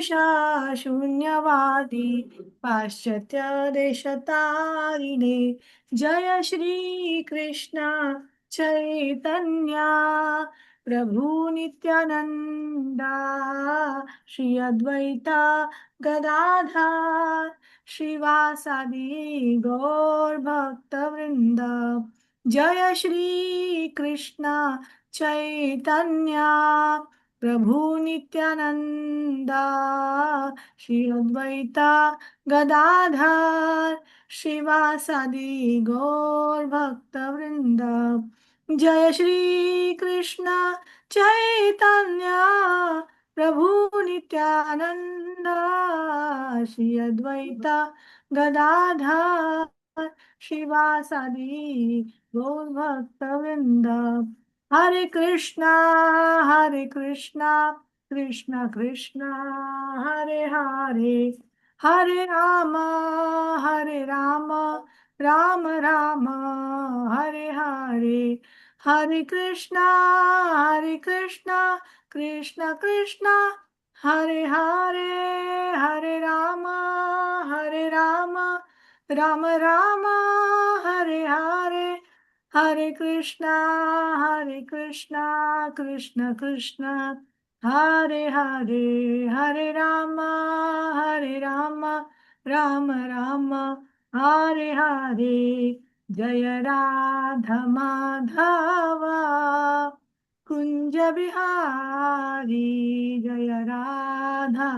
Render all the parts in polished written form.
शून्यवादी पाश्चात्य देशतारिणे जय श्री कृष्ण चैतन्य प्रभु नित्यानंदा श्री अद्वैता गदाधर श्रीवासादि गौर भक्त वृंद जय श्री कृष्ण चैतन्य प्रभु नित्यानंदा श्री अद्वैता गदाधर श्रीवासादि गौर भक्त वृंद जय श्री कृष्ण चैतन्य प्रभु नित्यानंद श्री अद्वैता गदाधर श्रीवासादि गौर भक्त वृंद हरे कृष्णा कृष्ण कृष्ण हरे हरे हरे राम राम राम हरे हरे हरे कृष्णा कृष्ण कृष्ण हरे हरे हरे राम राम राम हरे हरे हरे कृष्णा कृष्ण कृष्ण हरे हरे हरे राम राम राम हरे हरे जय राधा माधव कुंज बिहारी जय राधा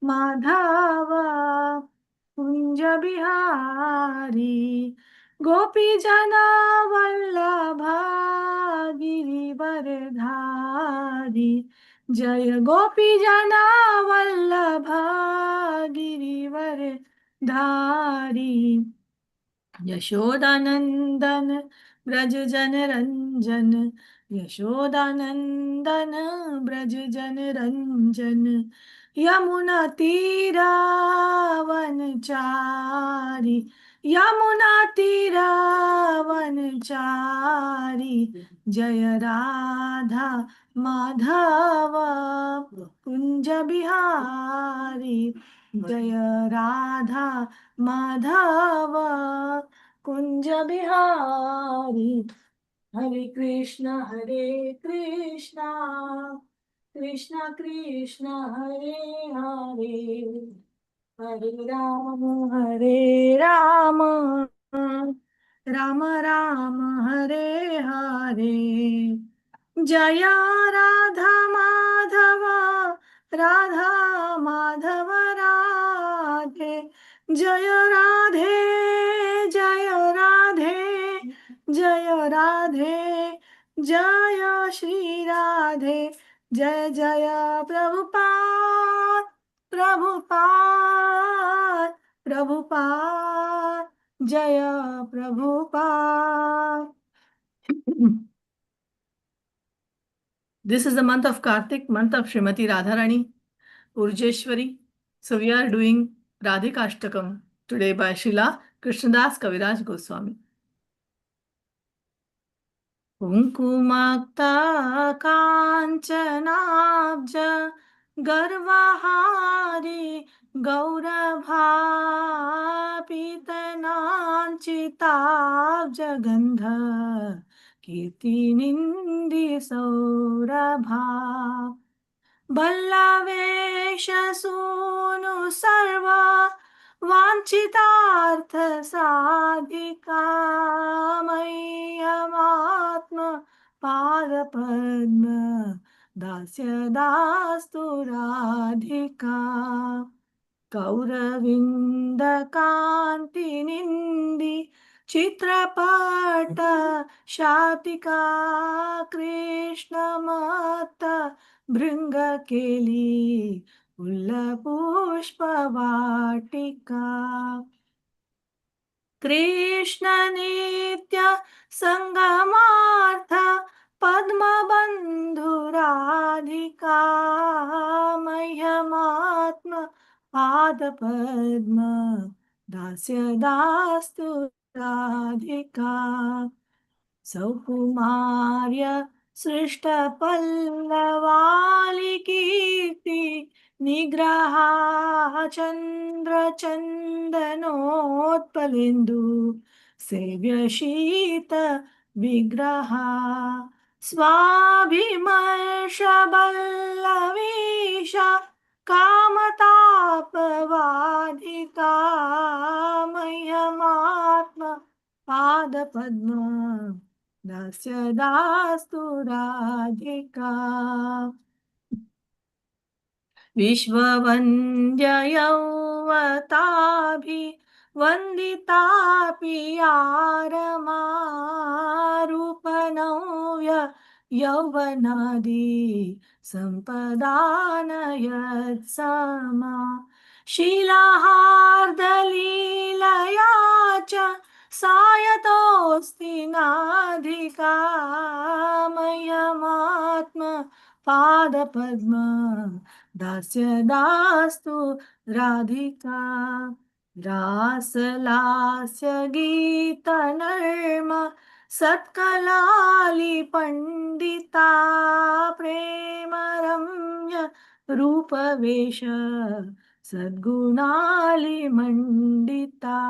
माधव कुंज बिहारी गोपी जना वल्लभा गिरिवरधारी जय गोपी जना वल्लभा गिरिवरधारी यशोदानंदन ब्रज जन रंजन यशोदानंदन ब्रज जन रंजन यमुना तीरावनचारी यमुना तीरावनचारी जय राधा माधव कुंज बिहारी जय राधा माधव कुंज बिहारी हरे कृष्ण कृष्ण कृष्ण हरे हरे हरे राम राम राम हरे हरे जय राधा माधव राधे जय राधे जय राधे जय राधे जय श्री राधे जय जय प्रभुपाद प्रभुपाद प्रभुपाद जय Prabhupada This is the month of Kartik, month of Srimati Radharani Urjeshwari. So we are doing Radhikashtakam today by Srila Krishnadas Kaviraj Goswami. कुङ्कुमाक्ता काञ्चनाब्ज गर्वहारी गौरभापितनाञ्चिताब्जगन्ध कीर्तिनिन्दिसौरभा बल्लवेश सूनु सर्वा वाञ्छितार्थ साधिका मह्यमात्म पादपद्म दास्य दास्तु राधिका कौरविन्द कान्तिनिन्दी चित्रपट शातिका कृष्णमत्त भृङ्गकेली फुल्लपुष्पवाटिका कृष्ण नित्य संगमार्थ पद्मबन्धु राधिका मह्यमात्म पादपद्म दास्य दास्तु राधिका सौकुमार्य सृष्टपल्लवालिकीर्ति निग्रहाः चन्द्रचन्दनोत्पलेन्दु सेव्यशीत विग्रहा स्वाभिमर्शबल्लवीश कामतापवादिता मह्यमात्म पादपद्म दास्य दास्तु राधिका विश्ववन्द्ययौवताभिवन्दितापि यारमारूपनव्य यौवनादि सम्पदानयत्समा शीलाहार्दलीलया च सायतोऽस्ति नाधिका मह्यमात्म पादपद्म दास्य दास्तु राधिका रासलास्य गीतनर्म सत्कलाली पंडिता प्रेमरम्य रूपवेश सद्गुणाली मंडिता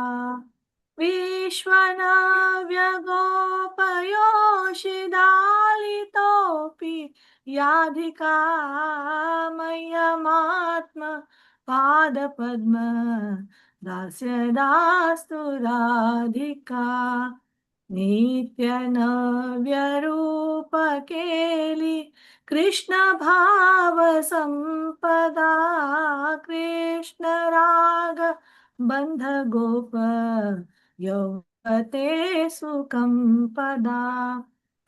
विश्वनव्यगोपयोषिदालितोऽपि याधिका मह्यमात्म पादपद्म दास्य दास्तु राधिका नित्यनव्यरूपकेलि कृष्ण भाव संपदा कृष्ण राग बंध गोप यौवते सुखं पदा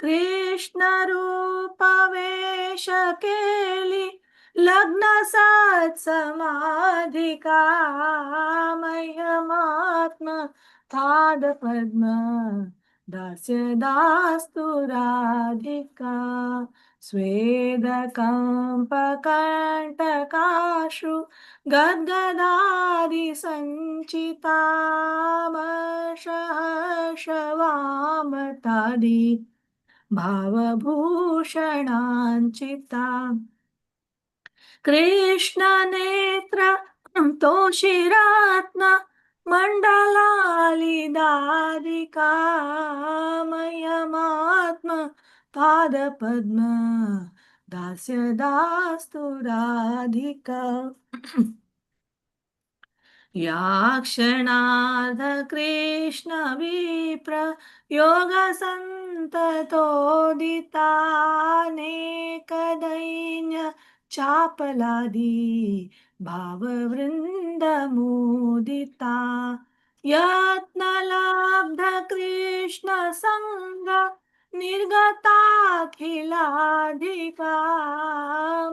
कृष्ण रूप वेश केली लग्न सत्समाधिका मह्यमात्म पादपद्म दास्य दास्तु राधिका स्वेदकम्पकण्टकाश्रु गद्गदादि सञ्चितामर्षहर्षवामतादि भावभूषणाञ्चिता कृष्णनेत्र तोषिरत्न मण्डलालिदादिका मह्यमात्म पादपद्म दास्य दास्तु राधिका याक्षणार्धकृष्णविप्र योगसन्ततोदितानेकदैन्य चापलादि भाववृन्दमुदिता यत्नलब्धकृष्णसङ्ग निर्गताखिलाधिका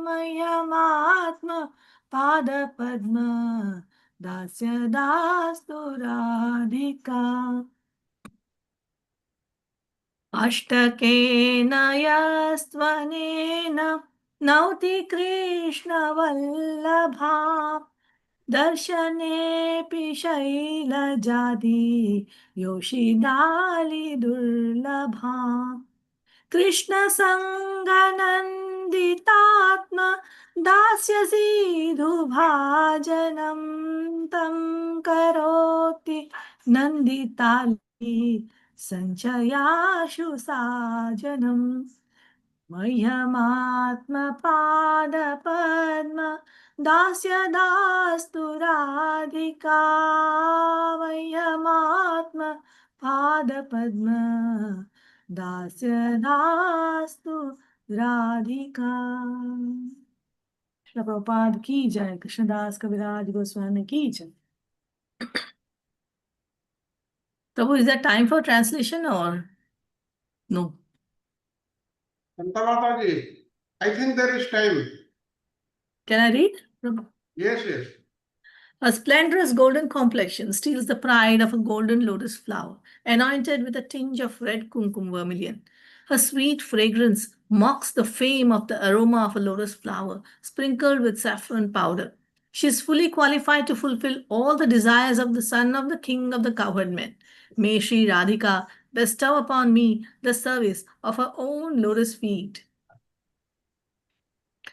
मह्यमात्म पादपद्म दास्य दास्तु राधिका अष्टकेन यस्त्वनेन नौति कृष्णवल्लभा दर्शनेऽपि शैलजाति योषिदालि दुर्लभा कृष्णसङ्गनन्दितात्म दास्यसीधुभाजनं तं करोति नन्दिताली सञ्चयाशु साजनम् मह्यमात्मपादपद्म दास्य दास्तु राधिका मह्यमात्म पादपद्म दास्य दास्तु राधिका। श्रील प्रभुपाद की जय। कृष्णदास कविराज गोस्वामी की जय। Prabhu, is there time for translation or no? Santa Mataji, I think there is time. Can I read, Prabhu? Yes, yes. A splendorous golden complexion steals the pride of a golden lotus flower, anointed with a tinge of red kumkum vermilion. Her sweet fragrance mocks the fame of the aroma of a lotus flower, sprinkled with saffron powder. She is fully qualified to fulfill all the desires of the son of the king of the cowherd men. May Sri Radhika bestow upon me the service of her own lotus feet.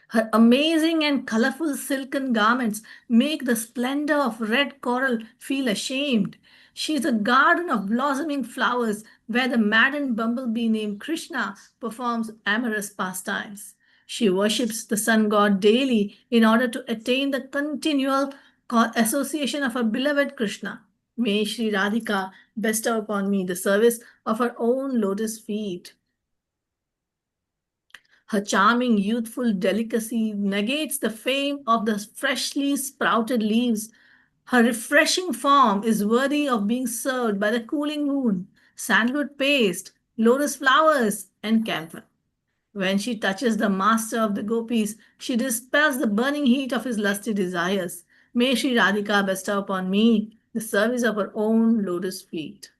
Her amazing and colorful silken garments make the splendor of red coral feel ashamed. She is a garden of blossoming flowers where the maddened bumblebee named Krishna performs amorous pastimes. She worships the sun god daily in order to attain the continual association of her beloved Krishna. May Sri Radhika bestow upon me the service of her own lotus feet. Her charming youthful delicacy negates the fame of the freshly sprouted leaves. Her refreshing form is worthy of being served by the cooling moon, sandalwood paste, lotus flowers, and camphor. When she touches the master of the gopis, she dispels the burning heat of his lusty desires. May Sri Radhika bestow upon me the service of her own lotus feet.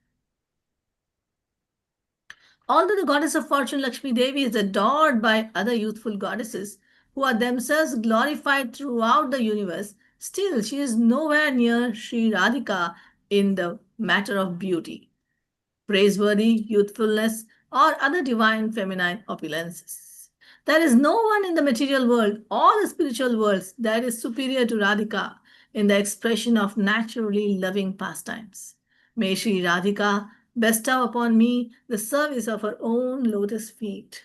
Although the goddess of fortune Lakshmi Devi is adored by other youthful goddesses who are themselves glorified throughout the universe, still she is nowhere near Sri Radhika in the matter of beauty, praiseworthy youthfulness, or other divine feminine opulences. There is no one in the material world or the spiritual worlds that is superior to Radhika in the expression of naturally loving pastimes. May Sri Radhika bestow upon me the service of her own lotus feet.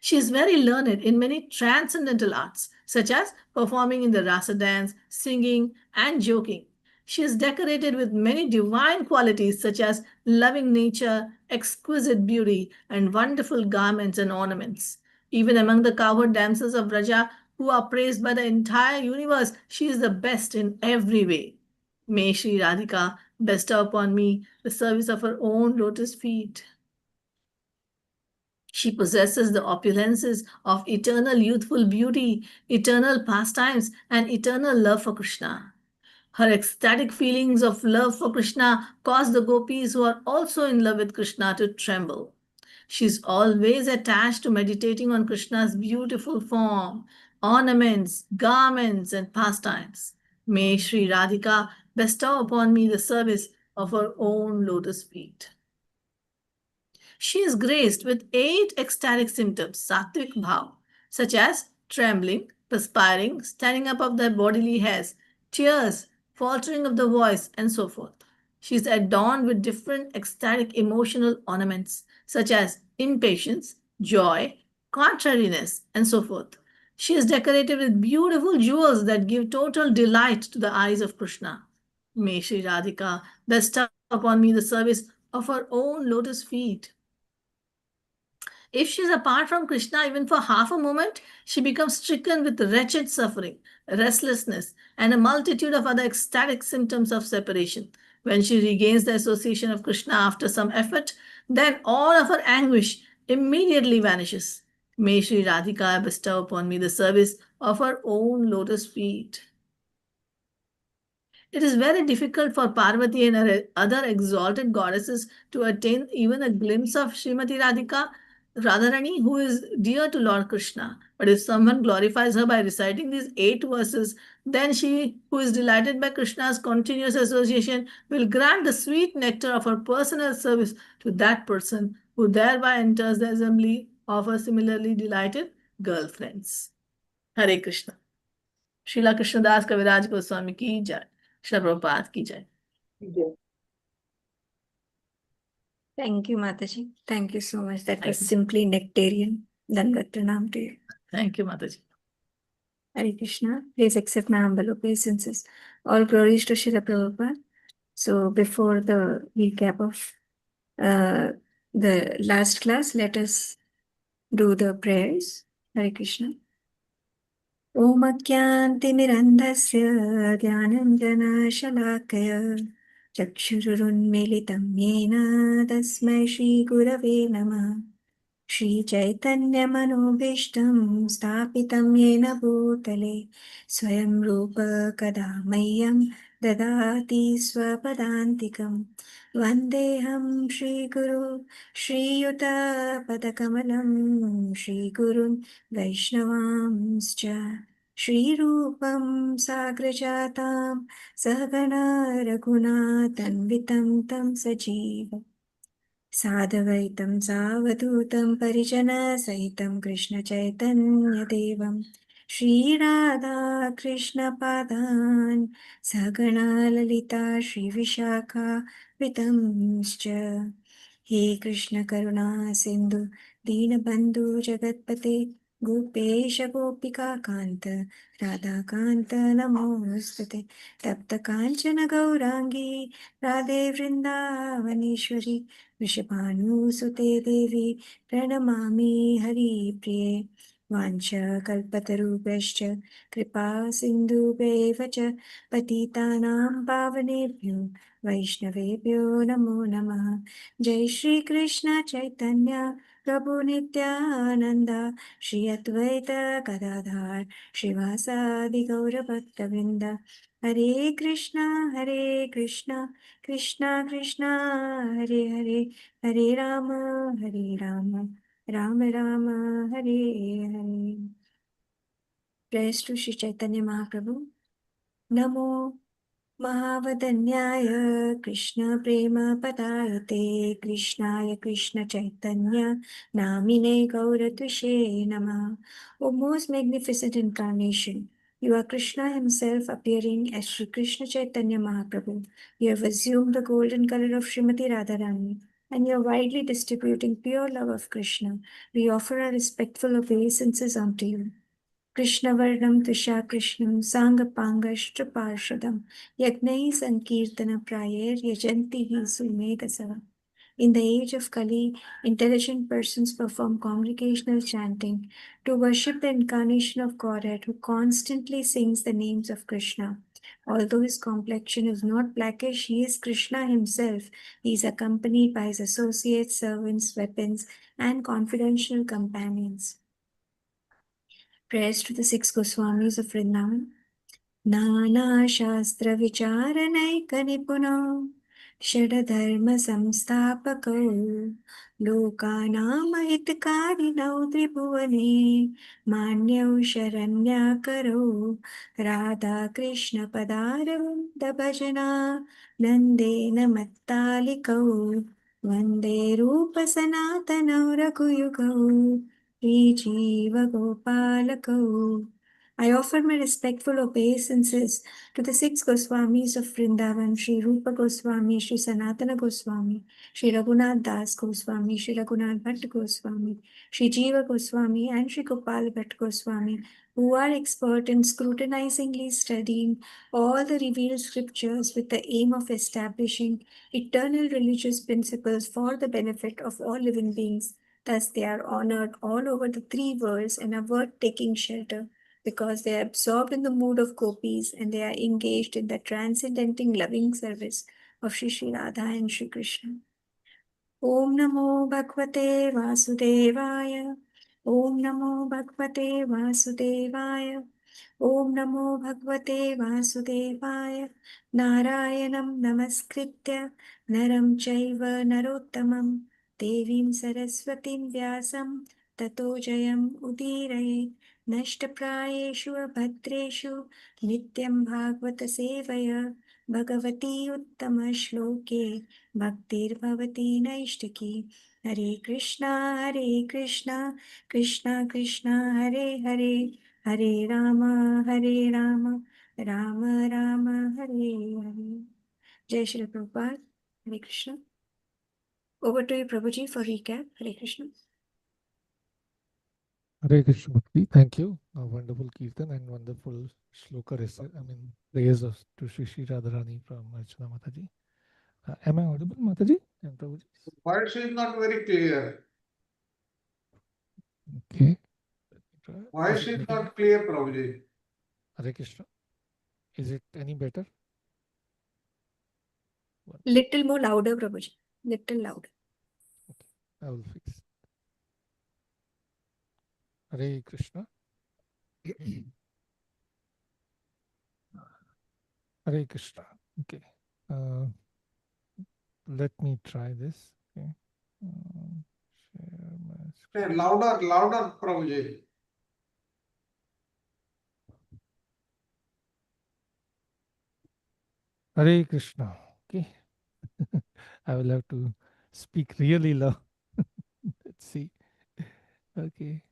She is very learned in many transcendental arts, such as performing in the rasa dance, singing, and joking. She is decorated with many divine qualities, such as loving nature, exquisite beauty, and wonderful garments and ornaments. Even among the cowherd dancers of Braja, who are praised by the entire universe, she is the best in every way. May Sri Radhika bestow upon me the service of her own lotus feet. She possesses the opulences of eternal youthful beauty, eternal pastimes, and eternal love for Krishna. Her ecstatic feelings of love for Krishna cause the gopis who are also in love with Krishna to tremble. She is always attached to meditating on Krishna's beautiful form, ornaments, garments, and pastimes. May Sri Radhika bestow upon me the service of her own lotus feet. She is graced with 8 ecstatic symptoms, sattvic bhav, such as trembling, perspiring, standing up of the bodily hairs, tears, faltering of the voice, and so forth. She is adorned with different ecstatic emotional ornaments, such as impatience, joy, contrariness, and so forth. She is decorated with beautiful jewels that give total delight to the eyes of Krishna. May Sri Radhika bestow upon me the service of her own lotus feet. If she is apart from Krishna even for half a moment, she becomes stricken with wretched suffering, restlessness, and a multitude of other ecstatic symptoms of separation. When she regains the association of Krishna after some effort, then all of her anguish immediately vanishes. May Sri Radhika bestow upon me the service of her own lotus feet. It is very difficult for Parvati and her other exalted goddesses to attain even a glimpse of Srimati Radhika, Radharani, who is dear to Lord Krishna. But if someone glorifies her by reciting these 8 verses, then she, who is delighted by Krishna's continuous association, will grant the sweet nectar of her personal service to that person who thereby enters the assembly of her similarly delighted girlfriends. Hare Krishna. Srila Krishnadas Kaviraj Goswami ki jai. Srila Prabhupada ki jai. Thank you, Mataji. Thank you so much. That was Thank you. simply nectarian. Dandat pranam to you. Thank you, Mataji. Hare Krishna. Please accept my humble obeisances. All glories to Srila Prabhupada. So before the recap of the last class, let us do the prayers. Hare Krishna. Om Ajnantimirandhasya Jnananjana Chakshurunmilitam Yena Tasmai Shri Gurave Namah श्रीचैतन्यमनोभीष्टं स्थापितं येन भूतले स्वयं रूप कदा मह्यं ददाति स्वपदान्तिकं वन्देऽहं श्रीगुरु श्रीयुतपदकमलं श्रीगुरुन् वैष्णवांश्च श्रीरूपं साग्रजातां सहगणा रघुनाथन्वितं तं सजीवम् साधवैतं सावधूतं परिजनसहितं कृष्णचैतन्यदेवं श्रीराधा कृष्णपादान् सगणा ललिता श्रीविशाखा वितंश्च हे कृष्णकरुणा सिन्धु दीनबन्धु जगत्पते गोपेश गोपिकान्त राधाकान्त नमोऽस्तुते तप्तकाञ्चन गौराङ्गी राधे वृन्दावनेश्वरी वृषभानुसुते देवी प्रणमामि हरिप्रिये वाञ्छकल्पतरुभ्यश्च कृपा सिन्धुभ्येव च पतितानां पावनेभ्यो वैष्णवेभ्यो नमो नमः जय श्रीकृष्ण चैतन्य प्रभु नित्यानन्द श्री अद्वैत गदाधर श्रीवासादि गौरभक्तवृन्द हरे Krishna Krishna Krishna Hare Hare Hare Ram Ram Ram Hare Hare Praise to Shri Chaitanya Mahaprabhu. Namo महावदन्याय Krishna प्रेम पदायते कृष्णाय कृष्ण चैतन्य नामिने गौरतुषे नमः. O most magnificent incarnation, you are Krishna himself appearing as Shri Krishna Chaitanya Mahaprabhu. You have assumed the golden color of Srimati Radharani and you are widely distributing pure love of Krishna. We offer our respectful obeisances unto you. कृष्णवर्णं तुषाकृष्णं साङ्गपाङ्गश्च यज्ञैः सङ्कीर्तनप्रायैर्यजन्ति हि सुमेधसः. In the age of Kali, intelligent persons perform congregational chanting to worship the incarnation of Godhead who constantly sings the names of Krishna. Although his complexion is not blackish, he is Krishna himself. He is accompanied by his associates, servants, weapons, and confidential companions. Prayers to the six Goswamis of Vrindavan. नानाशास्त्रविचारनैकनिपुणौ षडधर्मसंस्थापकौ लोकानामहितकारिणौ त्रिभुवने मान्यौ शरण्याकरौ राधाकृष्णपदारविन्दभजना नन्देन मत्तालिकौ वन्दे रूपसनातनौ रघुयुगौ श्रीजीवगोपालकौ. I offer my respectful obeisances to the six Goswamis of Vrindavan, Sri Rupa Goswami, Sri Sanatana Goswami, Sri Raghunath Das Goswami, Sri Raghunath Bhatt Goswami, Sri Jiva Goswami, and Sri Gopal Bhatt Goswami, who are expert in scrutinizingly studying all the revealed scriptures with the aim of establishing eternal religious principles for the benefit of all living beings. Thus, they are honored all over the three worlds and are worth taking shelter because they are absorbed in the mood of gopis and they are engaged in the transcendenting loving service of Shri Radha and Shri Krishna. Om Namo Bhagavate Vasudevaya. Om Namo Bhagavate Vasudevaya. Om Namo Bhagavate Vasudevaya. Narayanam Namaskritya Naram Chaiva Narottamam Devim Saraswatim Vyasam Tato Jayam Udirayet नष्टप्रायेषु अभद्रेषु नित्यं भागवत सेवया भगवती उत्तमश्लोके भक्तिर्भवति नैष्टिकी. हरे Krishna Krishna Krishna Hare Hare Hare Ram Ram Ram Hare Hare. Jai Shri Prabhupada. Hare Krishna. Over to you, Prabhuji, for recap. Hare Krishna. Hare Krishna Bhakti. Thank you. A wonderful Kirtan and wonderful shloka, praise to Shri Shri Radharani from Archana Mataji. Am I audible, Mataji and Prabhuji? Voice is not very clear. Okay. Voice is not clear, Prabhuji. Hare Krishna. Is it any better? Little more louder, Prabhuji. Little louder. Okay. I will fix. Hare Krishna. Hare Krishna. Okay. Let me try this. Okay. Share my screen. Hey, louder, Prabhuji. Hare Krishna. Okay. I will have to speak really low. Let's see. Okay.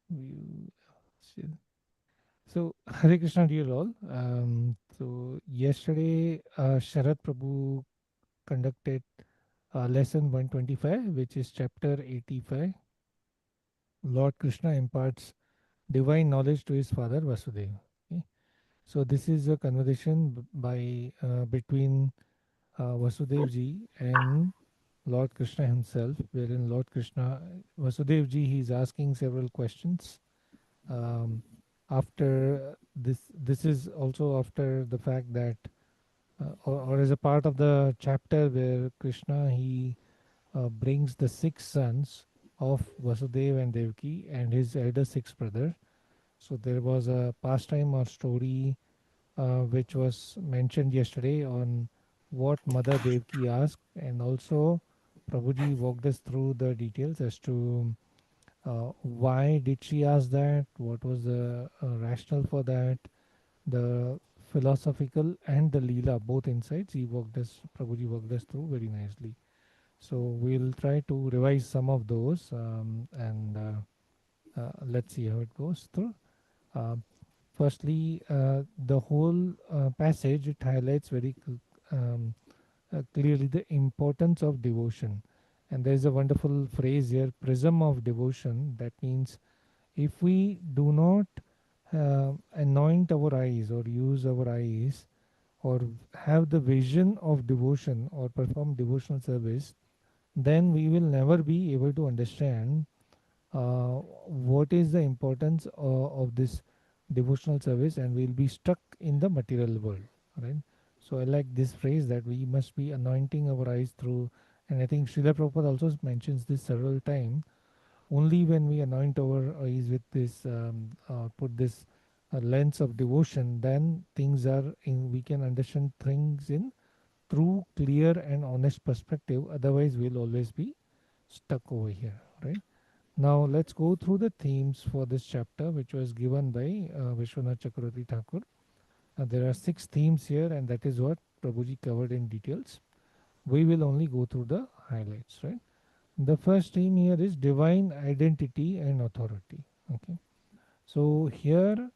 You- So, Hare Krishna, dear all. So, yesterday, Sharad Prabhu conducted lesson 125, which is chapter 85. Lord Krishna imparts divine knowledge to his father Vasudeva. Okay? So, this is a conversation between Vasudev ji and Lord Krishna himself, wherein Lord Krishna, Vasudev ji, he is asking several questions. After this is also after the fact that, or as a part of the chapter where Krishna he brings the six sons of Vasudeva and Devaki and his elder six brother. So there was a pastime or story which was mentioned yesterday on what Mother Devaki asked, and also Prabhuji walked us through the details as to why did she ask that, what was the rationale for that, the philosophical and the Leela, both insights. Prabhuji walked us through very nicely. So we'll try to revise some of those, and let's see how it goes through. Um, Firstly, the whole passage it highlights clearly the importance of devotion, and there is a wonderful phrase here, prism of devotion. That means if we do not anoint our eyes or use our eyes or have the vision of devotion or perform devotional service, then we will never be able to understand what is the importance of this devotional service, and we'll be stuck in the material world, right? So I like this phrase that we must be anointing our eyes through, and I think Srila Prabhupada also mentions this several times. Only when we anoint our eyes with this, put this lens of devotion, then things are in, we can understand things in true, clear, and honest perspective. Otherwise, we'll always be stuck over here, right? Now, let's go through the themes for this chapter, which was given by Vishwanath Chakravarti Thakur. There are 6 themes here, and that is what Prabhuji covered in details. We will only go through the highlights, right? The first theme here is divine identity and authority. Okay, so here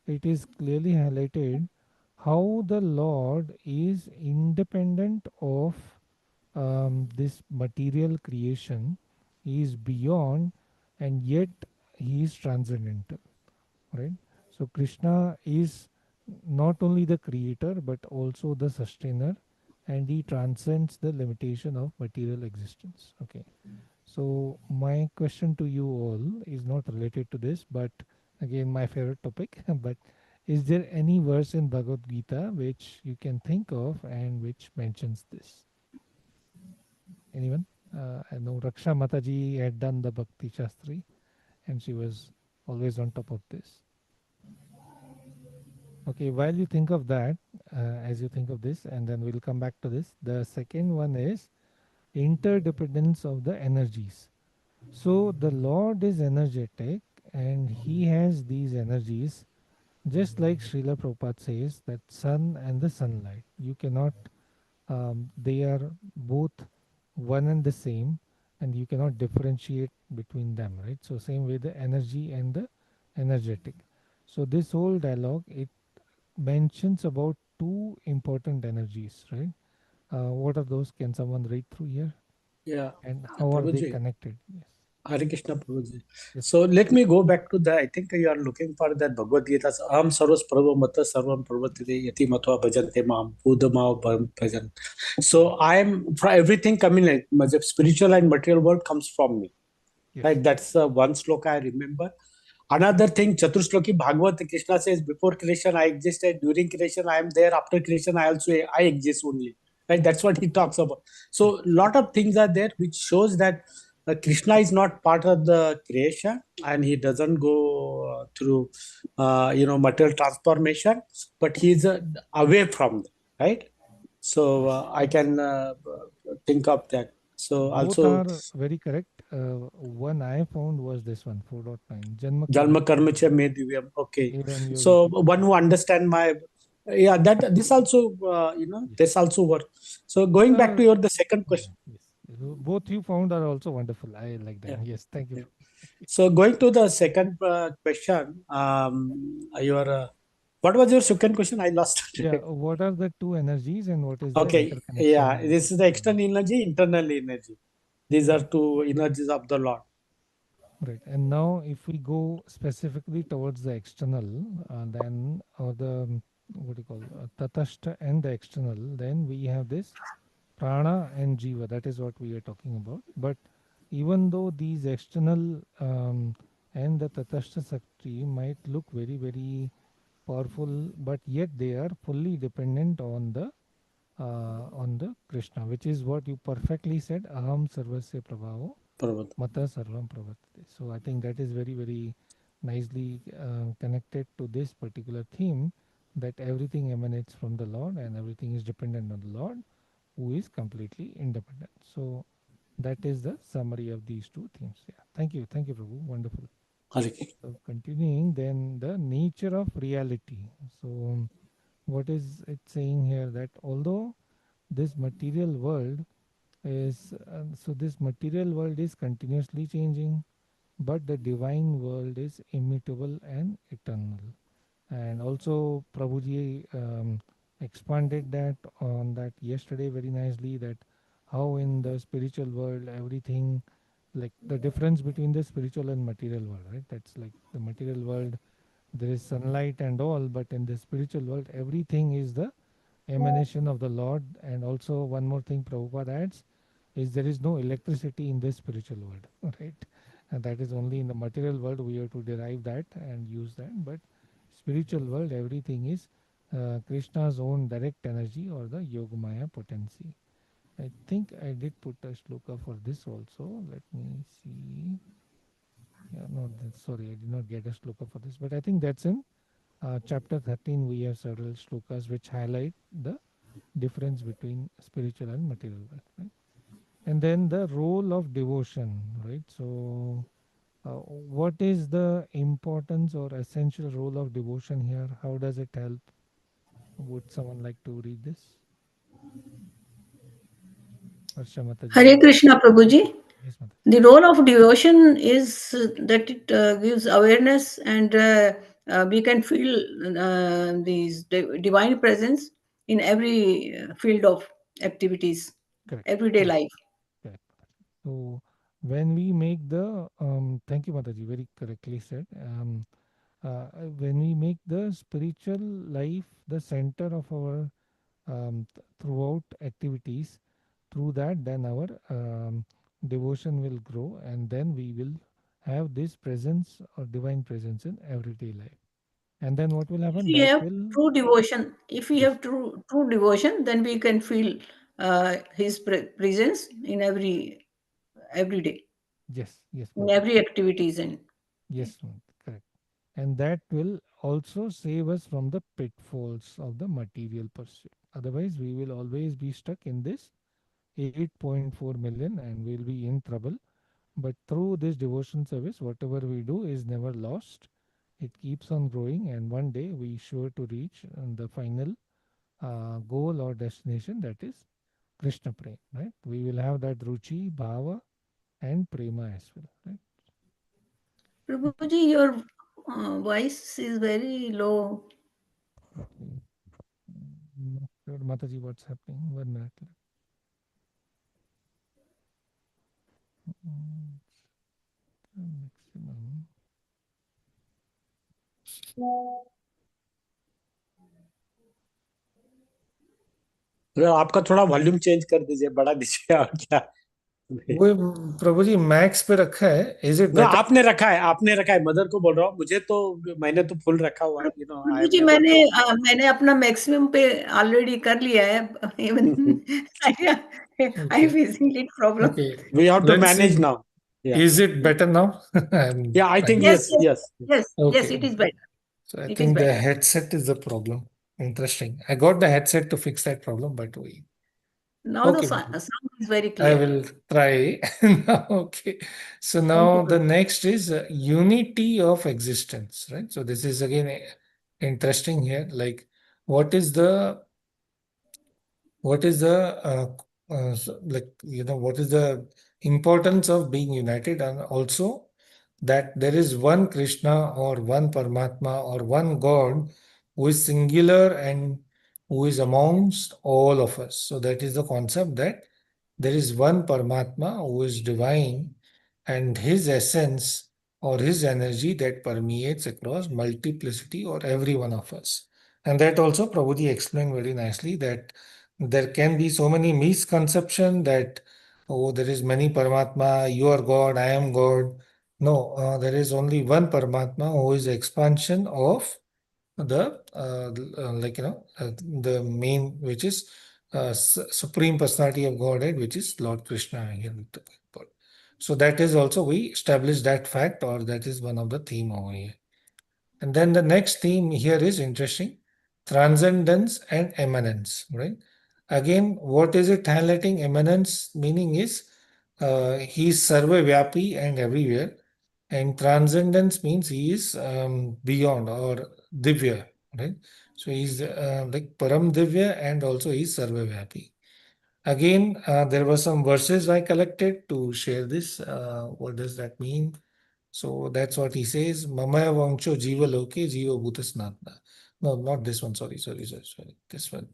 it is clearly highlighted how the Lord is independent of this material creation. He is beyond, and yet he is transcendental, right? So Krishna is not only the creator but also the sustainer, and he transcends the limitation of material existence. Okay, so my question to you all is not related to this, but again my favorite topic. But is there any verse in Bhagavad Gita which you can think of and which mentions this? Anyone? I know Raksha Mataji had done the Bhakti Shastri, and she was always on top of this. Okay, while you think of that, as you think of this, and then we'll come back to this. The second one is interdependence of the energies. So the Lord is energetic, and He has these energies, just like Srila Prabhupada says that sun and the sunlight. You cannot, they are both one and the same, and you cannot differentiate between them, right? So same way the energy and the energetic. So this whole dialogue, it mentions about 2 important energies, right? What are those? Can someone read through here? Yeah, And how are they Prabhuji, connected? Yes. Hare Krishna Prabhuji. Yes. So let me go back to the, I think you are looking for that Bhagavad Gita. Aham sarvas mata sarvam pravartite yati matva bhajante mam udama bhajan. So I am, for everything coming, like spiritual and material world comes from me. Yes. Right, that's one sloka I remember. Another thing, Chatushloki Bhagavad, Krishna says, before creation I existed, during creation I am there, after creation I exist only. Right, that's what he talks about. So lot of things are there which shows that Krishna is not part of the creation, and he doesn't go through material transformation, but he is away from them, right? So I can think of that. So Both also are very correct. One I found was this one, 4.9. Janma Jalma karma Karmacha Me Divyam. Okay. evam yogi So bhuta. one who understand my Yeah, that this also this also work. So going back to your the second question. Yes. Both you found are also wonderful. I like them. Yeah. Yes, thank you. Yeah. So going to the second question, your what was your second question? I lost Yeah, it. what are the two energies and what is the Okay, yeah, interconnection? this is the external energy, internal energy. These are two energies of the Lord. Right. And now, if we go specifically towards the external, then or the what do you call tatashta and the external, then we have this prana and jiva. That is what we are talking about. But even though these external and the tatashta sakti might look very very powerful, but yet they are fully dependent on the Krishna, which is what you perfectly said. Aham sarvasya prabhavo Prabhupada. Mata Sarvam Pravartate. So I think that is very, very nicely connected to this particular theme, that everything emanates from the Lord and everything is dependent on the Lord, who is completely independent. So that is the summary of these two themes. Yeah. Thank you, Prabhu. Wonderful. Hare So continuing, then the nature of reality. So what is it saying here? That although this material world this material world is continuously changing, but the divine world is immutable and eternal. And also Prabhuji expanded that on that yesterday very nicely, that how in the spiritual world everything, like the difference between the spiritual and material world, right? That's like the material world, there is sunlight and all, but in the spiritual world everything is the emanation of the Lord. And also one more thing Prabhupada adds is there is no electricity in this spiritual world, right? And that is only in the material world we have to derive that and use that. But spiritual world, everything is Krishna's own direct energy or the Yogamaya potency. I think I did put a shloka for this also. Let me see. Yeah, no, sorry, I did not get a shloka for this, but I think that's in chapter 13. We have several shlokas which highlight the difference between spiritual and material world, right? And then the role of devotion, right? So what is the importance or essential role of devotion here? How does it help? Would someone like to read this? Harsha Mataji. Hare Krishna, Prabhuji. Yes, Mataji. The role of devotion is that it gives awareness, and we can feel these divine presence in every field of activities, Correct. everyday Correct. life. Correct. So when we make the thank you, Mataji, very correctly said. When we make the spiritual life the center of our throughout activities, through that, then our devotion will grow, and then we will have this presence or divine presence in everyday life. And then what will If happen? we That have will true devotion, if we yes, have true devotion, then we can feel His presence in every day, yes, in Mataji. every activities, and Yes, correct. And that will also save us from the pitfalls of the material pursuit. Otherwise, we will always be stuck in this 8.4 million and we'll be in trouble. But through this devotion service, whatever we do is never lost. It keeps on growing, and one day we sure to reach the final goal or destination, that is Krishna Prem, right? We will have that Ruchi, Bhava, and Prema as well, right? Okay. Prabhuji, your voice is very low. Okay. Not sure, Mataji, what's happening? 1 minute. Mm, Maximum. आपका थोड़ा volume change कर दीजिए, बढ़ा दीजिए और क्या. वो प्रभु जी max पे रखा है. Is it No, better? आपने रखा है, मदर को बोल रहा हूँ. मुझे तो मैंने तो फुल रखा हुआ है, आई प्रभु एम जी, एबल टू. मैंने अपना मैक्सिमम पे ऑलरेडी कर लिया है. Even I okay. Facing it problem. Okay. We have to let's see. manage now. Yeah. Is it better now? I'm Yeah, I think trying. Yes, yes, yes, yes. yes, yes. Okay. It is better. So I It is think the better. headset is the problem. Interesting. I got the headset to fix that problem, but we. Now the Okay. sound is very I clear. will try. Now, okay. So Thank you, now the Prabhu. next is unity of existence, right? So this is again interesting here. Like what is the what is the what is the importance of being united, and also that there is one Krishna or one Paramatma or one God who is singular and who is amongst all of us. So that is the concept, that there is one Paramatma who is divine, and his essence or his energy that permeates across multiplicity or every one of us. And that also Prabhuji explained very nicely, that there can be so many misconception that, oh, there is many Paramatma, you are God, I am God. No, there is only one Paramatma who is expansion of the the main, which is supreme personality of Godhead, which is Lord Krishna here. So that is also, we establish that fact, or that is one of the theme over here. And then the next theme here is interesting: transcendence and eminence, right? Again, what is it highlighting? Eminence meaning is he is sarva vyapi and everywhere, and transcendence means he is beyond or divya, right? So he's like param divya, and also he is sarva vyapi. Again, there were some verses I collected to share this. What does that mean? So that's what he says. Mamaya Vamcho Jiva Loke Jiva Bhutasnatna. No, not this one. Sorry. This one.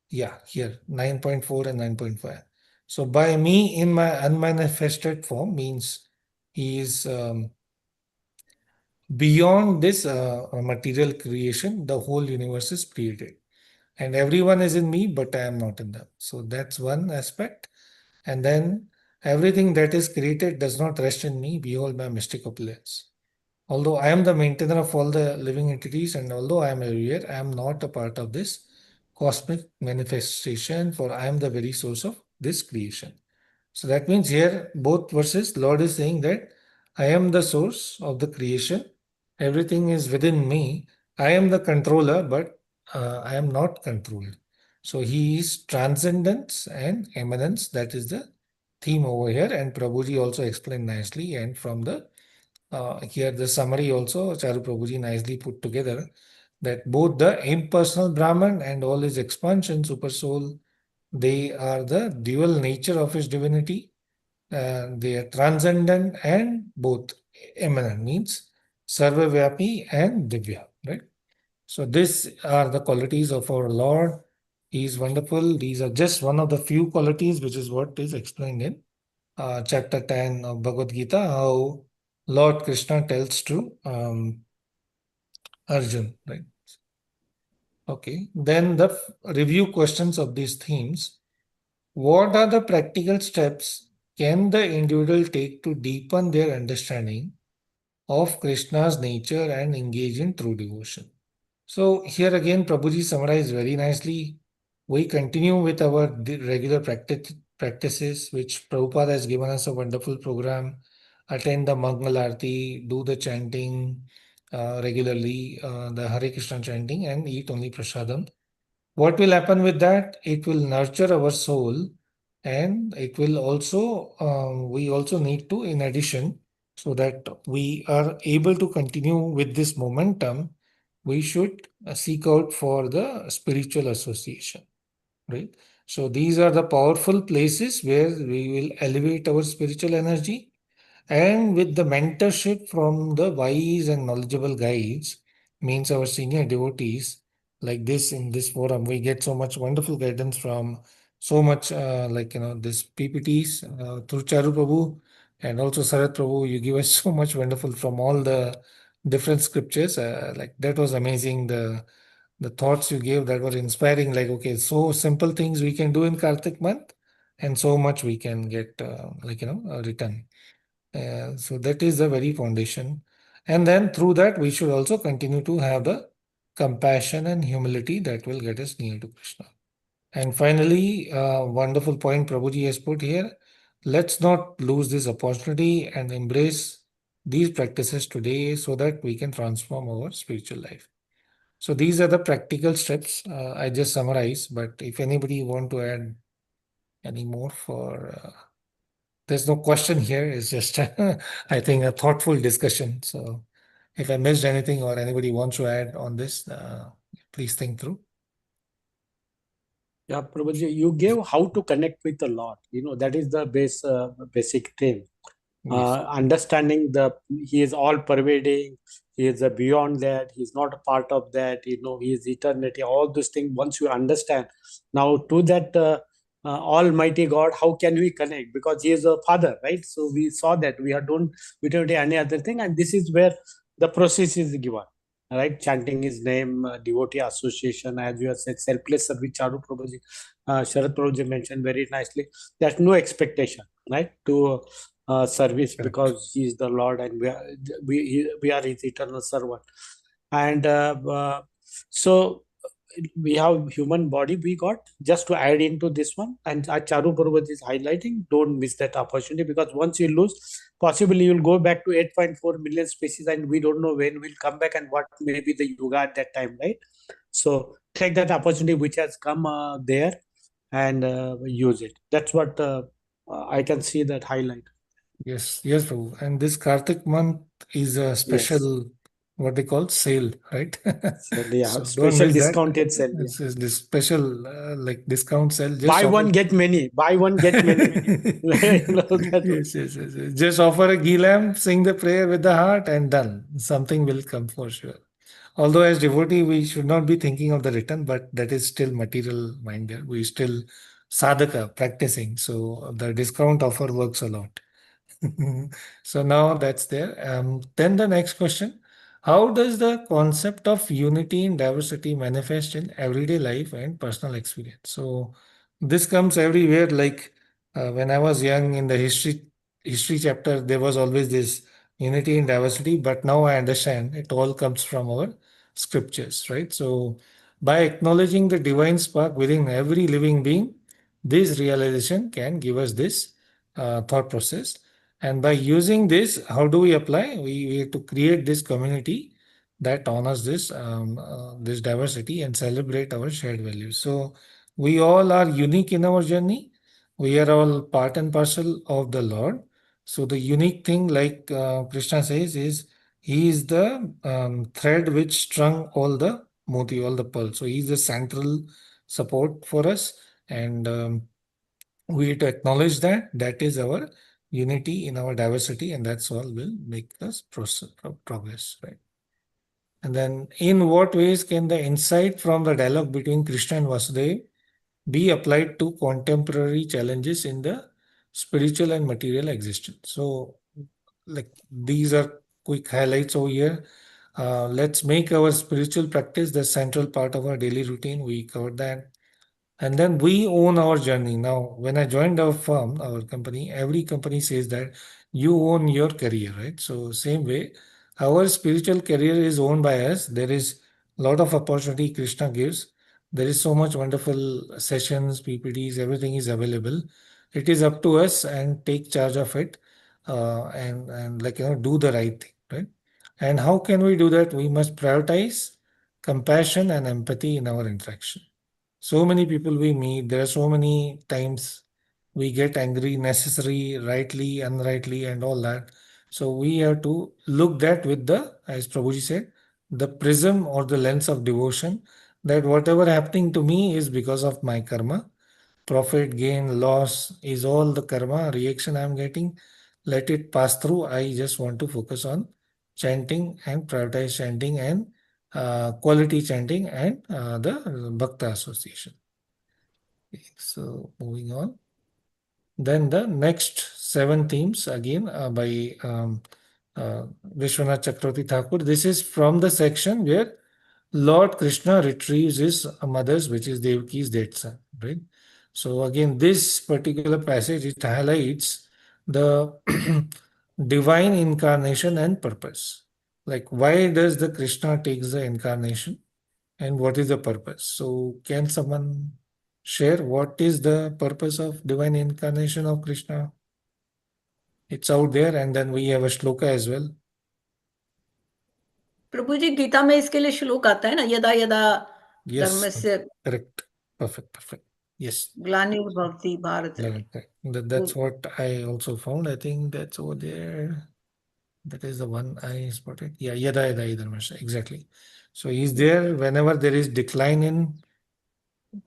Yeah, here 9.4 and 9.5. So by me in my unmanifested form means he is beyond this material creation. The whole universe is created, and everyone is in me, but I am not in them. So that's one aspect. And then everything that is created does not rest in me. Behold my mystic opulence. Although I am the maintainer of all the living entities, and although I am everywhere, I am not a part of this cosmic manifestation, for I am the very source of this creation. So that means here, both verses, Lord is saying that I am the source of the creation. Everything is within me. I am the controller, but I am not controlled. So he is transcendence and eminence. That is the theme over here. And Prabhuji also explained nicely. And from the here the summary also, Charu Prabhuji nicely put together, that both the impersonal Brahman and all his expansion, Super Soul, they are the dual nature of his divinity. They are transcendent and both eminent, means Sarvavyapi and Divya, right? So these are the qualities of our Lord. He is wonderful. These are just one of the few qualities, which is what is explained in chapter 10 of Bhagavad Gita, how Lord Krishna tells to Arjun, right? Okay, then the review questions of these themes. What are the practical steps can the individual take to deepen their understanding of Krishna's nature and engage in true devotion? So here again, Prabhuji summarized very nicely. We continue with our regular practices, which Prabhupada has given us a wonderful program. Attend the Mangal Arati, do the chanting regularly, the Hare Krishna chanting, and eat only prasadam. What will happen with that? It will nurture our soul, and it will also, we also need to, in addition, so that we are able to continue with this momentum, we should seek out for the spiritual association, right? So these are the powerful places where we will elevate our spiritual energy, and with the mentorship from the wise and knowledgeable guides, means our senior devotees, like this in this forum, we get so much wonderful guidance from so much, this PPTs through Charu Prabhu and also Sarat Prabhu. You give us so much wonderful from all the different scriptures. Like that was amazing. The thoughts you gave, that were inspiring. Like, okay, so simple things we can do in Kartik month, and so much we can get return. So that is the very foundation. And then through that, we should also continue to have the compassion and humility that will get us near to Krishna. And finally, wonderful point Prabhuji has put here. Let's not lose this opportunity and embrace these practices today so that we can transform our spiritual life. So these are the practical steps I just summarized. But if anybody want to add any more for there's no question here. It's just, I think, a thoughtful discussion. So if I missed anything or anybody wants to add on this, please think through. Yeah, Prabhuji, you gave how to connect with the Lord. That is the basic thing. Yes. Understanding he is all pervading, he is beyond that, he's not a part of that, he is eternity, all those things. Once you understand, now to that almighty God, how can we connect? Because he is a father, right? So we saw that we don't do any other thing, and this is where the process is given, right? Chanting his name, devotee association, as you have said, selfless service. Charu Prabhuji, Sharad Prabhuji mentioned very nicely. There's no expectation, right, to service, Correct. because he is the Lord, and we are his eternal servant. And so we have human body we got, just to add into this one. And Charu Parvat is highlighting, don't miss that opportunity, because once you lose, possibly you'll go back to 8.4 million species, and we don't know when we'll come back and what may be the yuga at that time, right? So take that opportunity which has come there, and use it. That's what I can see that highlight. Yes, yes, Prabhu. And this Kartik month is a Yes. special, what they call sale, right? So yeah, So don't special miss that. discounted sale. Yeah. This is this special like discount sale. Just Buy offer. one, get many. Buy one, get many. That one. Yes. Just offer a ghee lamp, sing the prayer with the heart, and done. Something will come for sure. Although as devotee, we should not be thinking of the return, but that is still material mind there. We still sadhaka practicing. So the discount offer works a lot. So now that's there. Then the next question: how does the concept of unity in diversity manifest in everyday life and personal experience? So this comes everywhere. Like when I was young in the history chapter, there was always this unity in diversity. But now I understand it all comes from our scriptures, right? So by acknowledging the divine spark within every living being, this realization can give us this thought process. And by using this, how do we apply? We have to create this community that honors this diversity and celebrate our shared values. So we all are unique in our journey. We are all part and parcel of the Lord. So the unique thing, like Krishna says, is He is the thread which strung all the moti, all the pearls. So He is the central support for us, and we have to acknowledge that is our unity in our diversity, and that's all will make us progress, right? And then in what ways can the insight from the dialogue between Krishna and Vasudeva be applied to contemporary challenges in the spiritual and material existence? So like these are quick highlights over here. Let's make our spiritual practice the central part of our daily routine. We covered that. And then we own our journey. Now, when I joined our firm, our company, every company says that you own your career, right? So, same way, our spiritual career is owned by us. There is a lot of opportunity Krishna gives. There is so much wonderful sessions, PPTs, everything is available. It is up to us and take charge of it, and like do the right thing, right? And how can we do that? We must prioritize compassion and empathy in our interaction. So many people we meet, there are so many times we get angry, necessary, rightly, unrightly, and all that. So we have to look that with as Prabhuji said, the prism or the lens of devotion, that whatever happening to me is because of my karma. Profit, gain, loss is all the karma reaction I'm getting. Let it pass through. I just want to focus on chanting and prioritize chanting and quality chanting and the Bhakta association. Okay, so moving on. Then the next seven themes again by Vishwanath Chakravarti Thakur. This is from the section where Lord Krishna retrieves his mother's, which is Devaki's dead son, right? So again, this particular passage, it highlights the divine incarnation and purpose. Like why does the Krishna takes the incarnation and what is the purpose? So can someone share what is the purpose of divine incarnation of Krishna? It's out there, and then we have a shloka as well. प्रभु जी गीता में इसके लिए श्लोक आता है ना, यदा यदा Yes, धर्मस्य correct. Perfect. Yes. ग्लानिर्भवति Bharat Correct. That's what I also found. I think that's over there. That is the one I spotted. Yeah, yada yada dharmasya. Exactly. So he's there whenever there is decline in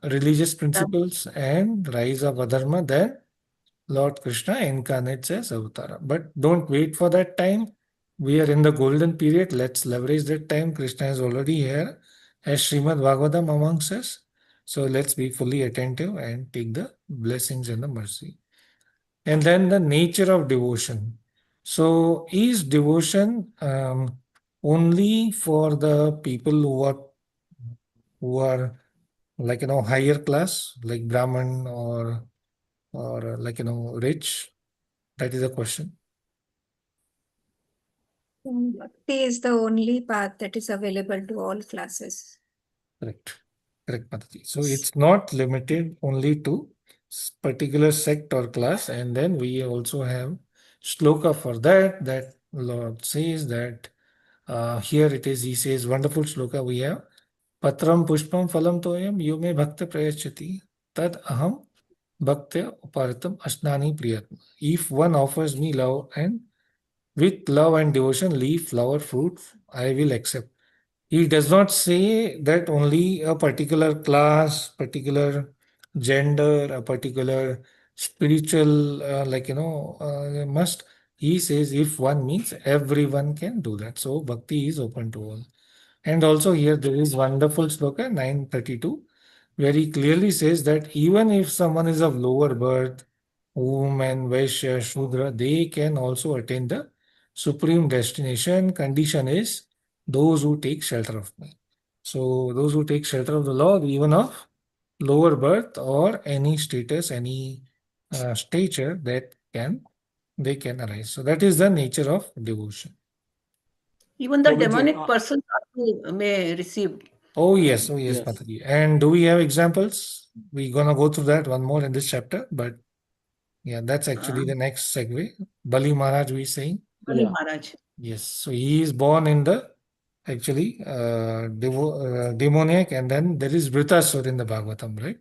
religious principles and rise of adharma, then Lord Krishna incarnates as Avatara. But don't wait for that time. We are in the golden period. Let's leverage that time. Krishna is already here as Srimad Bhagavatam amongst us. So let's be fully attentive and take the blessings and the mercy. And then the nature of devotion. So is devotion only for the people who are like higher class, like Brahman or like rich? That is the question. Bhakti is the only path that is available to all classes. Correct. Correct, Mataji. So it's not limited only to particular sect or class. And then we also have shloka for that. That Lord says that here it is, he says, wonderful shloka we have. Patram pushpam phalam toyam yume bhakta prayachati tad aham bhaktya uparatam asnani priyatma. If one offers me love and with love and devotion, leaf, flower, fruit, I will accept. He does not say that only a particular class, particular gender, a particular spiritual, must. He says if one means everyone can do that. So bhakti is open to all. And also here there is wonderful sloka 932 where he clearly says that even if someone is of lower birth, woman, Vaishya, Shudra, they can also attain the supreme destination. Condition is those who take shelter of me. So those who take shelter of the Lord, even of lower birth or any status, any stature that they can arise. So that is the nature of devotion. Even the Prabhuji, demonic persons also may receive. Oh yes, Yes. Mataji. And do we have examples? We're gonna go through that one more in this chapter, but yeah, that's actually the next segue. Bali Maharaj, we saying. Bali Yeah. Maharaj. Yes, so he is born in the actually demoniac, and then there is Vritasur in the Bhagavatam, right?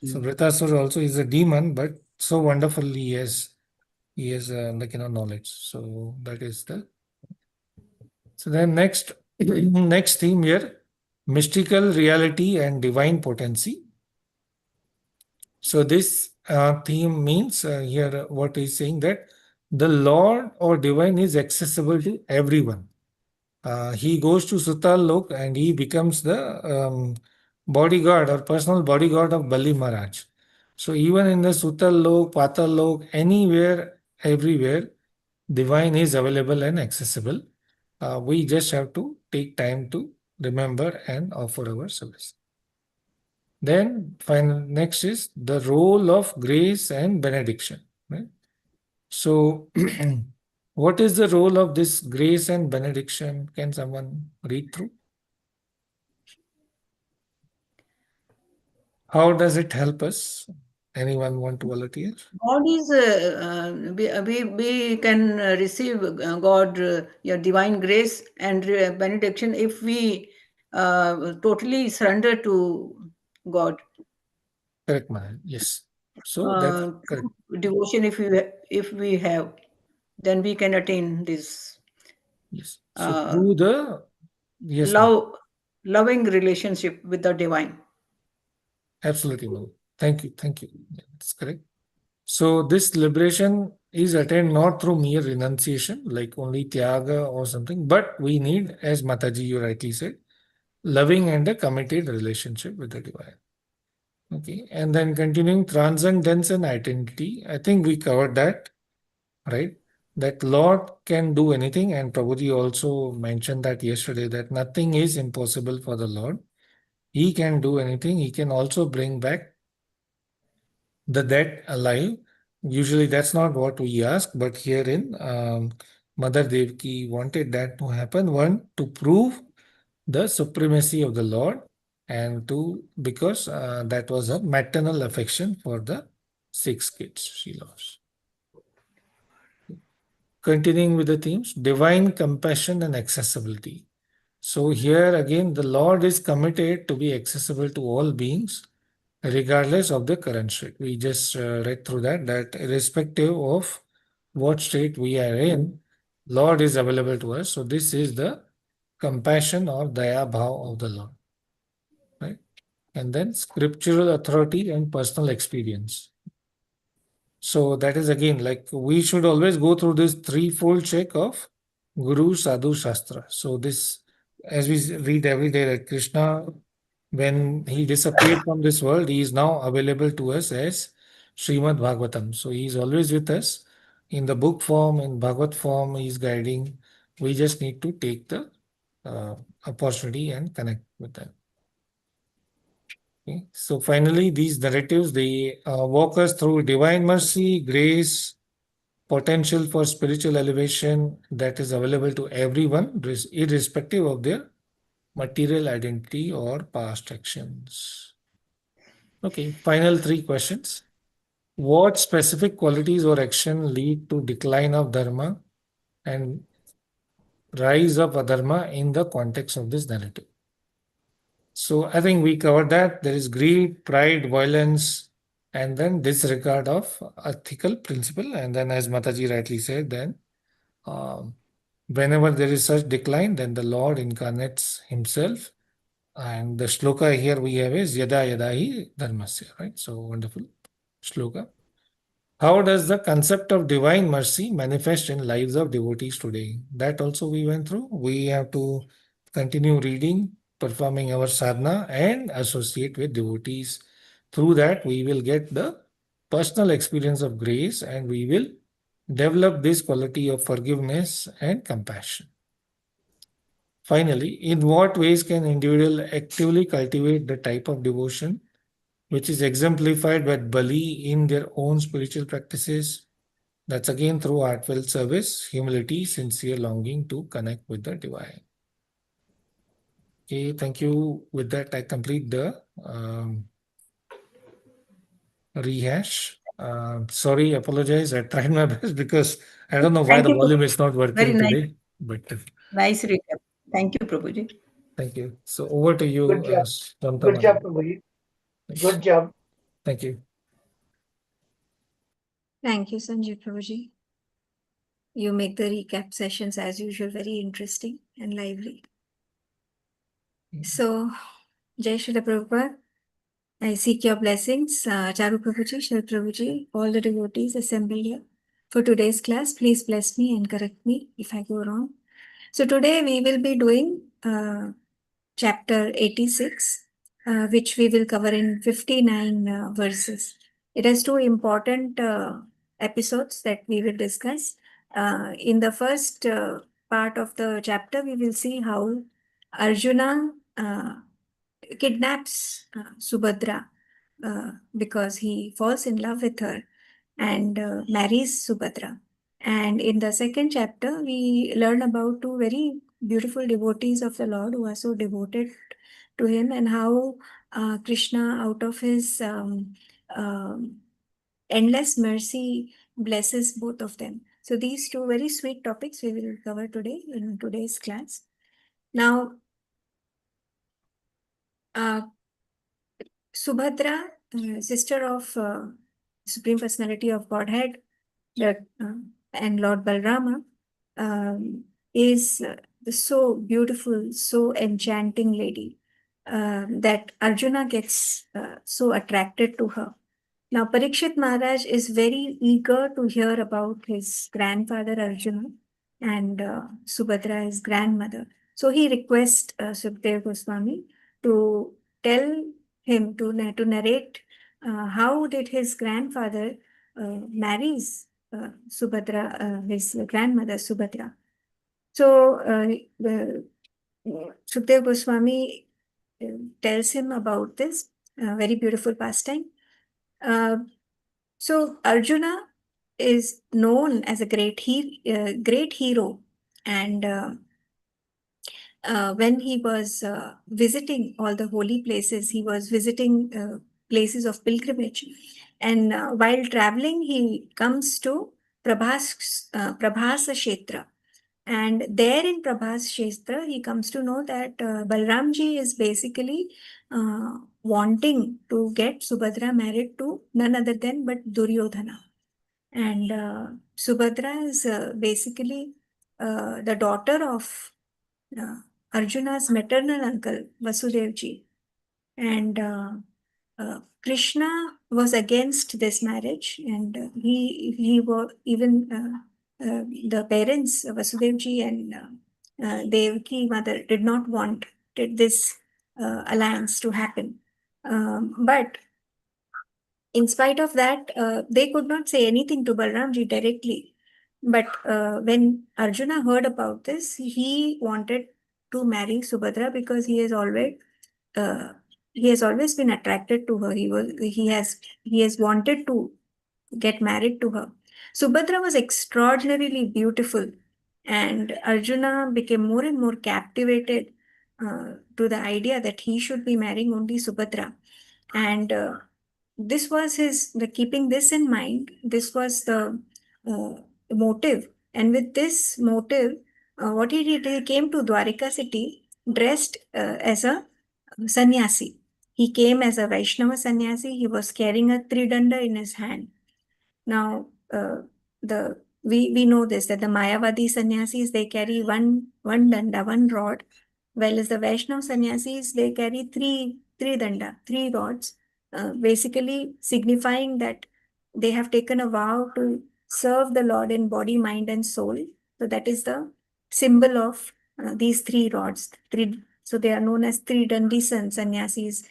So Vritasur also is a demon, but so wonderful he has knowledge. So that is the. So then next theme here, mystical reality and divine potency. So this theme means here what is saying that the Lord or divine is accessible to everyone. He goes to Sutal Lok and he becomes the bodyguard or personal bodyguard of Bali Maharaj. So even in the Sutal Lok, Patal Lok, anywhere, everywhere, divine is available and accessible. We just have to take time to remember and offer our service. Then next is the role of grace and benediction. Right? So what is the role of this grace and benediction? Can someone read through? How does it help us? Anyone want to volunteer? God is, we can receive God, your divine grace and benediction if we totally surrender to God. Correct, man. Yes. So that's correct. Devotion, if we have, then we can attain this Yes. So through the yes, ma'am. loving relationship with the divine. Absolutely, ma'am. Thank you. Thank you. Yeah, that's correct. So this liberation is attained not through mere renunciation, like only tyaga or something, but we need, as Mataji you rightly said, loving and a committed relationship with the divine. Okay, and then continuing transcendence and identity. I think we covered that, right? That Lord can do anything, and Prabhuji also mentioned that yesterday that nothing is impossible for the Lord. He can do anything. He can also bring back the dead alive. Usually that's not what we ask, but here in Mother Devki wanted that to happen. One, to prove the supremacy of the Lord, and two, because that was a maternal affection for the 6 kids she lost. Continuing with the themes, divine compassion and accessibility. So here again, the Lord is committed to be accessible to all beings, regardless of the current state. We just read through that irrespective of what state we are in, Lord is available to us. So this is the compassion or daya bhav of the Lord. Right? and then scriptural authority and personal experience. So that is again, like, we should always go through this threefold check of Guru, Sadhu, Shastra. So this, as we read every day, that Krishna, when he disappeared from this world, he is now available to us as Srimad Bhagavatam. So he is always with us in the book form, in Bhagavad form, he is guiding. We just need to take the opportunity and connect with them. Okay. So finally, these narratives, they walk us through divine mercy, grace, potential for spiritual elevation that is available to everyone, irrespective of their material identity or past actions. Okay, final three questions. What specific qualities or action lead to decline of dharma and rise of adharma in the context of this narrative? So I think we covered that. There is greed, pride, violence, and then disregard of ethical principle. And then, as Mataji rightly said, then whenever there is such decline, then the Lord incarnates himself. And the shloka here we have is Yada Yada Hi Dharmasya, right? So wonderful shloka. How does the concept of divine mercy manifest in lives of devotees today? That also we went through. We have to continue reading, performing our sadhana, and associate with devotees. Through that, we will get the personal experience of grace, and we will develop this quality of forgiveness and compassion. Finally, in what ways can individual actively cultivate the type of devotion which is exemplified by Bali in their own spiritual practices? That's again through heartfelt service, humility, sincere longing to connect with the divine. Okay, thank you. With that, I complete the rehash. Sorry, apologize. I tried my best because I don't know why Thank the you, volume is not Very working nice, today. But nice recap. Thank you, Prabhuji. thank you. So over to you, Good job. Shamta Good job, Madam. Prabhuji. Good job. Thank you. Thank you, Sanjay Prabhuji. You make the recap sessions as usual very interesting and lively. So, Jai Srila Prabhupada, I seek your blessings. Charu Prabhuji, Shri Prabhuji, all the devotees assembled here for today's class. Please bless me and correct me if I go wrong. So today we will be doing chapter 86, which we will cover in 59 verses. It has two important episodes that we will discuss. In the first part of the chapter, we will see how Arjuna kidnaps Subhadra because he falls in love with her and marries Subhadra. And in the second chapter, we learn about two very beautiful devotees of the Lord who are so devoted to him, and how Krishna, out of his endless mercy, blesses both of them. So these two very sweet topics we will cover today in today's class. Now, Subhadra, sister of Supreme Personality of Godhead, and Lord Balrama, is so beautiful, so enchanting lady that Arjuna gets so attracted to her. Now, Parikshit Maharaj is very eager to hear about his grandfather Arjuna and Subhadra, his grandmother. So he requests Sukadeva Goswami to tell him to narrate how did his grandfather marries Subhadra, his grandmother Subhadra. So Sukadeva Goswami tells him about this very beautiful pastime. So Arjuna is known as a great hero, and when he was visiting all the holy places, he was visiting places of pilgrimage, and while traveling, he comes to Prabhasa Kshetra. And there in Prabhas Kshetra, he comes to know that Balramji is basically wanting to get Subhadra married to none other than but Duryodhana. And Subhadra is basically the daughter of Arjuna's maternal uncle, Vasudevji. And Krishna was against this marriage, and he was even the parents, Vasudevji and Devaki mother, did not want this alliance to happen. But in spite of that, they could not say anything to Balramji directly. But when Arjuna heard about this, he wanted to marry Subhadra because uh, he has always been attracted to her. He has wanted to get married to her. Subhadra was extraordinarily beautiful, and Arjuna became more and more captivated to the idea that he should be marrying only Subhadra. And this was keeping this in mind, this was the uh, motive. And with this motive, what he did, he came to Dwarika city dressed as a sannyasi. He came as a Vaishnava sannyasi. He was carrying a tridanda in his hand. Now, we know this, that the Mayavadi sannyasis, they carry one danda, one rod, whereas the Vaishnava sannyasis, they carry three danda, three rods, basically signifying that they have taken a vow to serve the Lord in body, mind, and soul. So that is the symbol of these three rods. So they are known as three dandi sannyasis,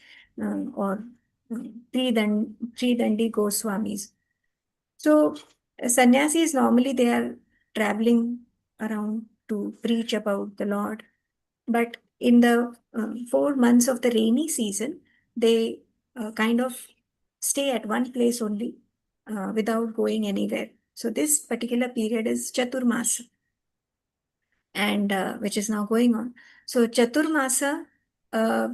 or three dandi Goswamis. So sannyasis normally they are traveling around to preach about the Lord, but in the 4 months of the rainy season, they kind of stay at one place only without going anywhere. So this particular period is Chaturmasa, and which is now going on. So Chaturmasa, uh,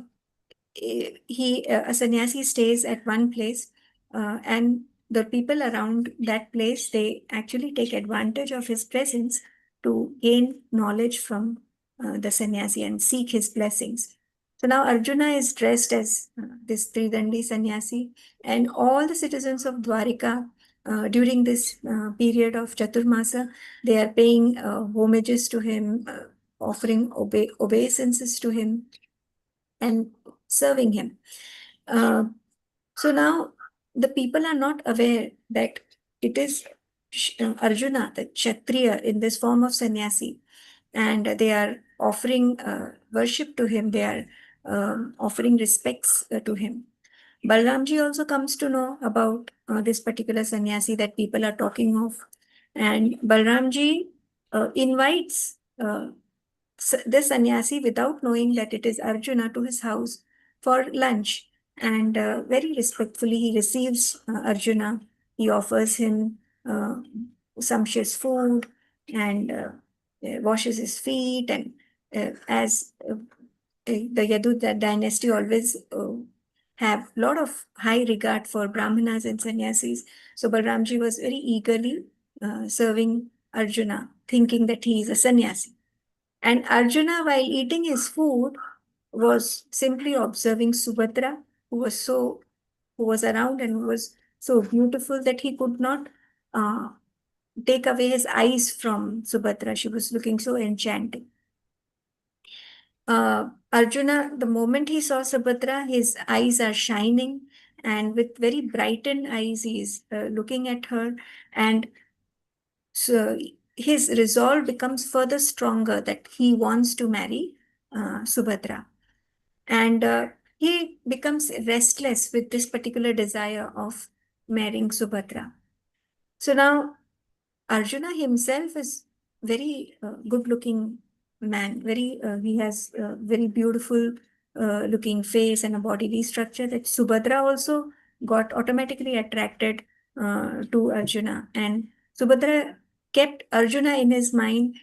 a sannyasi stays at one place, and the people around that place, they actually take advantage of his presence to gain knowledge from the sannyasi and seek his blessings. So now Arjuna is dressed as this Tridandi sannyasi, and all the citizens of Dwarika during this period of Chaturmasa, they are paying homages to him, offering obeisances to him, and serving him. So now the people are not aware that it is Arjuna, the Kshatriya, in this form of sannyasi, and they are offering worship to him, they are offering respects to him. Balramji also comes to know about this particular sannyasi that people are talking of, and Balramji invites this sannyasi, without knowing that it is Arjuna, to his house for lunch. And very respectfully, he receives Arjuna. He offers him sumptuous food, and washes his feet. And as the Yadu dynasty always have a lot of high regard for Brahmanas and sannyasis, so Balramji was very eagerly serving Arjuna, thinking that he is a sannyasi. And Arjuna, while eating his food, was simply observing Subhadra, who was around and who was so beautiful that he could not take away his eyes from Subhadra. She was looking so enchanting. Arjuna, the moment he saw Subhadra, his eyes are shining, and with very brightened eyes, he is looking at her, and so his resolve becomes further stronger that he wants to marry Subhadra. And he becomes restless with this particular desire of marrying Subhadra. So now Arjuna himself is very good-looking man. He has a very beautiful looking face and a bodily structure. That Subhadra also got automatically attracted to Arjuna, and Subhadra kept Arjuna in his mind.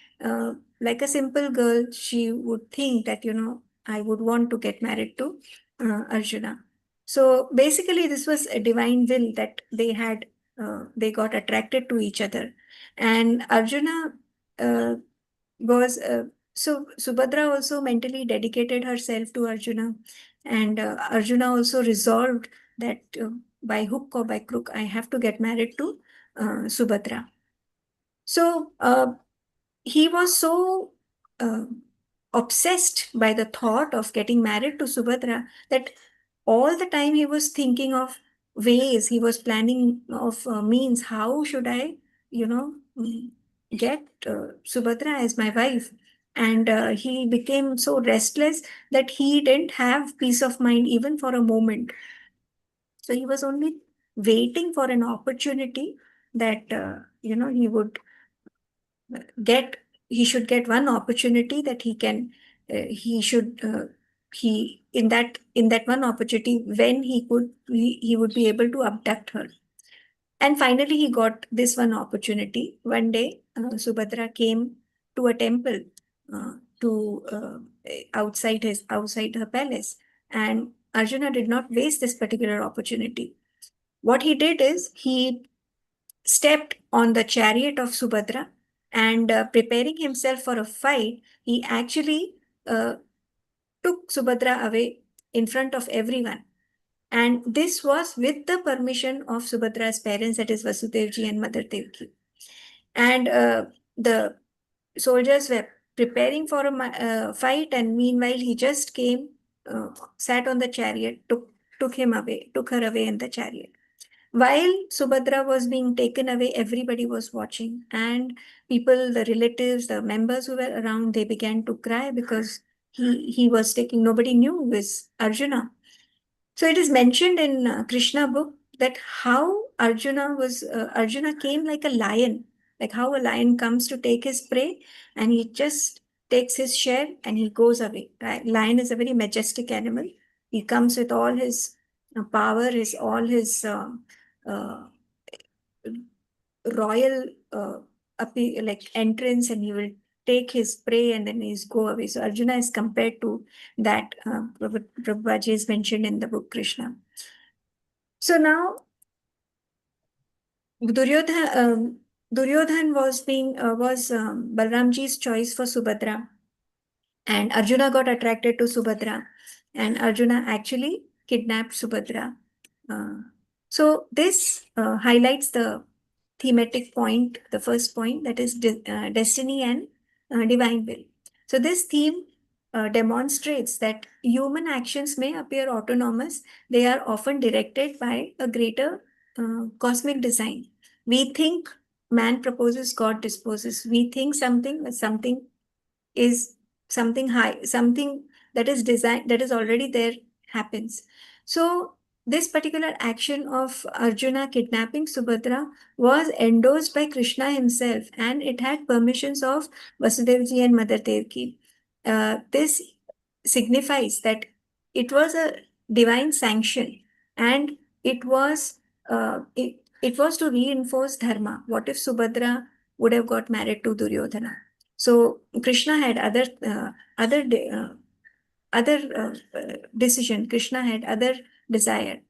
Like a simple girl, she would think that, I would want to get married to Arjuna. So basically, this was a divine will that they got attracted to each other. And Arjuna was so Subhadra also mentally dedicated herself to Arjuna, and Arjuna also resolved that by hook or by crook, I have to get married to Subhadra. So he was so obsessed by the thought of getting married to Subhadra that all the time he was thinking of ways, he was planning of means, how should I, get Subhadra as my wife? And he became so restless that he didn't have peace of mind even for a moment. So he was only waiting for an opportunity that, he would get, he should get one opportunity that he should, he, in that one opportunity, when he would be able to abduct her. And finally, he got this one opportunity. One day, Subhadra came to a temple, to outside her palace, and Arjuna did not waste this particular opportunity. What he did is he stepped on the chariot of Subhadra, and preparing himself for a fight, he actually uh, took Subhadra away in front of everyone. And this was with the permission of Subhadra's parents, that is Vasudevji and Mother Devki. And the soldiers were preparing for a fight, and meanwhile he just came, sat on the chariot, took her away in the chariot. While Subhadra was being taken away, everybody was watching, and people, the relatives, the members who were around, they began to cry because he was taking. Nobody knew it was Arjuna. So it is mentioned in Krishna book that how Arjuna came like a lion, like how a lion comes to take his prey, and he just takes his share and he goes away. Right? Lion is a very majestic animal. He comes with all his power, uh, royal like entrance, and he will take his prey and then he's go away. So Arjuna is compared to that. Prabhupada is mentioned in the book Krishna. So now Duryodhan was Balramji's choice for Subhadra, and Arjuna got attracted to Subhadra, and Arjuna actually kidnapped Subhadra. So this highlights the thematic point, the first point, that is destiny and divine will. So this theme demonstrates that human actions may appear autonomous, they are often directed by a greater cosmic design. We think man proposes, God disposes. We think something, something is something high, something that is designed, that is already there, happens. So this particular action of Arjuna kidnapping Subhadra was endorsed by Krishna himself, and it had permissions of Vasudevji and Mother Devki. This signifies that it was a divine sanction, and it was it was to reinforce dharma. What if Subhadra would have got married to Duryodhana? So Krishna had other decision. Krishna had other desire.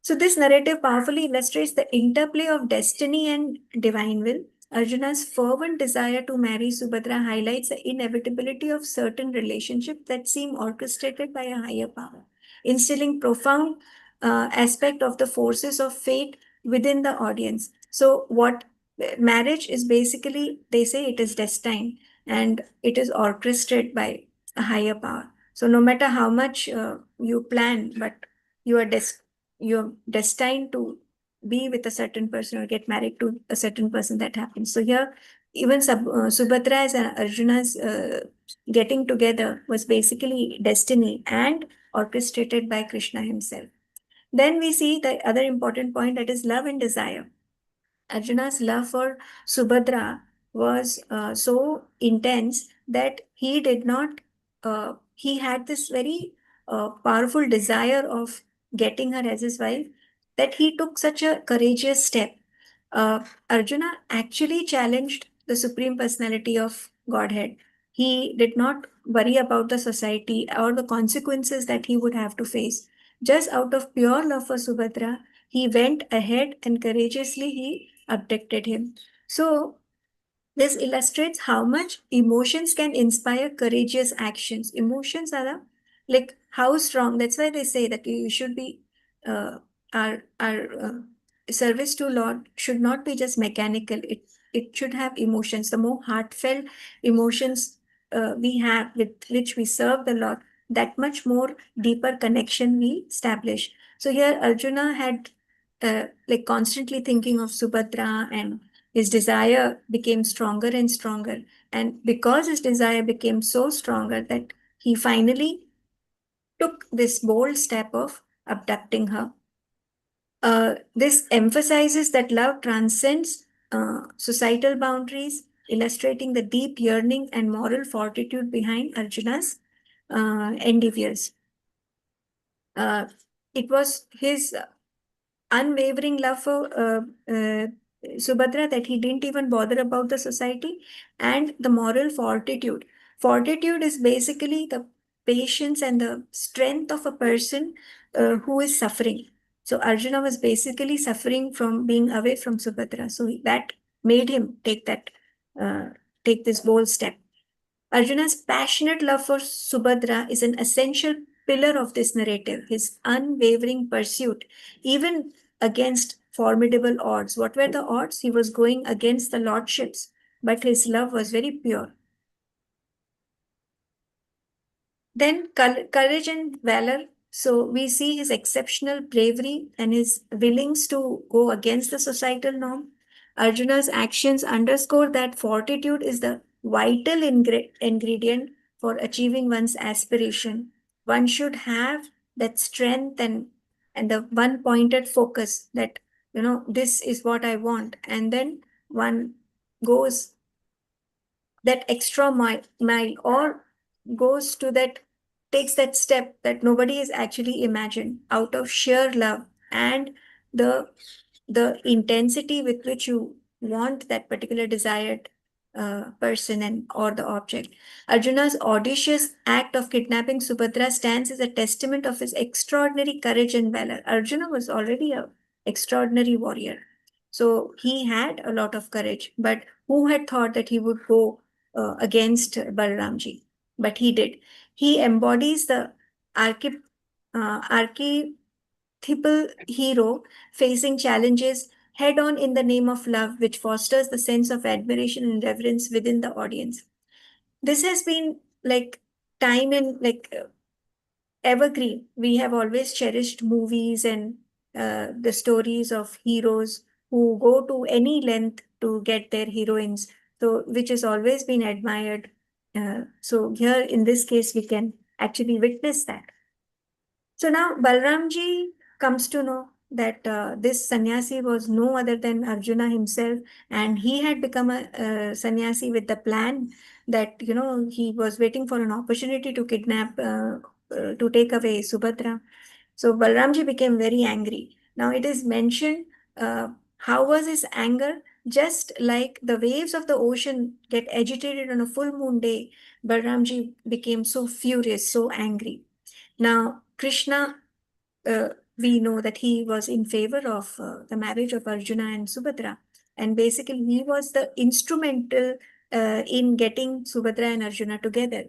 So this narrative powerfully illustrates the interplay of destiny and divine will. Arjuna's fervent desire to marry Subhadra highlights the inevitability of certain relationships that seem orchestrated by a higher power, instilling profound aspect of the forces of fate within the audience. So what marriage is basically, they say it is destined and it is orchestrated by a higher power. So no matter how much you plan, but you are you're destined to be with a certain person or get married to a certain person, that happens. So here, even Subhadra's and Arjuna's getting together was basically destiny and orchestrated by Krishna himself. Then we see the other important point, that is love and desire. Arjuna's love for Subhadra was so intense that he had this very powerful desire of getting her as his wife, that he took such a courageous step. Arjuna actually challenged the Supreme Personality of Godhead. He did not worry about the society or the consequences that he would have to face. Just out of pure love for Subhadra, he went ahead and courageously he abducted him. So this illustrates how much emotions can inspire courageous actions. Emotions are like how strong. That's why they say that you should be our service to Lord should not be just mechanical. It should have emotions. The more heartfelt emotions we have with which we serve the Lord, that much more deeper connection we establish. So here Arjuna had like constantly thinking of Subhadra, and his desire became stronger and stronger. And because his desire became so stronger that he finally took this bold step of abducting her. This emphasizes that love transcends societal boundaries, illustrating the deep yearning and moral fortitude behind Arjuna's endeavors. It was his unwavering love for Subhadra that he didn't even bother about the society, and the moral fortitude. Fortitude is basically the patience and the strength of a person who is suffering. So Arjuna was basically suffering from being away from Subhadra. So that made him uh, take this bold step. Arjuna's passionate love for Subhadra is an essential pillar of this narrative. His unwavering pursuit, even against formidable odds. What were the odds? He was going against the lordships, but his love was very pure. Then courage and valor. So we see his exceptional bravery and his willings to go against the societal norm. Arjuna's actions underscore that fortitude is the vital ingredient for achieving one's aspiration. One should have that strength and the one pointed focus that, this is what I want. And then one goes that extra mile or goes to that, takes that step that nobody has actually imagined out of sheer love and the the intensity with which you want that particular desired person and or the object. Arjuna's audacious act of kidnapping Subhadra stands as a testament of his extraordinary courage and valor. Arjuna was already a extraordinary warrior, so he had a lot of courage, but who had thought that he would go against Balramji? But he did. He embodies the archetypal hero facing challenges head on in the name of love, which fosters the sense of admiration and reverence within the audience. This has been like time and evergreen. We have always cherished movies and the stories of heroes who go to any length to get their heroines, so which has always been admired. So here in this case, we can actually witness that. So now Balramji comes to know that this sannyasi was no other than Arjuna himself, and he had become a sannyasi with the plan that he was waiting for an opportunity to kidnap, to take away Subhadra. So Balramji became very angry. Now it is mentioned how was his anger? Just like the waves of the ocean get agitated on a full moon day, Balramji became so furious, so angry. Now, Krishna, we know that he was in favor of the marriage of Arjuna and Subhadra. And basically, he was the instrumental in getting Subhadra and Arjuna together.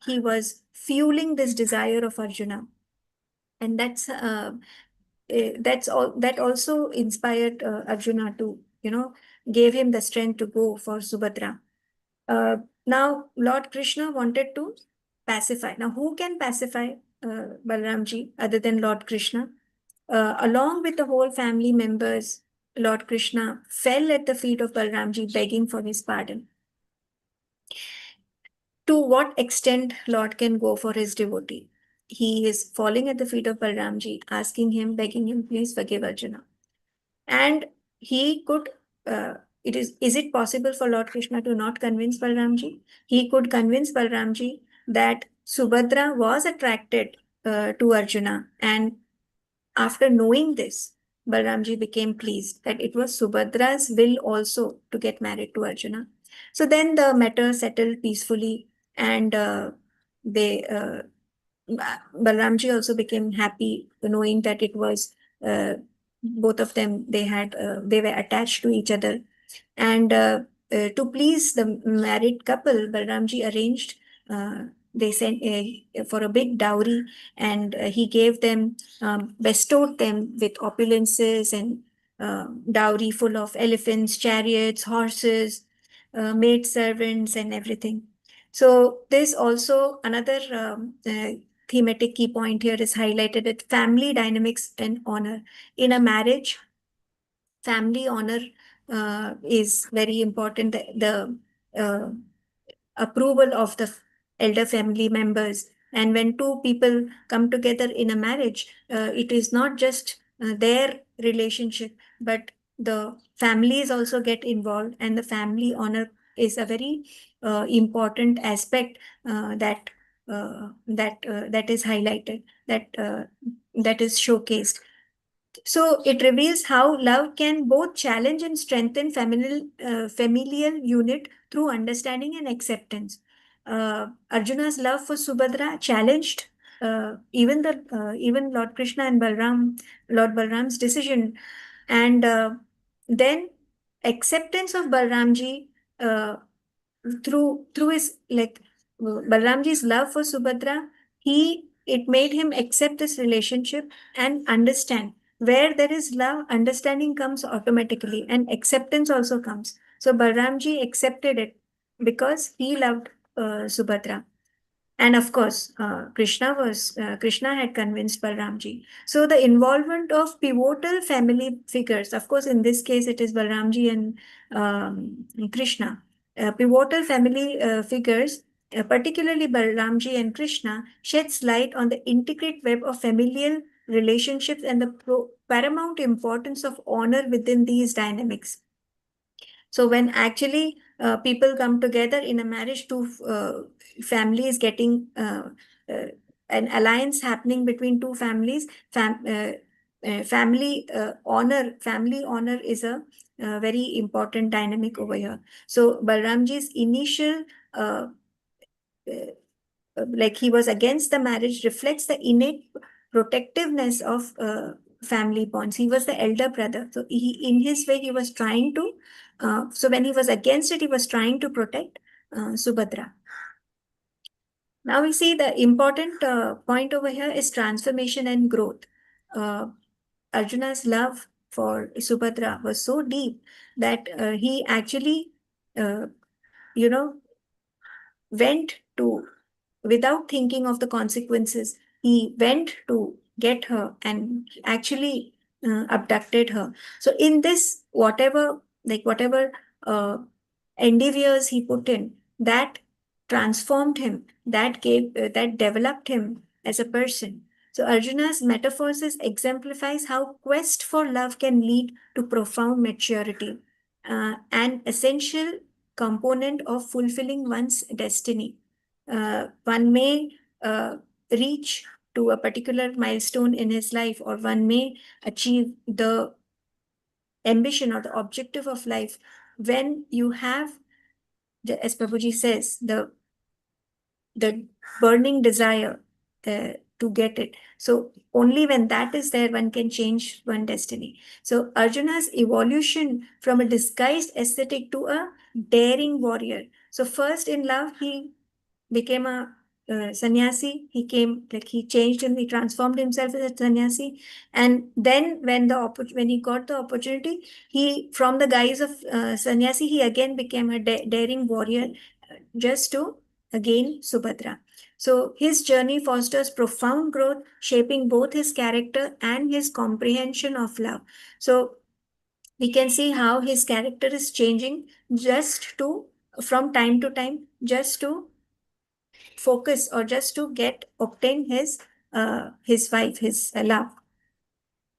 He was fueling this desire of Arjuna. And that's all. That also inspired Arjuna to, gave him the strength to go for Subhadra. Now, Lord Krishna wanted to pacify. Now, who can pacify Balramji other than Lord Krishna? Along with the whole family members, Lord Krishna fell at the feet of Balramji, begging for his pardon. To what extent Lord can go for his devotee? He is falling at the feet of Balramji, asking him, begging him, please forgive Arjuna. And he could, is it possible for Lord Krishna to not convince Balramji? He could convince Balramji that Subhadra was attracted to Arjuna. And after knowing this, Balramji became pleased that it was Subhadra's will also to get married to Arjuna. So then the matter settled peacefully, and Balramji also became happy knowing that it was both of them, they were attached to each other. And to please the married couple, Balramji arranged, they sent for a big dowry, and he gave them, bestowed them with opulences and dowry full of elephants, chariots, horses, maid servants, and everything. So there's also another thematic key point here is highlighted at family dynamics and honor. In a marriage, family honor is very important. The approval of the elder family members. And when two people come together in a marriage, it is not just their relationship, but the families also get involved, and the family honor is a very important aspect that is highlighted, that is showcased. So it reveals how love can both challenge and strengthen familial unit through understanding and acceptance. Arjuna's love for Subhadra challenged even Lord Krishna and Lord Balram's decision, and then acceptance of Balramji uh, through his Balramji's love for Subhadra, it made him accept this relationship and understand. Where there is love, understanding comes automatically, and acceptance also comes. So Balramji accepted it because he loved Subhadra. And of course, Krishna had convinced Balramji. So the involvement of pivotal family figures, of course, in this case, it is Balramji and Krishna. Pivotal family figures, particularly Balramji and Krishna, sheds light on the intricate web of familial relationships and the paramount importance of honor within these dynamics. So when actually people come together in a marriage, two families getting an alliance happening between two families, family honor is a very important dynamic over here. So Balramji's initial he was against the marriage reflects the innate protectiveness of family bonds. He was the elder brother. So in his way, he was trying to, so when he was against it, he was trying to protect Subhadra. Now we see the important point over here is transformation and growth. Arjuna's love for Subhadra was so deep that he actually, you know, went to, without thinking of the consequences, he went to get her and actually abducted her. So in this, whatever endeavors he put in, that transformed him, that developed him as a person. So Arjuna's metamorphosis exemplifies how quest for love can lead to profound maturity, an essential component of fulfilling one's destiny. One may reach to a particular milestone in his life, or one may achieve the ambition or the objective of life when you have, as Prabhuji says, the burning desire to get it. So only when that is there, one can change one destiny. So Arjuna's evolution from a disguised ascetic to a daring warrior. So first in love, he became a sannyasi. He changed him, he transformed himself as a sannyasi. And then when he got the opportunity, he, from the guise of sannyasi, he again became a daring warrior just to gain Subhadra. So his journey fosters profound growth, shaping both his character and his comprehension of love. So we can see how his character is changing from time to time, just to focus or just to obtain his wife, his love.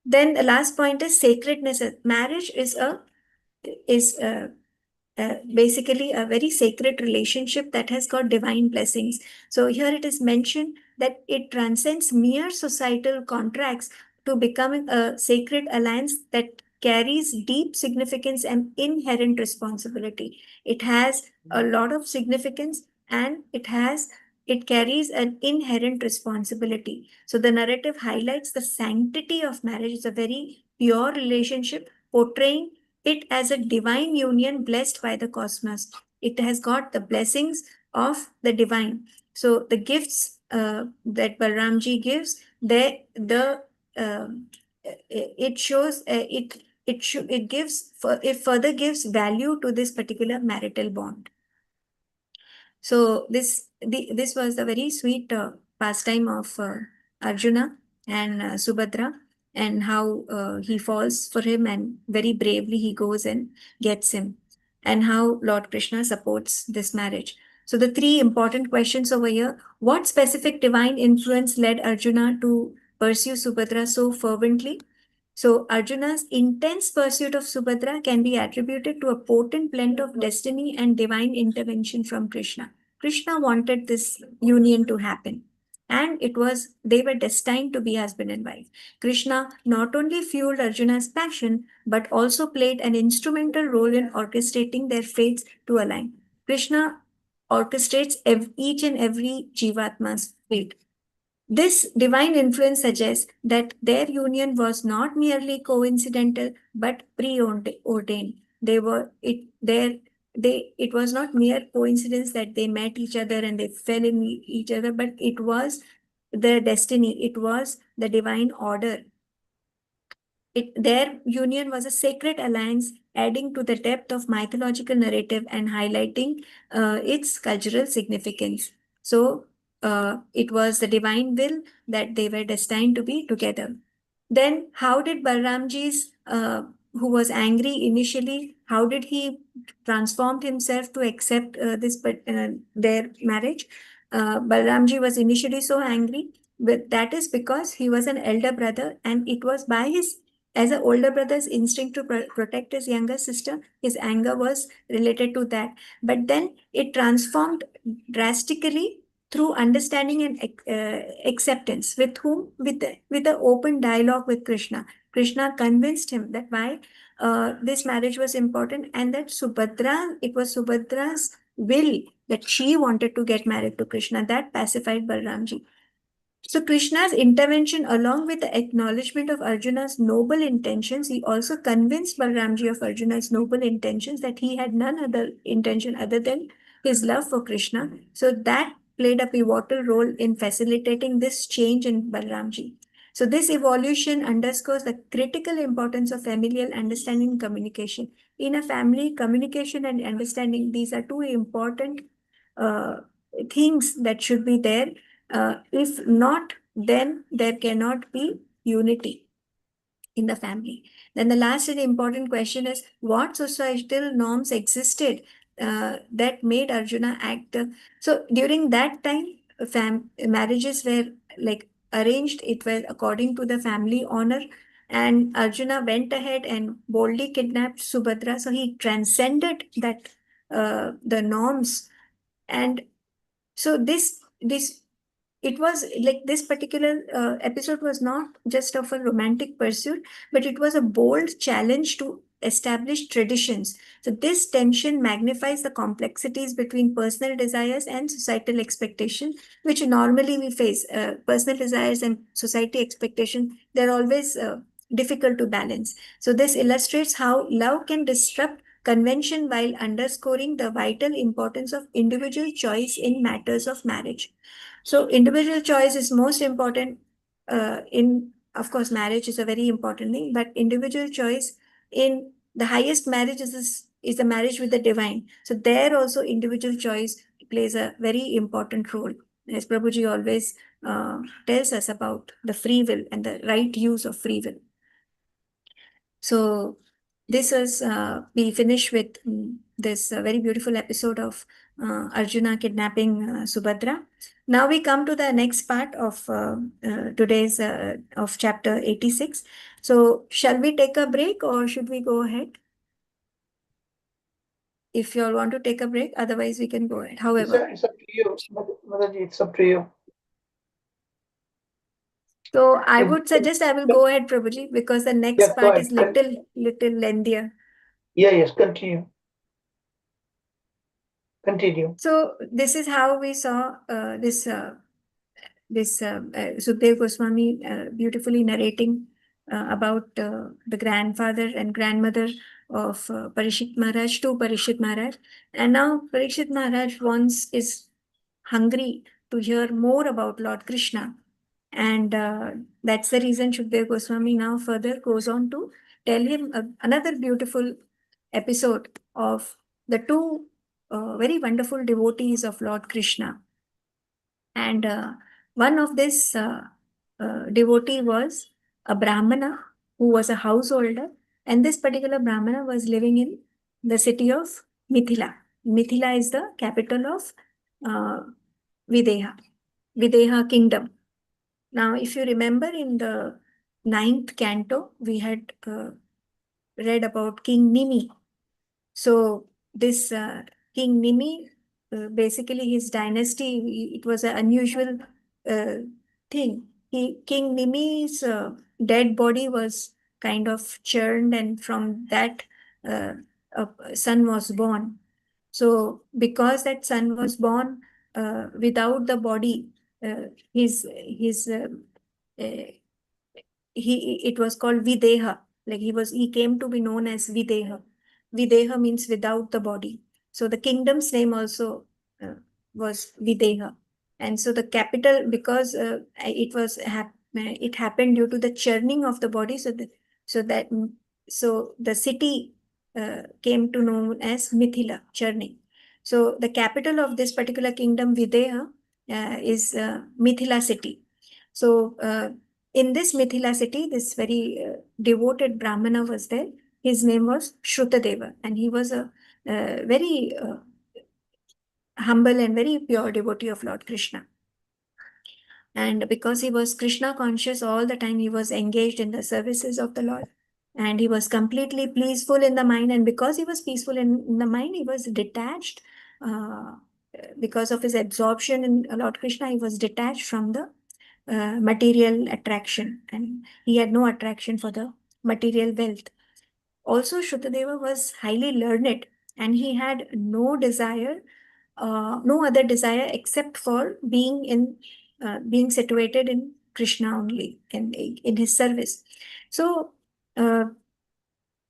Then the last point is sacredness. Marriage is basically a very sacred relationship that has got divine blessings. So here it is mentioned that it transcends mere societal contracts to becoming a sacred alliance that carries deep significance and inherent responsibility. It has a lot of significance, and it carries an inherent responsibility. So the narrative highlights the sanctity of marriage. It's a very pure relationship, portraying it as a divine union blessed by the cosmos. It has got the blessings of the divine. So the gifts that Balramji gives, it shows it further gives value to this particular marital bond. So this was the very sweet pastime of Arjuna and Subhadra, and how he falls for him and very bravely he goes and gets him, and how Lord Krishna supports this marriage. So the three important questions over here: what specific divine influence led Arjuna to pursue Subhadra so fervently? So Arjuna's intense pursuit of Subhadra can be attributed to a potent blend of destiny and divine intervention from Krishna. Krishna wanted this union to happen, and they were destined to be husband and wife. Krishna not only fueled Arjuna's passion, but also played an instrumental role in orchestrating their fates to align. Krishna orchestrates each and every Jivatma's fate. This divine influence suggests that their union was not merely coincidental but preordained. They were it there they it was not mere coincidence that they met each other and they fell in each other, but it was the destiny, it was the divine order. Their union was a sacred alliance, adding to the depth of mythological narrative and highlighting its cultural significance. So it was the divine will that they were destined to be together. Then, how did Balramji's, who was angry initially, how did he transform himself to accept their marriage? Balramji was initially so angry, but that is because he was an elder brother, and it was by his as an older brother's instinct to protect his younger sister, his anger was related to that. But then it transformed drastically through understanding and acceptance. With whom? With the open dialogue with Krishna. Krishna convinced him that why this marriage was important, and that it was Subhadra's will that she wanted to get married to Krishna. That pacified Balramji. So Krishna's intervention, along with the acknowledgement of Arjuna's noble intentions, he also convinced Balramji of Arjuna's noble intentions, that he had none other intention other than his love for Krishna. So that played a pivotal role in facilitating this change in Balramji. So this evolution underscores the critical importance of familial understanding and communication. In a family, communication and understanding, these are two important uh, things that should be there. If not, then there cannot be unity in the family. Then the last and important question is, what societal norms existed that made Arjuna act? So during that time, marriages were like arranged, it was according to the family honor. And Arjuna went ahead and boldly kidnapped Subhadra. So he transcended that the norms. And so this it was like this particular episode was not just of a romantic pursuit, but it was a bold challenge to establish traditions. So this tension magnifies the complexities between personal desires and societal expectations, which normally we face. Personal desires and society expectations, they're always difficult to balance. So this illustrates how love can disrupt convention while underscoring the vital importance of individual choice in matters of marriage. So individual choice is most important of course, marriage is a very important thing, but individual choice in the highest marriage is the marriage with the divine. So there also individual choice plays a very important role. As Prabhuji always tells us about the free will and the right use of free will. So this is, we finish with this very beautiful episode of Arjuna kidnapping Subhadra. Now we come to the next part of today's of chapter 86. So shall we take a break or should we go ahead? If you all want to take a break, otherwise we can go ahead. However, It's up to you, Motherji, it's up to you. so I would suggest I will go ahead, Prabhuji, because the next Yes, go part is ahead. little lengthier. Yes, continue. Continue. So this is how we saw this Sukhdev Goswami beautifully narrating about the grandfather and grandmother of Parishit Maharaj to Parishit Maharaj. And now Parishit Maharaj is hungry to hear more about Lord Krishna. And that's the reason Sukhdev Goswami now further goes on to tell him another beautiful episode of the two very wonderful devotees of Lord Krishna. And one of this devotee was a Brahmana who was a householder. And this particular Brahmana was living in the city of Mithila. Mithila is the capital of Videha kingdom. Now, if you remember in the 9th canto, we had read about King Nimi. So this King Nimi, basically his dynasty, it was an unusual thing. King Nimi's dead body was kind of churned, and from that a son was born. So because that son was born without the body, his it was called Videha. Like he came to be known as Videha. Videha means without the body. So the kingdom's name also was Videha. And so the capital, because it happened due to the churning of the body, so the city came to known as Mithila, churning. So the capital of this particular kingdom, Videha, is Mithila city. So in this Mithila city, this very devoted Brahmana was there. His name was Shrutadeva, and he was a very humble and very pure devotee of Lord Krishna. And because he was Krishna conscious all the time, he was engaged in the services of the Lord. And he was completely peaceful in the mind. And because he was peaceful in the mind, he was detached. Because of his absorption in Lord Krishna, he was detached from the material attraction, and he had no attraction for the material wealth. Also, Shrutadeva was highly learned, and he had no desire, no other desire except for being situated in Krishna only, in his service. So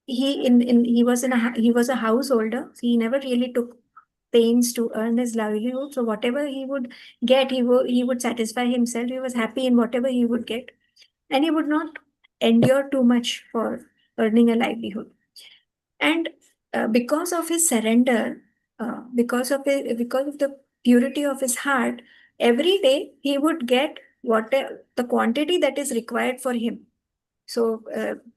he was a householder. So he never really took pains to earn his livelihood. So whatever he would get, he would satisfy himself. He was happy in whatever he would get, and he would not endure too much for earning a livelihood. And because of his surrender, because of the purity of his heart, every day he would get whatever the quantity that is required for him. So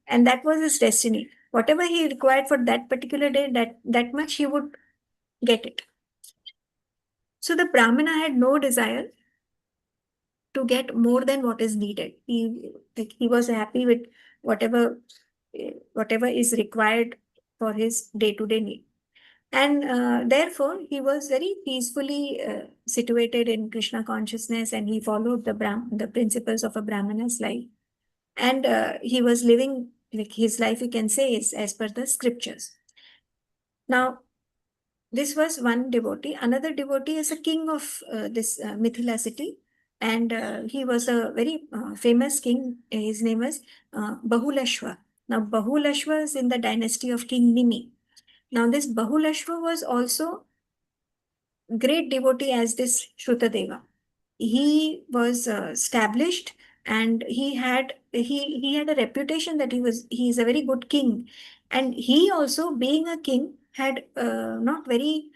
and that was his destiny. Whatever he required for that particular day, that much he would get it. So the Brahmana had no desire to get more than what is needed. He was happy with whatever is required for his day-to-day need. And therefore, he was very peacefully situated in Krishna consciousness, and he followed the principles of a Brahmana's life. And he was living, like his life, you can say, is as per the scriptures. Now, this was one devotee. Another devotee is a king of this Mithila city, and he was a very famous king. His name was Bahulashva. Now, Bahulashva is in the dynasty of King Nimi. Now, this Bahulashva was also great devotee as this Shrutadeva. He was established, and he had a reputation that he is a very good king. And he also, being a king, had not very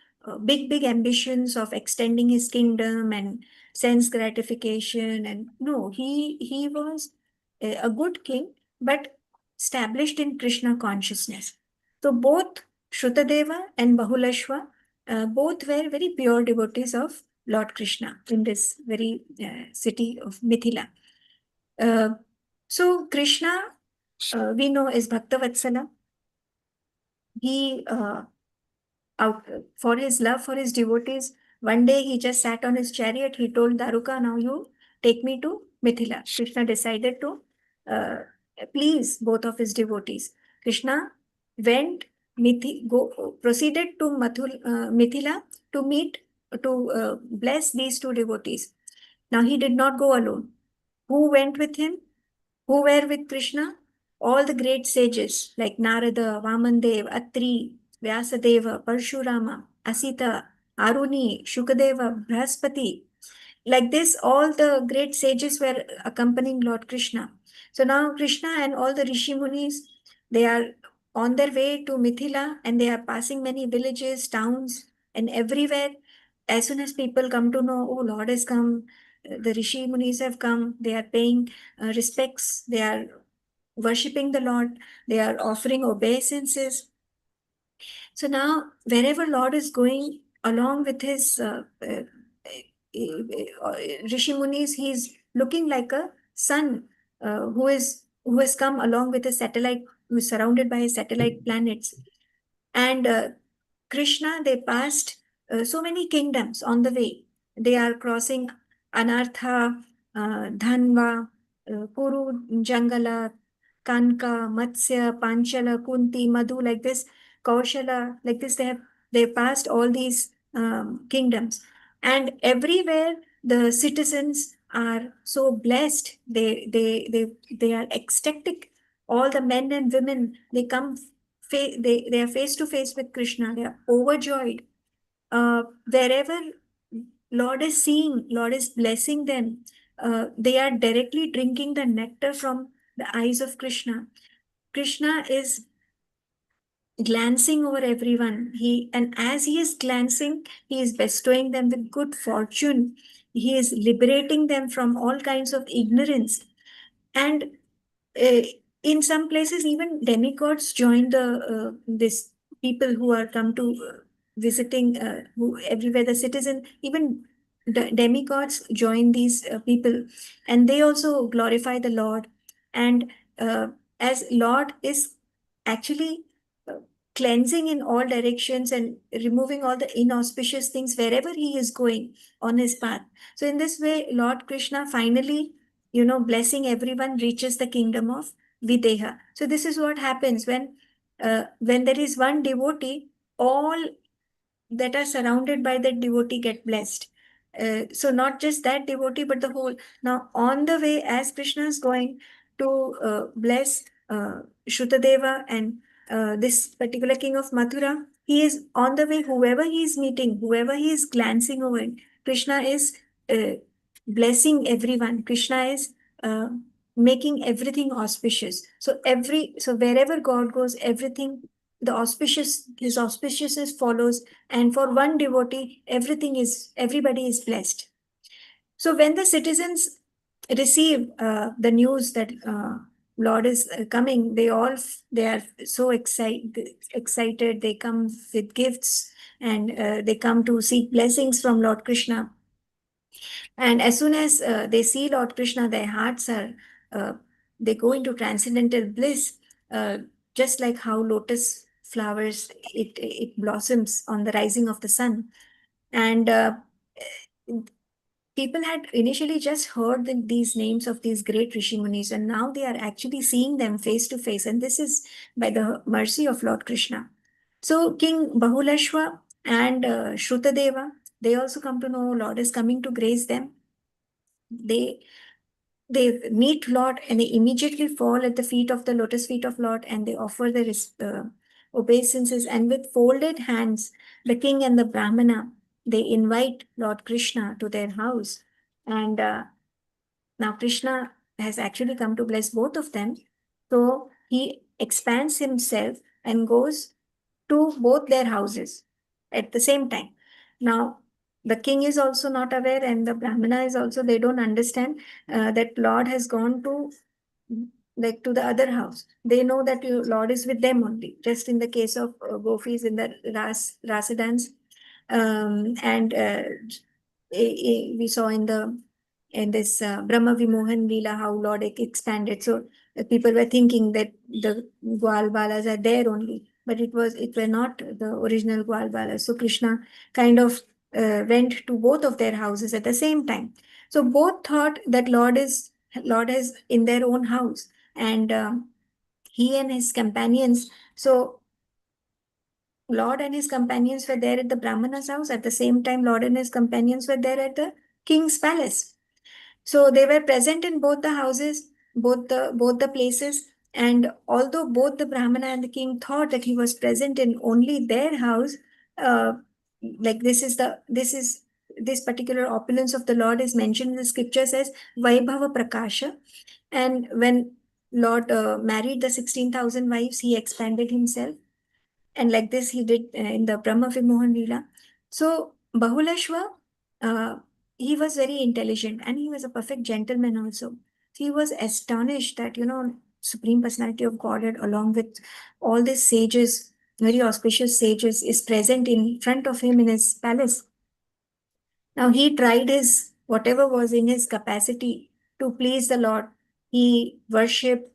big ambitions of extending his kingdom and sense gratification. And no, he was a good king, but established in Krishna consciousness. So both Shrutadeva and Bahulashva both were very pure devotees of Lord Krishna in this very city of Mithila. So Krishna, we know, is Bhaktavatsala. He, out for his love for his devotees, one day he just sat on his chariot. He told Daruka, "Now you take me to Mithila." Krishna decided to please both of his devotees. Krishna went proceeded to Mithila to meet, to bless these two devotees. Now he did not go alone. Who went with him? Who were with Krishna? All the great sages like Narada, Vamandev, Atri, Vyasadeva, Parshurama, Asita, Aruni, Shukadeva, Brahaspati. Like this, all the great sages were accompanying Lord Krishna. So now Krishna and all the Rishi Munis, they are on their way to Mithila, and they are passing many villages, towns, And everywhere, as soon as people come to know, oh, Lord has come, the Rishi Munis have come, they are paying respects, they are worshipping the Lord, they are offering obeisances. So now, wherever Lord is going along with his Rishi Munis, he's looking like a sun who has come along with a satellite, who is surrounded by his satellite planets. And Krishna, they passed so many kingdoms on the way. They are crossing Anartha, Dhanva, Kuru, Jangala, Kanka, Matsya, Panchala, Kunti, Madhu, like this, Kaushala, like this. They passed all these kingdoms, and everywhere the citizens are so blessed. They are ecstatic. All the men and women, they come. They are face to face with Krishna. They are overjoyed. Wherever Lord is seeing, Lord is blessing them. They are directly drinking the nectar from the eyes of Krishna. Krishna is glancing over everyone. And as he is glancing, he is bestowing them with good fortune. He is liberating them from all kinds of ignorance. And uh, in some places, even demigods join the this people who are come to visiting, who everywhere the citizen, even the demigods join these people, and they also glorify the Lord. And uh, as Lord is actually uh, cleansing in all directions and removing all the inauspicious things wherever he is going on his path. So in this way, Lord Krishna finally, blessing everyone, reaches the kingdom of Videha. So this is what happens when there is one devotee, all that are surrounded by that devotee get blessed. So not just that devotee, but the whole. Now on the way, as Krishna is going to bless Shrutadeva and this particular king of Mathura, he is on the way. Whoever he is meeting, whoever he is glancing over, Krishna is blessing everyone. Krishna is making everything auspicious. So wherever God goes, everything, his auspiciousness follows, and for one devotee, everybody is blessed. So when the citizens receive the news that Lord is coming, they are so excited. They come with gifts, and they come to seek blessings from Lord Krishna. And as soon as they see Lord Krishna, their hearts are, they go into transcendental bliss, just like how lotus flowers, it blossoms on the rising of the sun. And people had initially just heard these names of these great Rishi Munis, and now they are actually seeing them face to face. And this is by the mercy of Lord Krishna. So King Bahulashwa and Shrutadeva, they also come to know Lord is coming to grace them. They meet Lord, and they immediately fall at the feet of the lotus feet of Lord, and they offer their obeisances. And with folded hands, the king and the Brahmana, they invite Lord Krishna to their house. And now Krishna has actually come to bless both of them. So he expands himself and goes to both their houses at the same time. Now, the king is also not aware, and the Brahmana is also, they don't understand that Lord has gone to to the other house. They know that Lord is with them only. Just in the case of gopis in the rasa dance, and we saw in this Brahma Vimohan Leela how Lord expanded. So people were thinking that the Gwal Balas are there only, but it were not the original Gwal Balas. So Krishna kind of went to both of their houses at the same time. So both thought that Lord is in their own house, and he and his companions. So Lord and his companions were there at the Brahmana's house. At the same time, Lord and his companions were there at the king's palace. So they were present in both the houses, both the places. And although both the Brahmana and the king thought that he was present in only their house, like this particular opulence of the Lord is mentioned in the scriptures as Vaibhava Prakasha. And when Lord married the 16,000 wives, he expanded himself. And like this, he did in the Brahma Vimohan Leela. So Bahuleshwar, he was very intelligent and he was a perfect gentleman also. He was astonished that, Supreme Personality of Godhead, along with all these sages, very auspicious sages, is present in front of him in his palace. Now he tried his whatever was in his capacity to please the Lord. He worshipped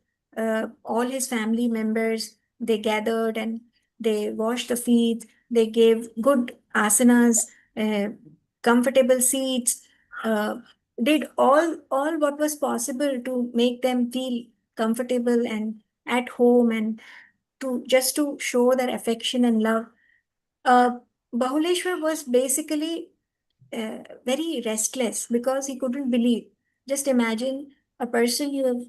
all his family members. They gathered and they washed the feet. They gave good asanas, uh, comfortable seats. Did all what was possible to make them feel comfortable and at home, and to show their affection and love. Bahuleshwar was basically very restless because he couldn't believe. Just imagine a person you have,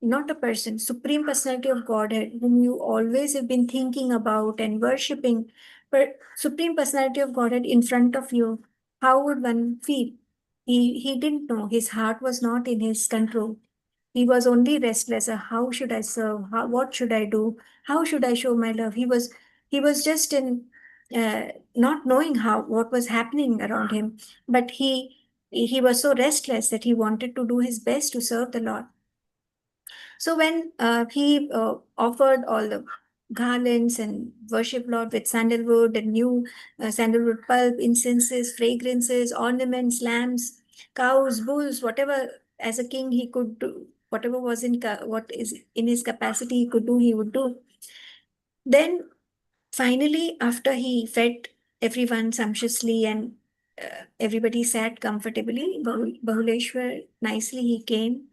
not a person, Supreme Personality of Godhead, whom you always have been thinking about and worshipping, but Supreme Personality of Godhead in front of you. How would one feel? He didn't know. His heart was not in his control. He was only restless. How should I serve? What should I do? How should I show my love? He was just in not knowing what was happening around him. But he was so restless that he wanted to do his best to serve the Lord. So when he offered all the garlands and worship Lord with sandalwood and new sandalwood pulp, incenses, fragrances, ornaments, lamps, cows, bulls, whatever as a king he could do, whatever was what is in his capacity he could do, he would do. Then finally, after he fed everyone sumptuously and everybody sat comfortably, Bahuleshwar nicely he came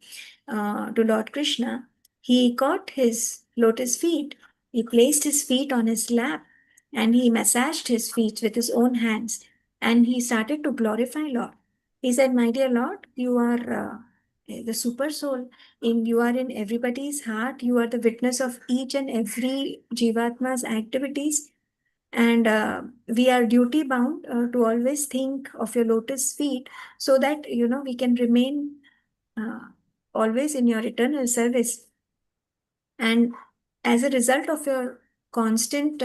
to Lord Krishna. He caught his lotus feet, he placed his feet on his lap, and he massaged his feet with his own hands, and he started to glorify Lord. He said, "My dear Lord, you are the super soul. You are in everybody's heart. You are the witness of each and every Jivatma's activities. And we are duty bound to always think of your lotus feet so that, we can remain always in your eternal service. And as a result of your constant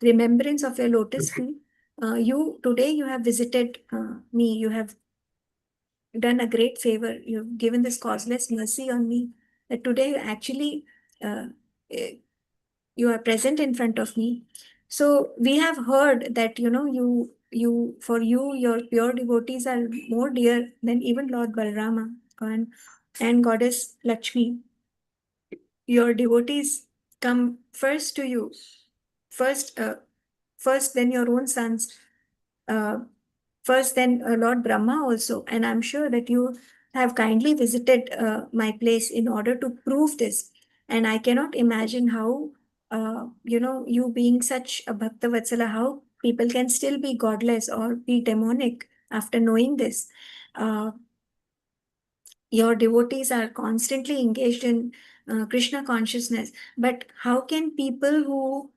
remembrance of your lotus feet, today you have visited me. You have done a great favor. You've given this causeless mercy on me that today actually eh, you are present in front of me. So we have heard that, your pure devotees are more dear than even Lord Balrama and Goddess Lakshmi. Your devotees come first to you, first, then your own sons, uh, first then Lord Brahma also. And I'm sure that you have kindly visited my place in order to prove this. And I cannot imagine how, you being such a Bhakta Vatsala, how people can still be godless or be demonic after knowing this. Your devotees are constantly engaged in Krishna consciousness. But how can people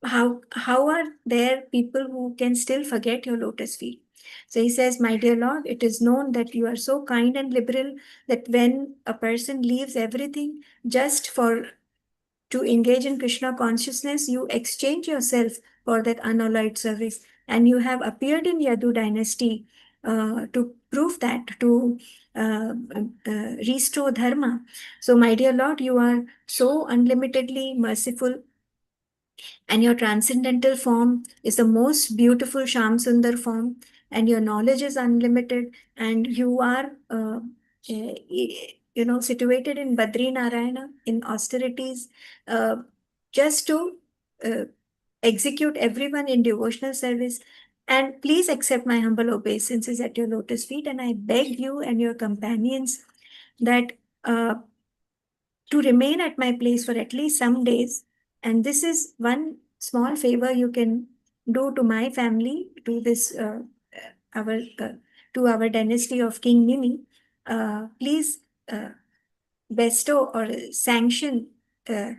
how are there people who can still forget your lotus feet? So he says, "My dear Lord, it is known that you are so kind and liberal that when a person leaves everything just to engage in Krishna consciousness, you exchange yourself for that unalloyed service. And you have appeared in Yadu dynasty to prove that, to restore dharma. So, my dear Lord, you are so unlimitedly merciful, and your transcendental form is the most beautiful Sham Sundar form, and your knowledge is unlimited, and you are situated in Badri Narayana in austerities, uh, just to uh, execute everyone in devotional service. And please accept my humble obeisances at your lotus feet, and I beg you and your companions that to remain at my place for at least some days. And this is one small favor you can do to my family, to this our to our dynasty of King Nimi. Please bestow or sanction, uh,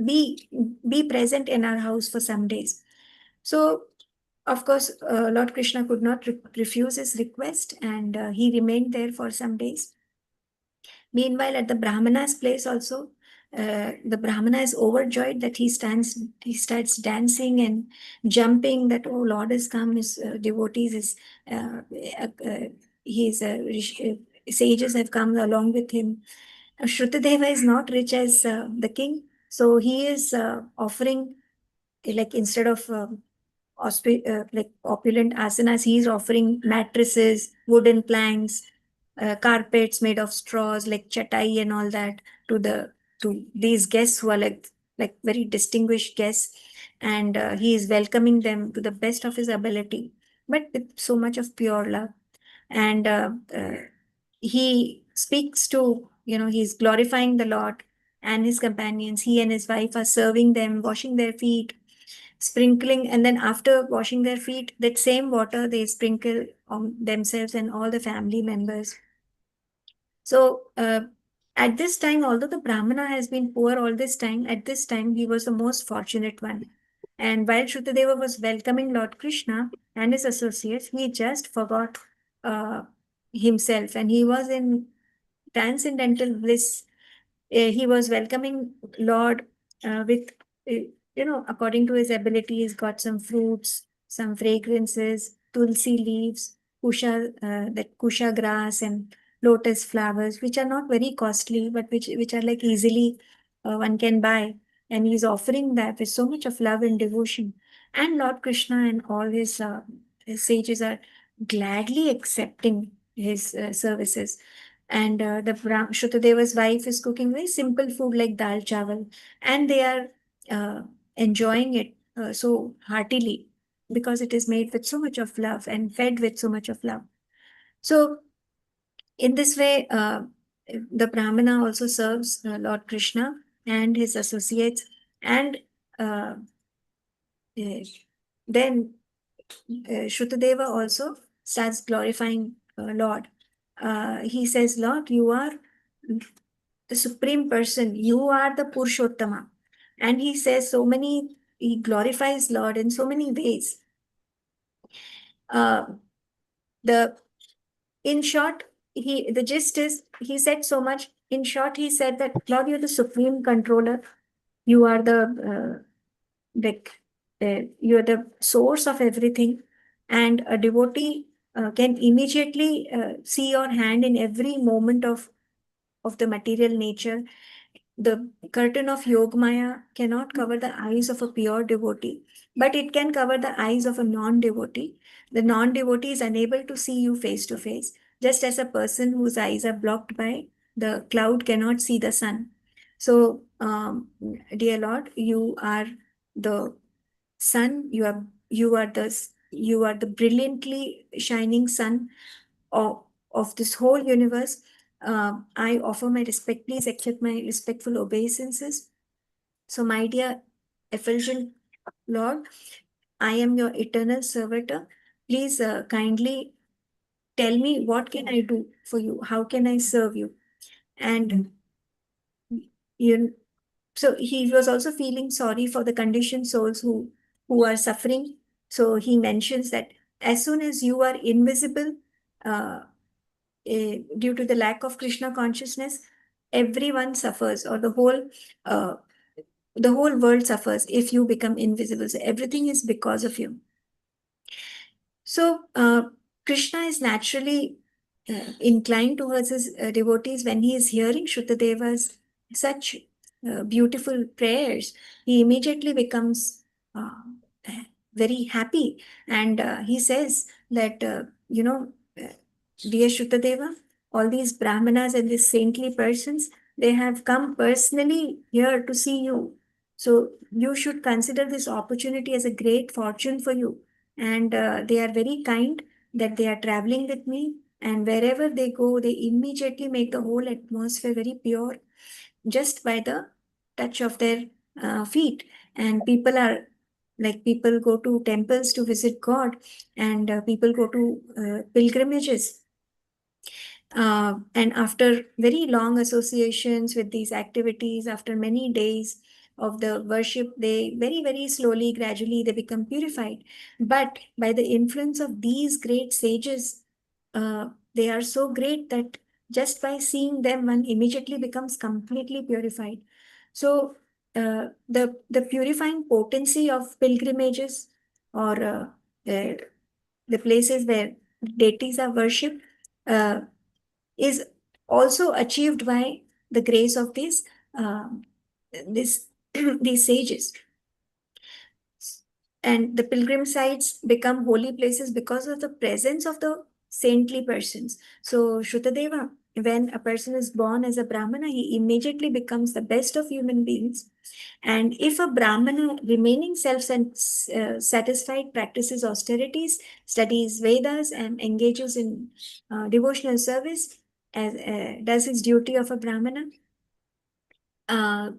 be be present in our house for some days." So, of course, Lord Krishna could not refuse his request, and he remained there for some days. Meanwhile, at the Brahmana's place also, the Brahmana is overjoyed that he starts dancing and jumping, that, oh, Lord has come, his devotees, his sages have come along with him. Shrutadeva is not rich as the king, so he is offering, like, instead of like opulent asanas, he is offering mattresses, wooden planks, carpets made of straws, like chatai and all that, to these guests who are like very distinguished guests, and he is welcoming them to the best of his ability, but with so much of pure love. And he speaks to, he's glorifying the Lord and his companions. He and his wife are serving them, washing their feet, sprinkling, and then after washing their feet, that same water they sprinkle on themselves and all the family members. So at this time, although the Brahmana has been poor all this time, at this time he was the most fortunate one. And while Shrutadeva was welcoming Lord Krishna and his associates, he just forgot himself, and he was in transcendental bliss. He was welcoming Lord with, according to his ability, he's got some fruits, some fragrances, tulsi leaves, that kusha grass and lotus flowers, which are not very costly, but which are like easily one can buy. And he's offering that with so much of love and devotion. And Lord Krishna and all his sages are gladly accepting his services. And Shrutadeva's wife is cooking very simple food like dal chawal, and they are enjoying it so heartily, because it is made with so much of love and fed with so much of love. So in this way, the Brahmana also serves Lord Krishna and his associates, and then Shrutadeva also starts glorifying Lord. He says, Lord, you are the Supreme Person, you are the Purushottama. And he says he glorifies Lord in so many ways. In short, the gist is, he said so much. In short, he said that, Lord, you're the Supreme Controller. You are you're the source of everything. And a devotee can immediately see your hand in every moment of the material nature. The curtain of Yogamaya cannot cover the eyes of a pure devotee, but it can cover the eyes of a non-devotee. The non-devotee is unable to see you face to face, just as a person whose eyes are blocked by the cloud cannot see the sun. So, dear Lord, you are the sun. You are the brilliantly shining sun of this whole universe. I offer my respect. Please accept my respectful obeisances. So, my dear effulgent Lord, I am your eternal servitor. Please kindly tell me, what can I do for you? How can I serve you? And so he was also feeling sorry for the conditioned souls who are suffering. So he mentions that as soon as you are invisible, due to the lack of Krishna consciousness, everyone suffers, or the whole world suffers if you become invisible. So everything is because of you. So Krishna is naturally inclined towards his devotees. When he is hearing Shrutadeva's such beautiful prayers, he immediately becomes very happy, and he says that, dear Shrutadeva, all these brahmanas and these saintly persons, they have come personally here to see you. So you should consider this opportunity as a great fortune for you. And they are very kind that they are traveling with me. And wherever they go, they immediately make the whole atmosphere very pure just by the touch of their feet. And people go to temples to visit God, and people go to pilgrimages. And after very long associations with these activities, after many days of the worship, they very, very slowly, gradually, they become purified. But by the influence of these great sages, they are so great that just by seeing them, one immediately becomes completely purified. So the purifying potency of pilgrimages or the places where deities are worshipped is also achieved by the grace of this these sages. And the pilgrim sites become holy places because of the presence of the saintly persons. So Shrutadeva, when a person is born as a Brahmana, he immediately becomes the best of human beings. And if a Brahmana remaining self-satisfied practices austerities, studies Vedas, and engages in devotional service, as does his duty of a Brahmana,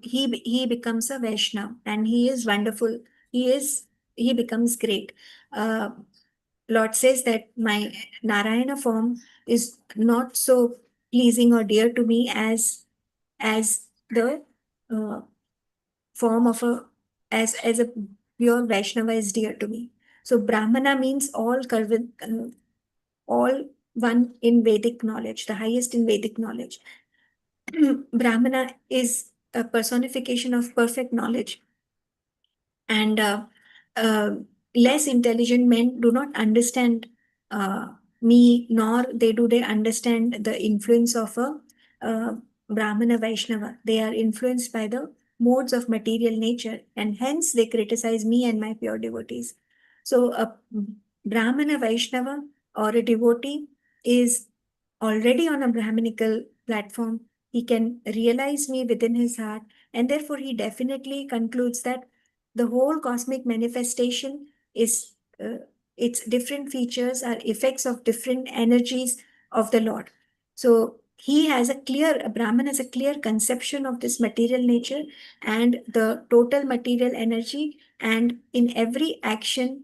he becomes a Vaishnava, and he is wonderful. He becomes great. Uh, Lord says that my Narayana form is not so pleasing or dear to me as the form of as a pure Vaishnava is dear to me. So Brahmana means all one in Vedic knowledge, the highest in Vedic knowledge. Brahmana is a personification of perfect knowledge, and uh, less intelligent men do not understand me, nor they understand the influence of a uh, Brahmana Vaishnava. They are influenced by the modes of material nature, and hence they criticize me and my pure devotees. So a Brahmana Vaishnava or a devotee is already on a Brahminical platform. He can realize me within his heart, and therefore he definitely concludes that the whole cosmic manifestation is its different features are effects of different energies of the Lord. So a Brahman has a clear conception of this material nature and the total material energy, and in every action,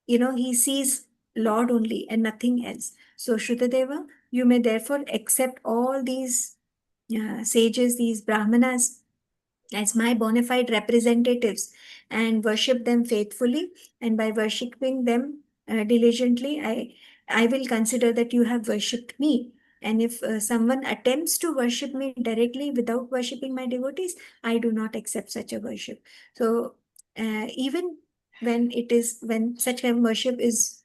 he sees Lord only and nothing else. So Shrutadeva, you may therefore accept all these sages, these Brahmanas, as my bona fide representatives and worship them faithfully. And by worshipping them diligently, I will consider that you have worshipped me. And if someone attempts to worship me directly without worshipping my devotees, I do not accept such a worship. So even when such kind of worship is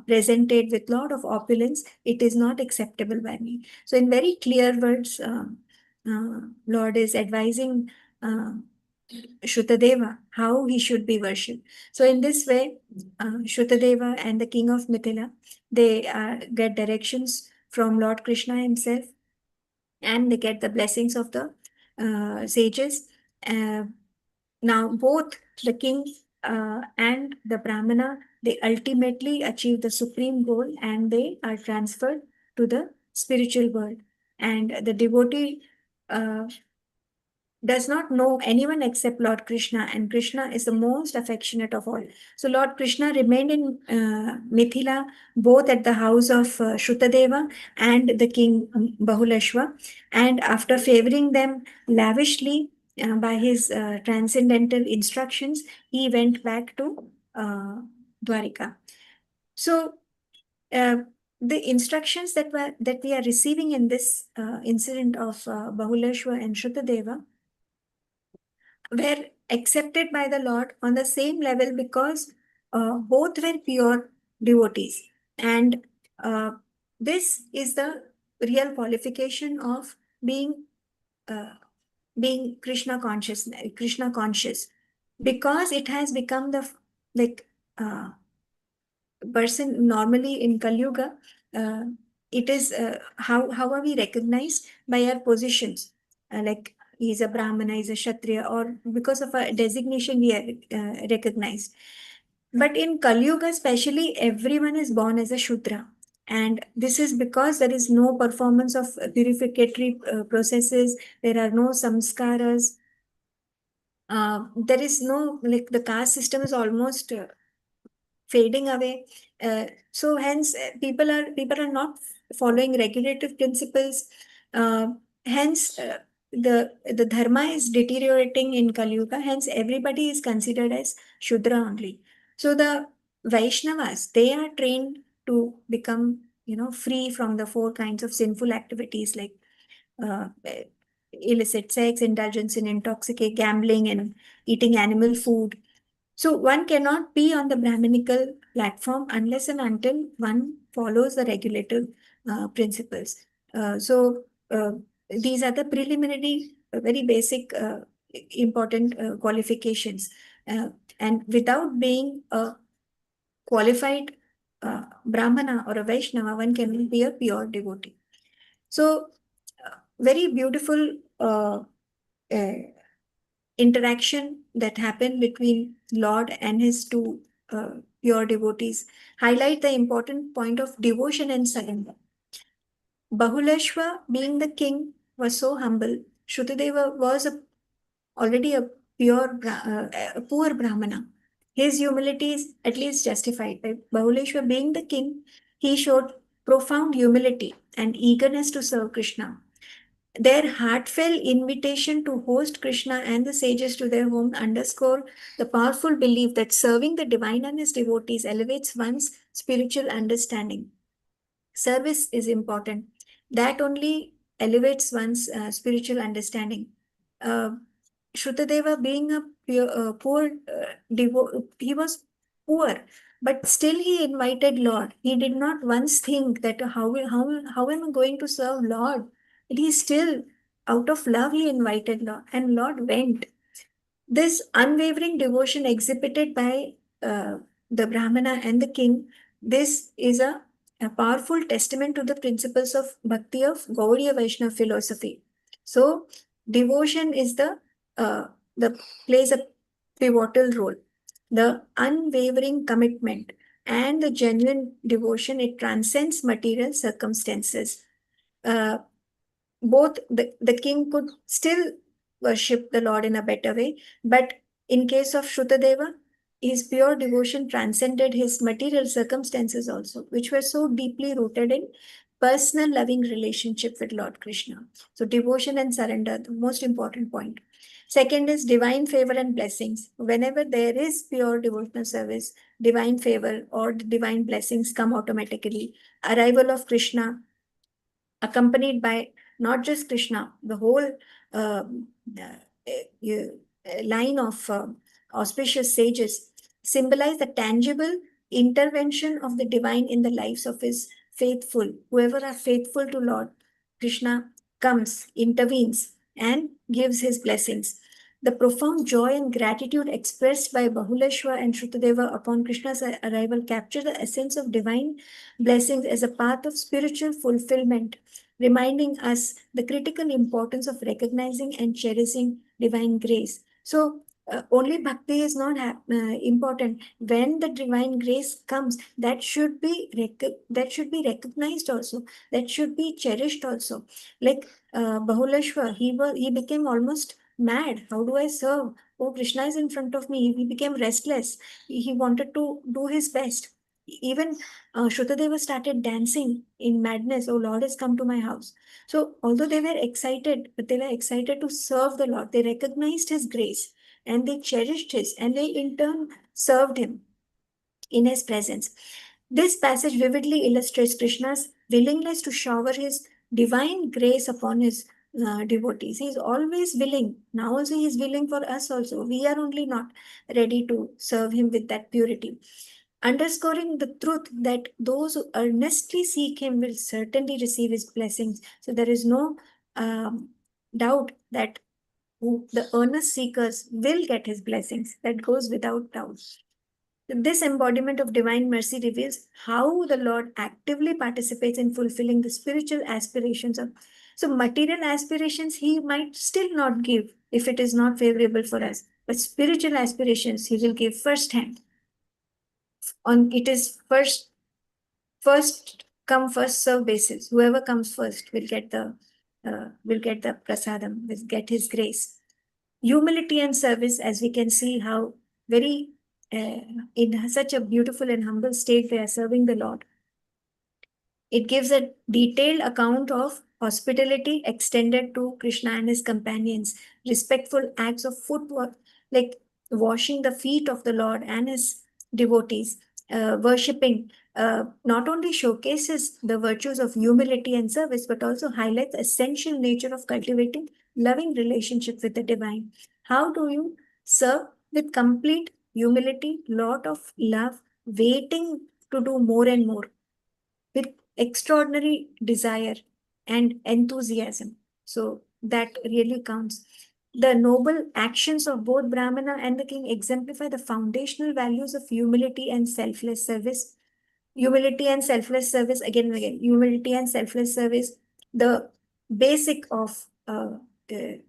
presented with lot of opulence, it is not acceptable by me. So in very clear words, Lord is advising uh, Shrutadeva how he should be worshipped. So in this way, Shrutadeva and the king of Mithila, they get directions from Lord Krishna himself, and they get the blessings of the sages. Uh, Now both the king and the Brahmana, they ultimately achieve the supreme goal, and they are transferred to the spiritual world. And the devotee does not know anyone except Lord Krishna, and Krishna is the most affectionate of all. So Lord Krishna remained in Mithila, both at the house of Shrutadeva and the king Bahulashva, and after favoring them lavishly by his transcendental instructions, he went back to Dwarika. So the instructions that we are receiving in this incident of Bahulashva and Shrutadeva were accepted by the Lord on the same level, because both were pure devotees. And this is the real qualification of being uh, Krishna conscious, because it has become like uh, person normally in Kali Yuga. It is how are we recognized? By our positions, like he's a Brahmana, he's a Kshatriya, or because of a designation we are recognized. But in Kali Yuga, especially, everyone is born as a Shudra. And this is because there is no performance of purificatory processes, there are no samskaras, there is no, like, the caste system is almost fading away. So hence people are not following regulative principles. Hence the dharma is deteriorating in Kali Yuga. Hence everybody is considered as Shudra only. So the Vaishnavas, they are trained to become free from the four kinds of sinful activities, like illicit sex, indulgence in intoxicant, gambling, and eating animal food. So one cannot be on the Brahminical platform unless and until one follows the regulative principles. So these are the preliminary, very basic, important qualifications. And without being a qualified Brahmana or a Vaishnava, one cannot be a pure devotee. So, very beautiful uh, interaction that happened between Lord and his two pure devotees highlight the important point of devotion and surrender. Bahuleshwa, being the king, was so humble. Shrutadeva was already a a poor Brahmana. His humility is at least justified. By Bahuleshwa being the king, he showed profound humility and eagerness to serve Krishna. Their heartfelt invitation to host Krishna and the sages to their home underscore the powerful belief that serving the divine and his devotees elevates one's spiritual understanding. Service is important. That only elevates one's spiritual understanding. Uh, Shrutadeva, being a poor he was poor, but still he invited Lord. He did not once think that how am I going to serve Lord? But he still, out of love, he invited Lord, and Lord went. This unwavering devotion exhibited by the Brahmana and the king, this is a powerful testament to the principles of bhakti of Gaudiya Vaishnava philosophy. So, devotion is the plays a pivotal role. The unwavering commitment and the genuine devotion, it transcends material circumstances. Uh, Both the king could still worship the Lord in a better way, but in case of Shrutadeva, his pure devotion transcended his material circumstances also, which were so deeply rooted in personal loving relationship with Lord Krishna. So devotion and surrender, the most important point. Second is divine favor and blessings. Whenever there is pure devotional service, divine favor or divine blessings come automatically. Arrival of Krishna, accompanied by not just Krishna, the whole line of auspicious sages, symbolize the tangible intervention of the divine in the lives of his faithful. Whoever are faithful to Lord Krishna comes, intervenes, and gives his blessings. The profound joy and gratitude expressed by Bahuleshwa and Shrutadeva upon Krishna's arrival capture the essence of divine blessings as a path of spiritual fulfillment, reminding us the critical importance of recognizing and cherishing divine grace. So, only bhakti is not important. When the divine grace comes, that should be recognized also. That should be cherished also. Like Bahuleshwar, he became almost mad. How do I serve? Oh, Krishna is in front of me. He became restless. He wanted to do his best. Even Shrutadeva started dancing in madness. Oh, Lord has come to my house. So, although they were excited, but they were excited to serve the Lord. They recognized his grace and they cherished his, and they in turn served him in his presence. This passage vividly illustrates Krishna's willingness to shower his divine grace upon his devotees. He is always willing. Now also he is willing for us also. We are only not ready to serve him with that purity, underscoring the truth that those who earnestly seek him will certainly receive his blessings. So there is no doubt that the earnest seekers will get his blessings. That goes without doubt. This embodiment of divine mercy reveals how the Lord actively participates in fulfilling the spiritual aspirations of. So, material aspirations he might still not give if it is not favorable for us, but spiritual aspirations he will give first hand. On it is first come first serve basis. Whoever comes first will get the prasadam, will get his grace. Humility and service, as we can see how very in such a beautiful and humble state they are serving the Lord. It gives a detailed account of hospitality extended to Krishna and his companions, respectful acts of footwork, like washing the feet of the Lord and his devotees, worshipping not only showcases the virtues of humility and service, but also highlights the essential nature of cultivating loving relationship with the divine. How do you serve with complete humility, lot of love, waiting to do more and more, with extraordinary desire and enthusiasm? So that really counts. The noble actions of both Brahmana and the king exemplify the foundational values of humility and selfless service. Humility and selfless service, again and again, humility and selfless service, the basic of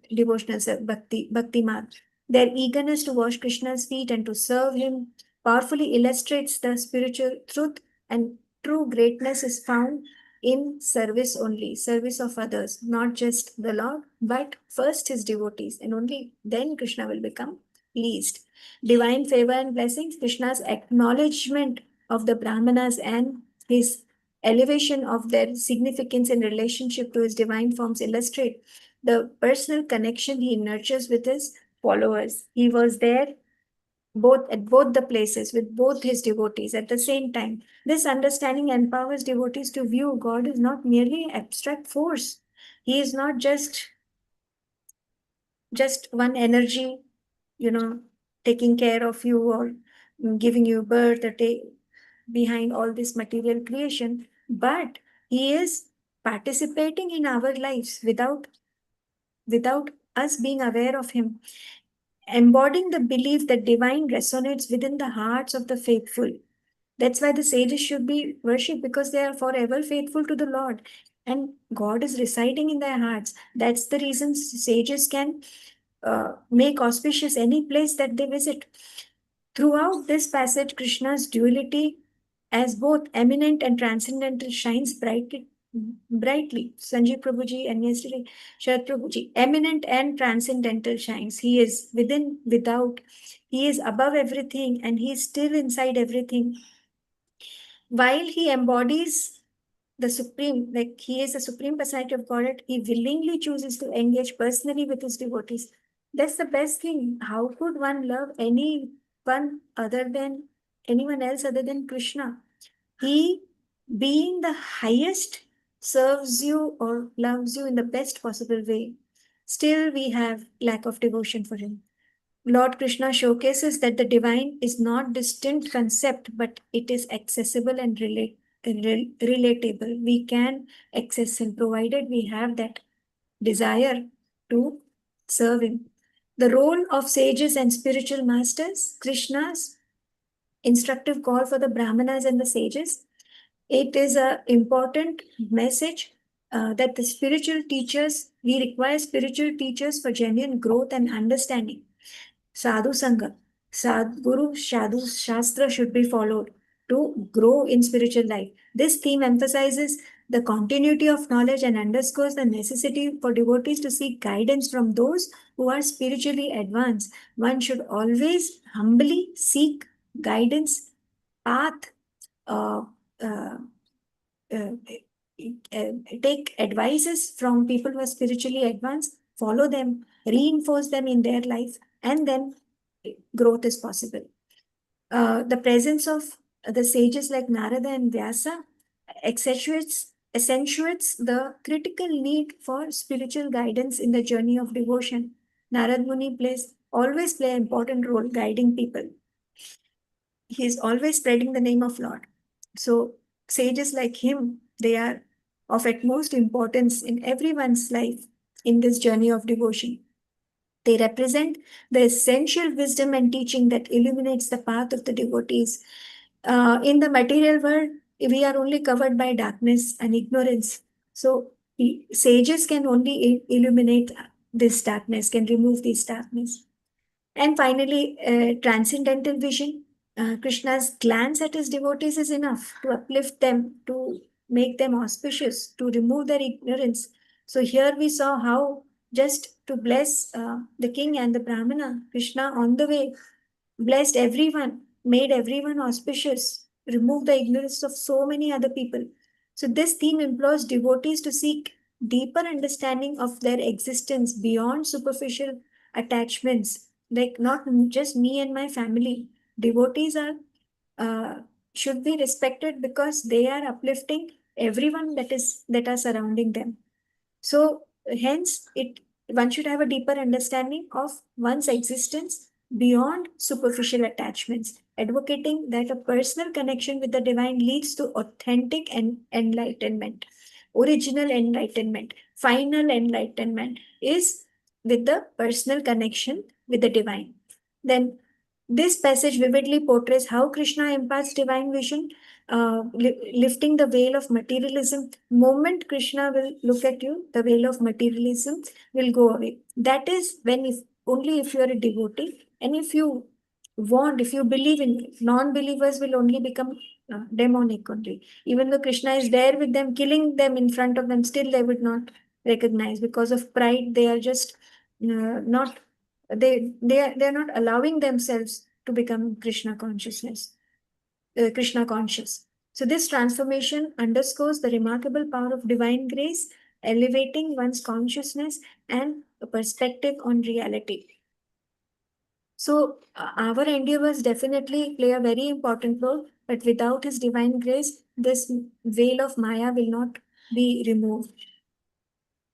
devotional bhakti marg. Their eagerness to wash Krishna's feet and to serve him powerfully illustrates the spiritual truth, and true greatness is found in service only, service of others, not just the Lord, but first his devotees, and only then Krishna will become pleased. Divine favor and blessings, Krishna's acknowledgement of the Brahmanas and his elevation of their significance in relationship to his divine forms illustrate the personal connection he nurtures with his followers. He was there both the places with both his devotees at the same time. This understanding empowers devotees to view God as not merely abstract force. He is not just one energy, taking care of you or giving you birth or behind all this material creation, but he is participating in our lives without us being aware of him, embodying the belief that divine resonates within the hearts of the faithful. That's why the sages should be worshipped, because they are forever faithful to the Lord and God is residing in their hearts. That's the reason sages can make auspicious any place that they visit. Throughout this passage, Krishna's duality as both eminent and transcendental shines brightly. Sanjeev Prabhuji and yesterday Sharad Prabhuji, eminent and transcendental shines. He is within, without. He is above everything and he is still inside everything. While he embodies the supreme, like he is the supreme personality of Godhead, he willingly chooses to engage personally with his devotees. That's the best thing. How could one love anyone else other than Krishna? He, being the highest, serves you or loves you in the best possible way. Still, we have lack of devotion for him. Lord Krishna showcases that the divine is not distinct concept, but it is accessible and relatable. We can access him provided we have that desire to serve him. The role of sages and spiritual masters, Krishna's instructive call for the Brahmanas and the sages. It is an important message that the spiritual teachers, we require spiritual teachers for genuine growth and understanding. Sadhu Sangha, Sadguru Sadhu Shastra should be followed to grow in spiritual life. This theme emphasizes the continuity of knowledge and underscores the necessity for devotees to seek guidance from those who are spiritually advanced. One should always humbly seek guidance, path, uh, uh, uh, take advices from people who are spiritually advanced, follow them, reinforce them in their life, and then growth is possible. The presence of the sages like Narada and Vyasa accentuates the critical need for spiritual guidance in the journey of devotion. Narad Muni always play an important role guiding people. He is always spreading the name of Lord. So sages like him, they are of utmost importance in everyone's life in this journey of devotion. They represent the essential wisdom and teaching that illuminates the path of the devotees. In the material world, we are only covered by darkness and ignorance. So sages can only illuminate this darkness, can remove this darkness. And finally, transcendental vision. Krishna's glance at his devotees is enough to uplift them, to make them auspicious, to remove their ignorance. So here we saw how just to bless the king and the Brahmana, Krishna on the way blessed everyone, made everyone auspicious, removed the ignorance of so many other people. So this theme implores devotees to seek deeper understanding of their existence beyond superficial attachments, like not just me and my family. Devotees are should be respected because they are uplifting everyone that are surrounding them. So hence one should have a deeper understanding of one's existence beyond superficial attachments, advocating that a personal connection with the divine leads to authentic enlightenment. Original enlightenment, final enlightenment is with the personal connection with the divine. Then this passage vividly portrays how Krishna imparts divine vision, lifting the veil of materialism. Moment Krishna will look at you, the veil of materialism will go away. That is when, if only if you are a devotee, and if you if you believe in it, non-believers will only become demonic only. Even though Krishna is there with them, killing them in front of them, still they would not recognize because of pride. They are just not they are not allowing themselves to become Krishna conscious. So this transformation underscores the remarkable power of divine grace, elevating one's consciousness and a perspective on reality. So our endeavors definitely play a very important role, but without his divine grace, this veil of Maya will not be removed.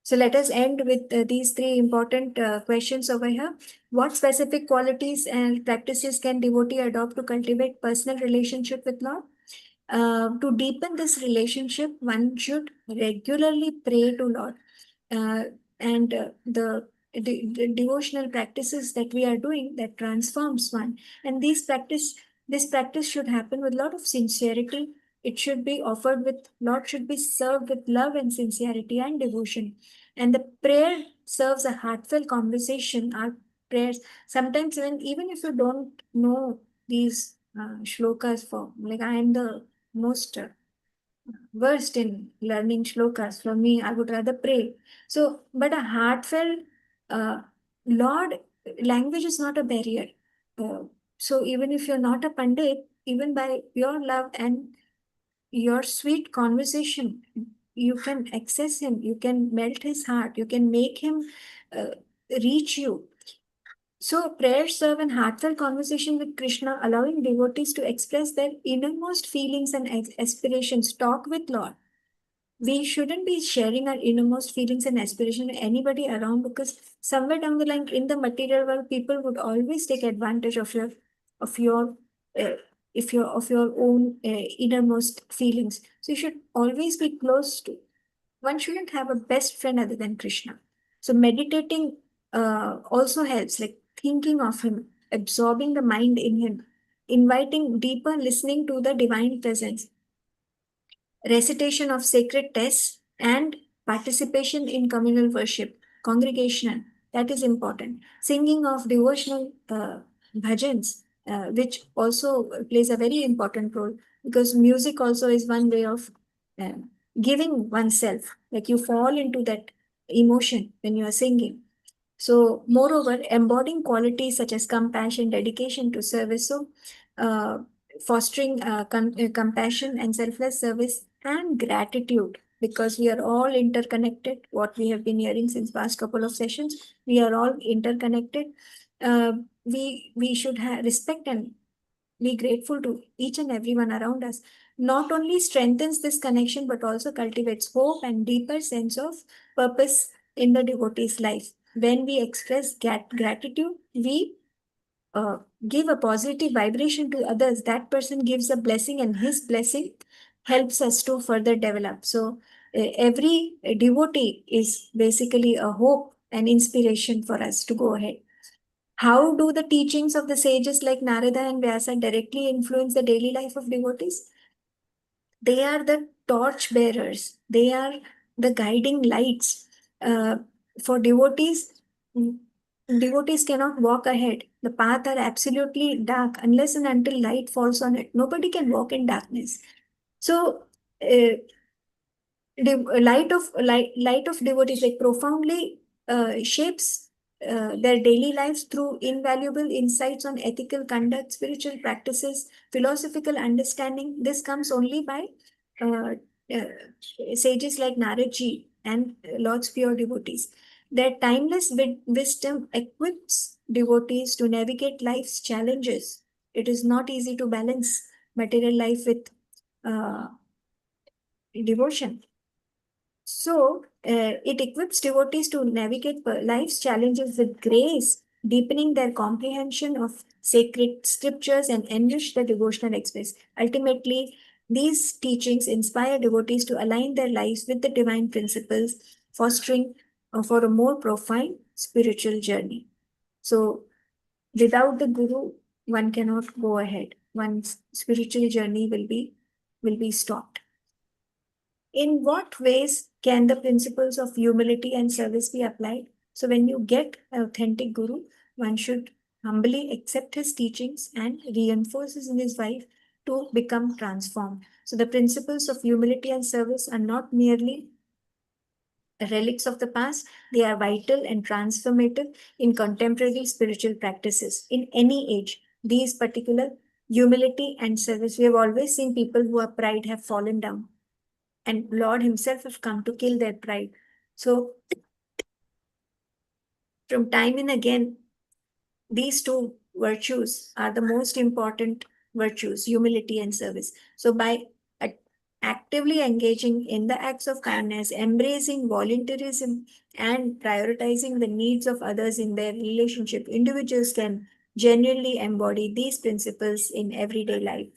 So let us end with these three important questions over here. What specific qualities and practices can devotee adopt to cultivate personal relationship with Lord? To deepen this relationship, one should regularly pray to Lord. And the devotional practices that we are doing that transforms one. And this practice should happen with a lot of sincerity. It should be offered with, Lord should be served with love and sincerity and devotion. And the prayer serves a heartfelt conversation. Our prayers, sometimes even if you don't know these shlokas, for like I am the most versed in learning shlokas. For me, I would rather pray. So, but a heartfelt Lord, language is not a barrier. So even if you're not a pandit, even by your love and your sweet conversation, you can access him, you can melt his heart, you can make him uh, reach you. So prayers serve an heartfelt conversation with Krishna, allowing devotees to express their innermost feelings and aspirations. Talk with Lord. We shouldn't be sharing our innermost feelings and aspirations with anybody around, because somewhere down the line in the material world, people would always take advantage of your uh, of your own innermost feelings. So you should always be close to. One shouldn't have a best friend other than Krishna. So meditating also helps, like thinking of him, absorbing the mind in him, inviting deeper listening to the divine presence, recitation of sacred texts, and participation in communal worship, congregational, that is important. Singing of devotional bhajans, which also plays a very important role, because music also is one way of uh, giving oneself, like you fall into that emotion when you are singing. So, moreover, embodying qualities such as compassion, dedication to service, so fostering compassion and selfless service and gratitude, because we are all interconnected. What we have been hearing since past couple of sessions, we are all interconnected. We should have respect and be grateful to each and everyone around us. Not only strengthens this connection, but also cultivates hope and deeper sense of purpose in the devotee's life. When we express gratitude, we uh, give a positive vibration to others. That person gives a blessing, and his blessing helps us to further develop. So every devotee is basically a hope and inspiration for us to go ahead. How do the teachings of the sages like Narada and Vyasa directly influence the daily life of devotees? They are the torch bearers, they are the guiding lights. For devotees, mm, devotees cannot walk ahead. The path are absolutely dark unless and until light falls on it. Nobody can walk in darkness. So, light of devotees like profoundly shapes their daily lives through invaluable insights on ethical conduct, spiritual practices, philosophical understanding. This comes only by uh, sages like Naradji and Lord's pure devotees. Their timeless wisdom equips devotees to navigate life's challenges. It is not easy to balance material life with devotion. So, it equips devotees to navigate life's challenges with grace, deepening their comprehension of sacred scriptures and enrich the devotional experience. Ultimately, these teachings inspire devotees to align their lives with the divine principles, fostering for a more profound spiritual journey. So, without the guru, one cannot go ahead. One's spiritual journey will be stopped. In what ways can the principles of humility and service be applied? So, when you get an authentic guru, one should humbly accept his teachings and reinforces in his life to become transformed. So, the principles of humility and service are not merely relics of the past, they are vital and transformative in contemporary spiritual practices. In any age, these particular humility and service, we have always seen people who are pride have fallen down, and Lord Himself have come to kill their pride. So, from time and again, these two virtues are the most important virtues, humility and service. So, by actively engaging in the acts of kindness, embracing volunteerism, and prioritizing the needs of others in their relationship, individuals can genuinely embody these principles in everyday life.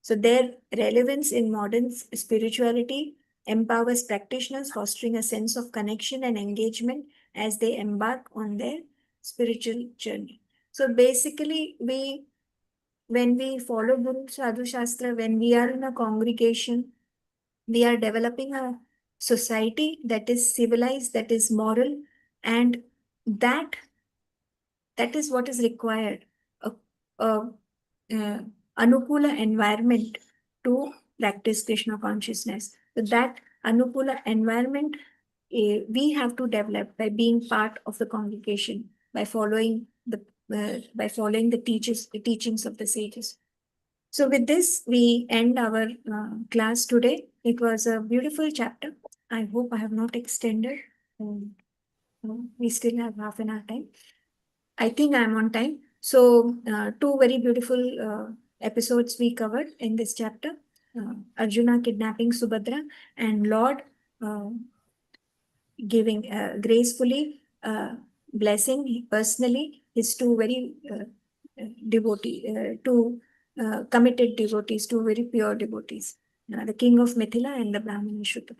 So, their relevance in modern spirituality empowers practitioners, fostering a sense of connection and engagement as they embark on their spiritual journey. So basically, when we follow Guru Sadhu Shastra, when we are in a congregation, we are developing a society that is civilized, that is moral, and that is what is required. A anukula environment to practice Krishna consciousness. So that anukula environment we have to develop by being part of the congregation, by following the teachings of the sages. So with this, we end our class today. It was a beautiful chapter. I hope I have not extended. We still have half an hour time. I think I'm on time. So two very beautiful episodes we covered in this chapter. Arjuna kidnapping Subhadra and Lord giving gracefully blessing personally his two very committed devotees, two very pure devotees, the king of Mithila and the Brahmin Shuddha.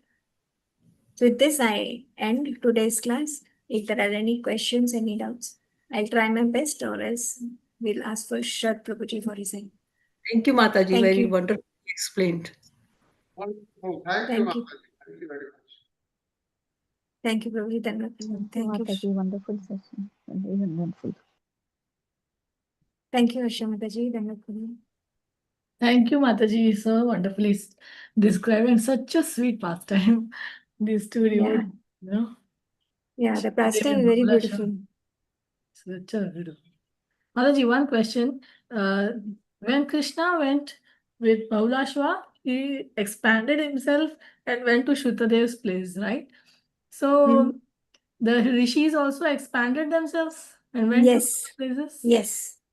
So with this, I end today's class. If there are any questions, any doubts, I'll try my best, or else we'll ask for Sharad Prabhuji for his end. Thank you, Mataji. Thank Very you. wonderfully explained. Thank you, Thank you. Mataji. Thank you very much. Thank you, Prabhuji. Thank you. Mataji, wonderful session. Very wonderful. Thank you, Asha Mataji. Prabhuji. Thank you, Mataji, so wonderfully describing such a sweet pastime. These two devotees, you know. Yeah, the Shakti pastime Devi is very and beautiful. Such a beautiful. Mataji, one question. When Krishna went with Bahulashva, he expanded himself and went to Shrutadev's place, right? So the rishis also expanded themselves and went to Yes. places?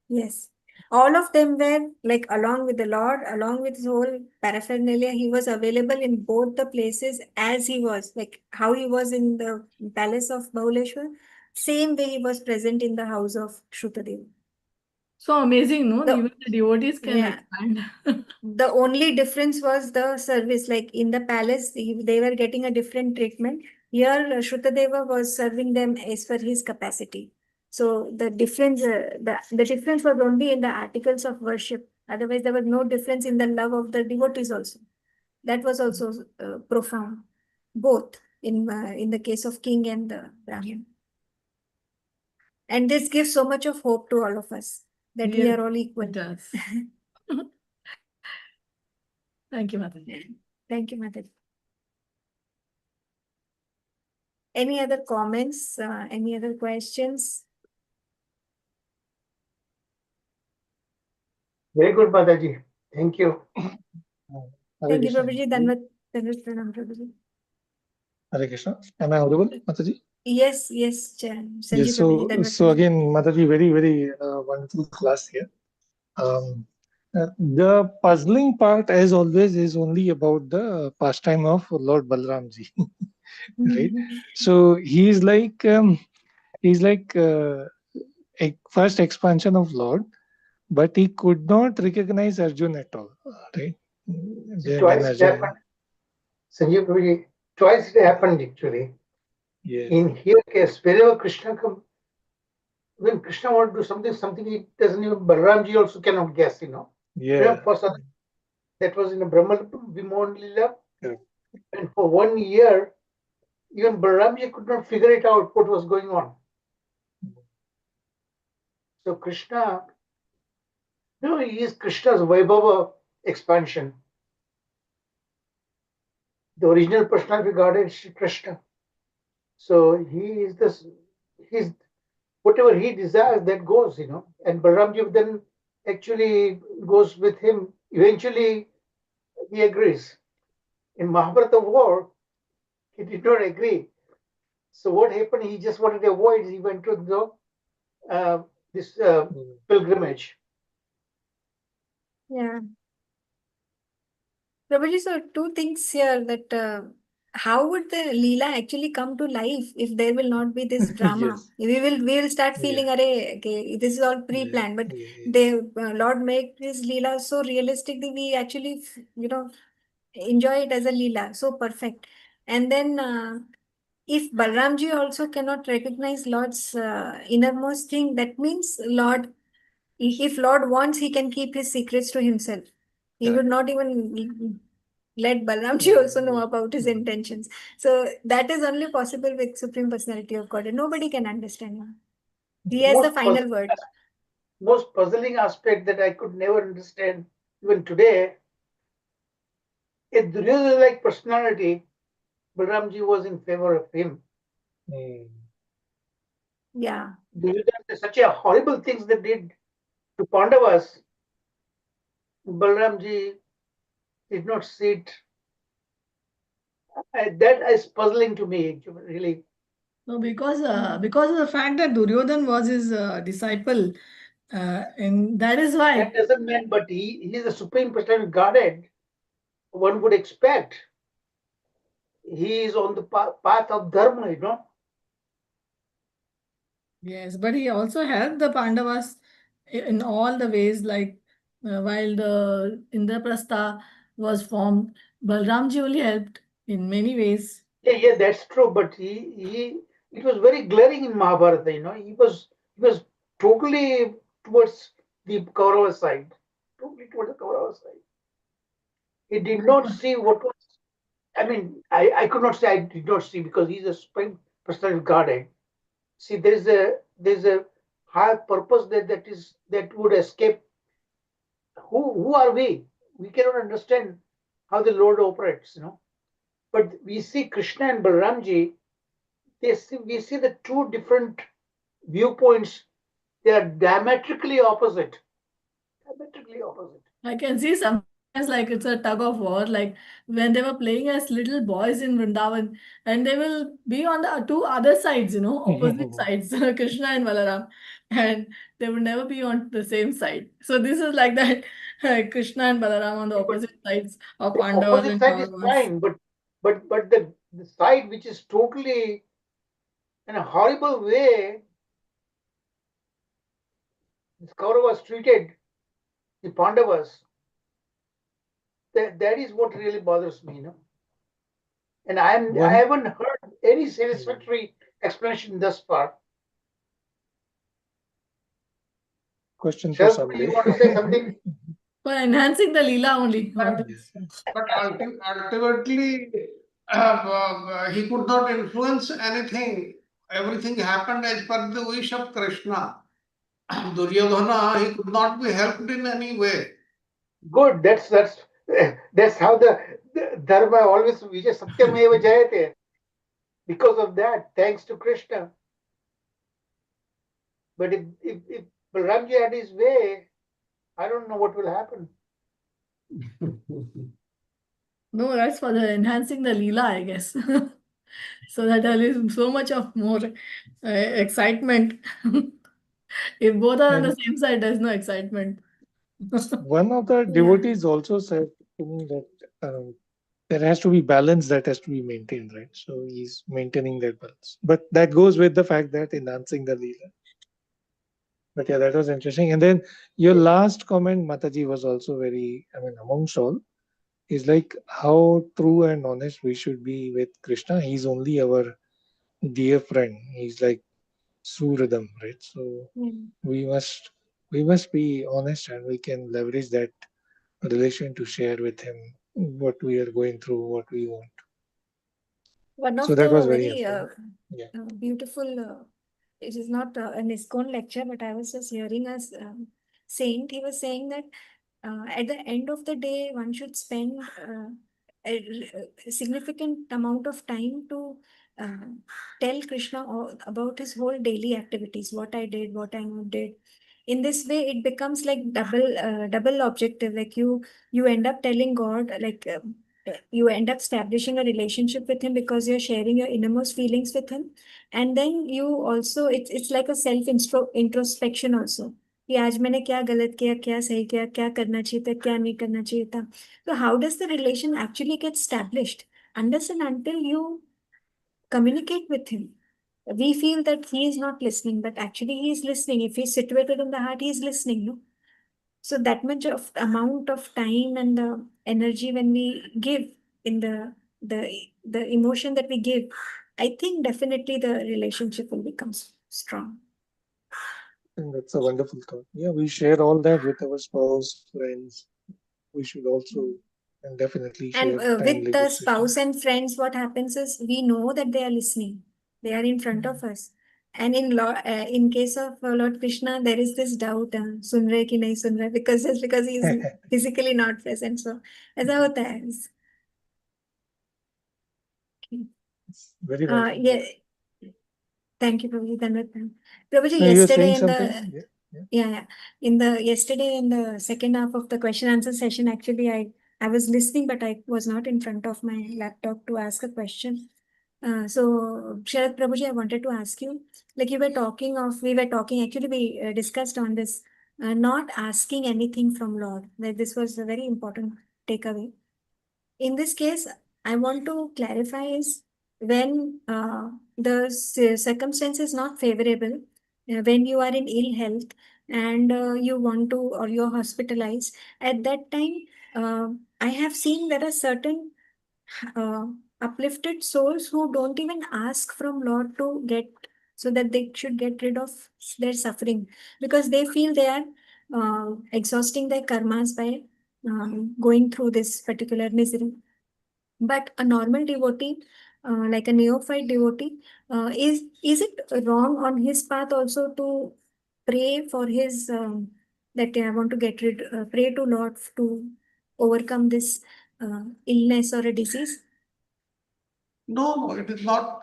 Yes. All of them were like along with the Lord, along with his whole paraphernalia, he was available in both the places as he was, like how he was in the palace of Bahuleshwar, same way he was present in the house of Shrutadev. So amazing, no? The- Even the devotees can Yeah. expand. The only difference was the service. Like in the palace, they were getting a different treatment. Here, Shrutadeva was serving them as per his capacity. So the difference, the difference was only in the articles of worship. Otherwise, there was no difference in the love of the devotees also. That was also profound, both in the case of king and the Brahmin. And this gives so much of hope to all of us that we Yes, are all equal. it does. Thank you, Mataji. Thank you, Mataji. Any other comments? Any other questions? Very good, Mataji. Thank you. Thank you, Prabhuji. Danvat Pranam, Prabhuji. Hare Krishna. Am I audible, Mataji? Yes, Sanjeev Yes, Prabhuji. Danvat so Pranam. again, Mataji, very, very wonderful class here. The puzzling part, as always, is only about the pastime of Lord Balramji, right? So he's like first expansion of Lord, but he could not recognize Arjun at all, right? When Twice it Arjun, happened. Sanjeev Prabhuji, twice it happened actually. yes, In here case, wherever Krishna come, when Krishna want to do something, something he doesn't even, Balramji also cannot guess, yeah, Remember, that was in a Brahma Vimohan Lila. yeah. And for 1 year, even Balramji could not figure it out what was going on. So Krishna, he is Krishna's Vaibhava expansion. The original personality regarded Shri Krishna. So he is this, he's whatever he desires, that goes, And Balramji then actually goes with him. Eventually, he agrees. In Mahabharata war, he did not agree. So what happened? He just wanted to avoid. He went to this pilgrimage. Yeah. Prabhuji, so two things here that how would the Leela actually come to life if there will not be this drama? Yes, We will start yeah, feeling, Array, okay, this is all yeah, pre-planned, but yeah, the Lord make this Leela so realistic that we actually, enjoy it as a Leela, so perfect. And then if Balramji also cannot recognize Lord's innermost thing, that means Lord, if Lord wants, he can keep his secrets to himself. He would correct. not even let Balramji also know about his intentions. So that is only possible with Supreme Personality of God, and nobody can understand him. He has the Most final word. most puzzling aspect that I could never understand even today. If Duryodhana like personality, Balramji was in favor of him. Yeah. Duryodhana such a horrible things they did to Pandavas. Balramji did not see it. That is puzzling to me, really. No, because of the fact that Duryodhan was his disciple, and that is why. That doesn't mean, but he is the supreme personality guarded. One would expect he is on the path of dharma. Yes, but he also helped the Pandavas in all the ways, like while the Indraprastha was formed, Balramji only helped in many ways. Yeah, that's true. But it was very glaring in Mahabharata. He was totally towards the Kaurava side, totally towards the Kaurava side. He did not see what was. I mean, I could not say I did not see because he's a supreme personality guarded. See, there's a higher purpose that would escape. Who are we? We cannot understand how the Lord operates. But we see Krishna and Balramji. We see the two different viewpoints. They are diametrically opposite. Diametrically opposite. I can see sometimes like it's a tug of war, like when they were playing as little boys in Vrindavan, and they will be on the two other sides, opposite sides, Krishna and Balaram, and they would never be on the same side. So this is like that, Krishna and Balaram on the But opposite sides of the Pandavas opposite and side is Kauravas. fine, but the side which is totally in a horrible way, the Kauravas treated the Pandavas. That is what really bothers me. And I One haven't heard any satisfactory explanation thus far. question for Sharath, you Sunday. want to say something? For enhancing the Leela only. But, but ultimately, he could not influence anything. Everything happened as per the wish of Krishna. Duryodhana, he could not be helped in any way. Good. That's how the dharma always vijay satyameva jayate. Because of that, thanks to Krishna. But if Balramji had his way, I don't know what will happen. No, that's for the enhancing the Leela, I guess. So that there is so much of more excitement. If both are on the And same side, there's no excitement. One of the devotees also said to me that there has to be balance that has to be maintained, right? So he's maintaining that balance. But that goes with the fact that enhancing the Leela. But yeah, that was interesting. And then your last comment, Mataji, was also very, I mean, amongst all, is like how true and honest we should be with Krishna. He's only our dear friend. He's like Suradam, right? So we must be honest and we can leverage that relation to share with him what we are going through, what we want. One So of that the was very very helpful. Yeah. beautiful, it is not an ISKCON lecture, but I was just hearing a saint. He was saying that at the end of the day, one should spend a significant amount of time to uh, tell Krishna about his whole daily activities, what I did, what I not did. In this way, it becomes like double objective. Like you end up telling God, like you end up establishing a relationship with him because you're sharing your innermost feelings with him, and then you also it's like a self introspection also कि आज मैंने क्या गलत किया क्या सही किया क्या करना चाहिए था क्या नहीं करना चाहिए था. So how does the relation actually get established? Unless and until you communicate with him, we feel that he is not listening, but actually he is listening. If he's situated in the heart, he is listening, no? So that much of amount of time and the energy when we give in the the emotion that we give, I think definitely the relationship will become strong. And that's a wonderful thought. Yeah, we share all that with our spouse, friends. We should also and definitely And share with timely the with Krishna. spouse and friends, what happens is we know that they are listening. They are in front of us. And in case of Lord Krishna, there is this doubt, sun rahe ki nahi sun rahe, because just because he is physically not present. So, ऐसा होता है. It's very vital. Yeah. Thank you, Prabhuji. Dhanwad. Prabhuji, No, you were yesterday saying in something? the Yeah. yesterday in the second half of the question answer session, actually I was listening, but I was not in front of my laptop to ask a question. So Sharad Prabhuji, I wanted to ask you, like we were talking, actually we discussed on this, not asking anything from Lord. Like this was a very important takeaway. In this case, I want to clarify is when the circumstance is not favorable, when you are in ill health and you want to, or you're hospitalized, at that time, I have seen there are certain uh, uplifted souls who don't even ask from Lord to get, so that they should get rid of their suffering, because they feel they are exhausting their karmas by going through this particular misery. But a normal devotee, like a neophyte devotee, is it wrong on his path also to pray for his that I want to get rid, pray to Lord to overcome this illness or a disease? No, it is not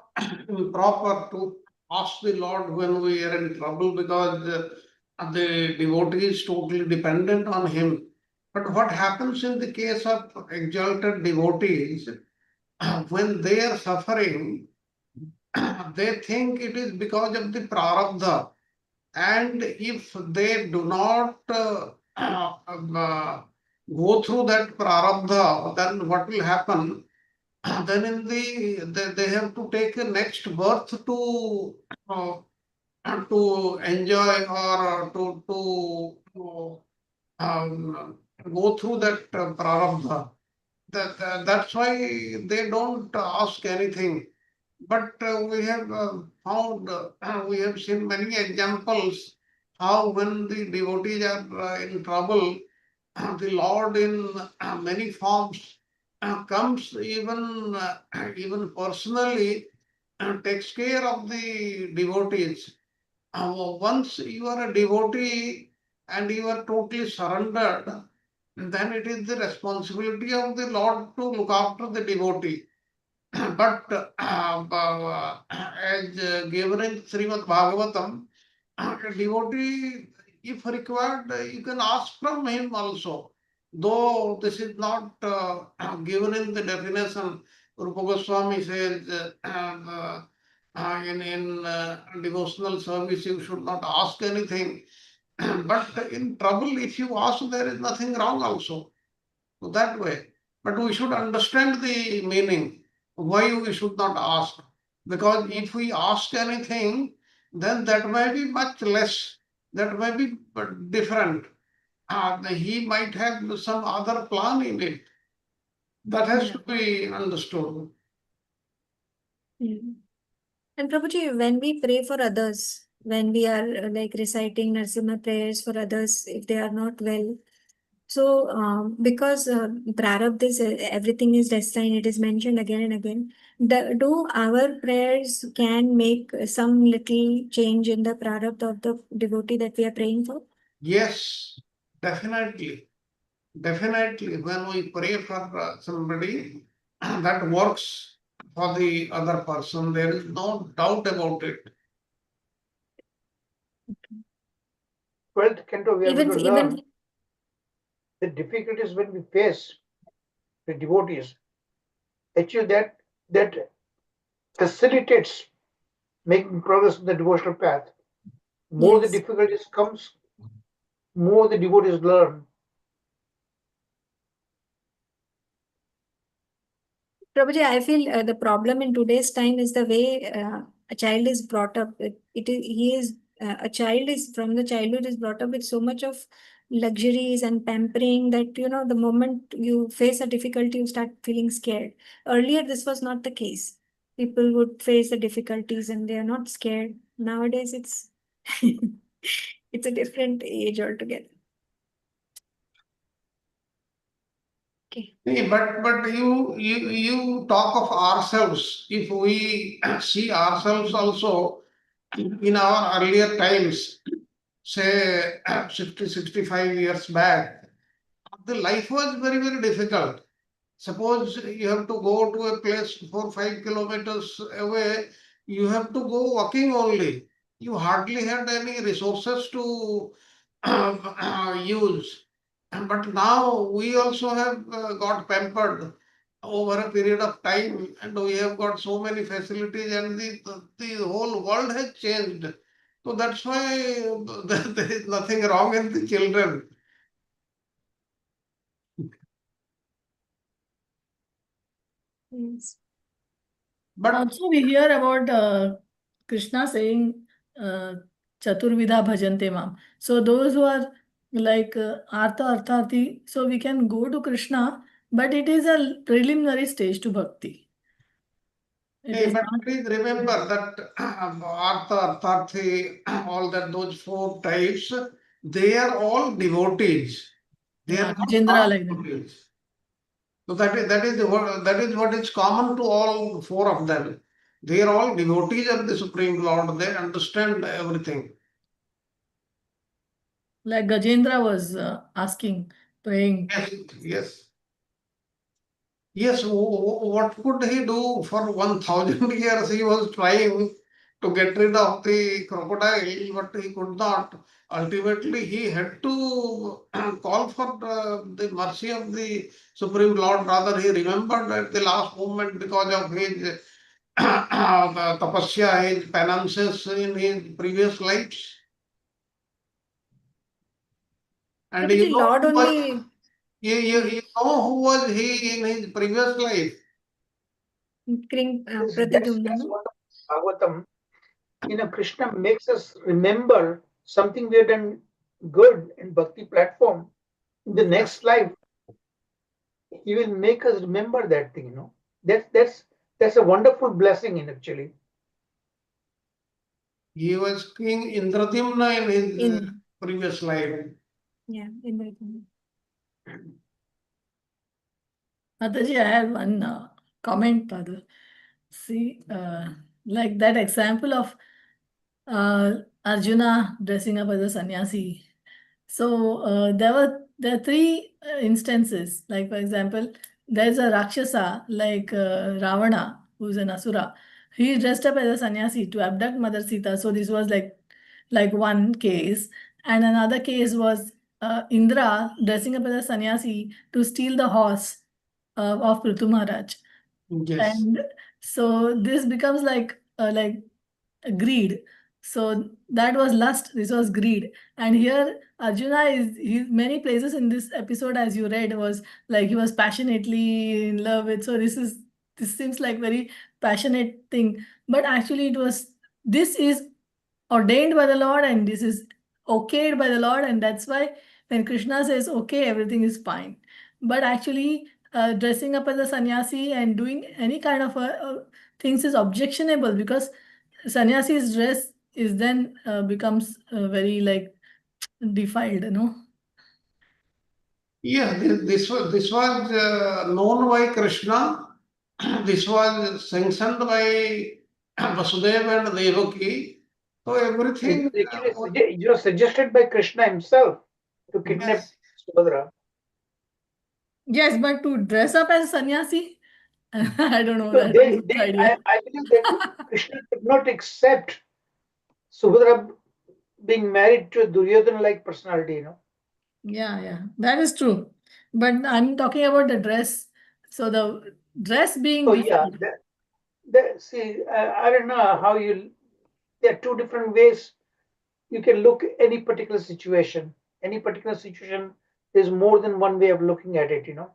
proper to ask the Lord when we are in trouble, because the devotee is totally dependent on him. But what happens in the case of exalted devotees, when they are suffering, they think it is because of the prarabdha. And if they do not go through that prarabdha, then what will happen? Then in they have to take a next birth uh, to enjoy, or to go through that prarabdha. That's why they don't ask anything. But we have found, we have seen many examples how when the devotees are in trouble, the Lord in many forms comes, even personally, takes care of the devotees. Once you are a devotee and you are totally surrendered, then it is the responsibility of the Lord to look after the devotee. But as given in Srimad Bhagavatam, a devotee, if required, you can ask from him also. Though this is not given in the definition, Rupa Goswami says in devotional service you should not ask anything. But in trouble, if you ask, there is nothing wrong also. So that way. But we should understand the meaning, why we should not ask. Because if we ask anything, then that may be much less, that may be different. He might have some other plan in it. That has Yeah. to be understood. Yeah. And Prabhuji, when we pray for others, when we are like reciting Narsimha prayers for others, if they are not well, so because Prarabdha is everything is destined, it is mentioned again and again. Do our prayers can make some little change in the Prarabdha of the devotee that we are praying for? Yes, definitely. Definitely, when we pray for somebody, that works for the other person. There is no doubt about it. Well, Kento, we have Even to learn the difficulties when we face the devotees. Actually, that facilitates making progress in the devotional path. More the yes. difficulties comes, more the devotees learn. Prabhuji, I feel the problem in today's time is the way a child is brought up. It is he is a child is from the childhood is brought up with so much of luxuries and pampering that the moment you face a difficulty, you start feeling scared. Earlier, this was not the case. People would face the difficulties and they are not scared. Nowadays, it's it's a different age altogether. Okay. See, but you talk of ourselves. If we see ourselves also in our earlier times, say 60, 65 years back, the life was very, very difficult. Suppose you have to go to a place 4, 5 kilometers away, you have to go walking only. You hardly had any resources to use. But now we also have got pampered over a period of time, and we have got so many facilities, and the whole world has changed. So that's why there is nothing wrong in the children. Yes. But Also, we hear about Krishna saying uh, Chaturvidha Bhajante Mam. So those who are like Artha Artharthi, so we can go to Krishna, but it is a preliminary stage to bhakti. It hey, is but not. please remember that Artha, Artharthi, all that those 4 types, they are all devotees. They are Yeah, not Gajendra like that. non-devotees. So that is what is common to all 4 of them. They are all devotees of the Supreme Lord. They understand everything. Like Gajendra was asking, praying. Yes, yes. Yes, what could he do for 1,000 years? He was trying to get rid of the crocodile, but he could not. Ultimately, he had to call for the mercy of the Supreme Lord. Rather, he remembered at the last moment because of his tapasya, his penances in his previous lives. And you Prabhuji, know Lord who was, only. you know who was he in his previous life? Pratidumna, That's no? what Bhagavatam, Krishna makes us remember something we have done good in bhakti platform. In the next life, he will make us remember that thing. That's a wonderful blessing actually. He was King Indradyumna in his In previous life. yeah, in the Mataji, I have one comment, Padre. See, like that example of Arjuna dressing up as a sannyasi. So there are three instances. Like for example, there's a Rakshasa like Ravana, who's an Asura. He dressed up as a sannyasi to abduct Mother Sita. So this was like one case, and another case was Indra dressing up as a sannyasi to steal the horse of Prithu Maharaj. Yes. And so this becomes like greed. So that was lust, this was greed. And here Arjuna many places in this episode, as you read, was like he was passionately in love with. So this seems like very passionate thing. But actually this is ordained by the Lord and this is okayed by the Lord. And that's why when Krishna says okay, everything is fine. But actually dressing up as a sannyasi and doing any kind of things is objectionable, because sannyasi's dress is then becomes very like defiled, you know. Yeah, this was known by Krishna. This was sanctioned by Vasudeva and Devaki. So everything. It was suggested by Krishna himself to kidnap Yes. Subhadra. Yes, but to dress up as a sannyasi, I don't know, So that's a good idea. I believe that Krishna could not accept Subhadra being married to a Duryodhana-like personality, you know. Yeah, that is true. But I'm talking about the dress. So the dress being So yeah, defiled. see, I don't know how you. There are two different ways you can look any particular situation. Any particular situation, there's more than one way of looking at it, you know.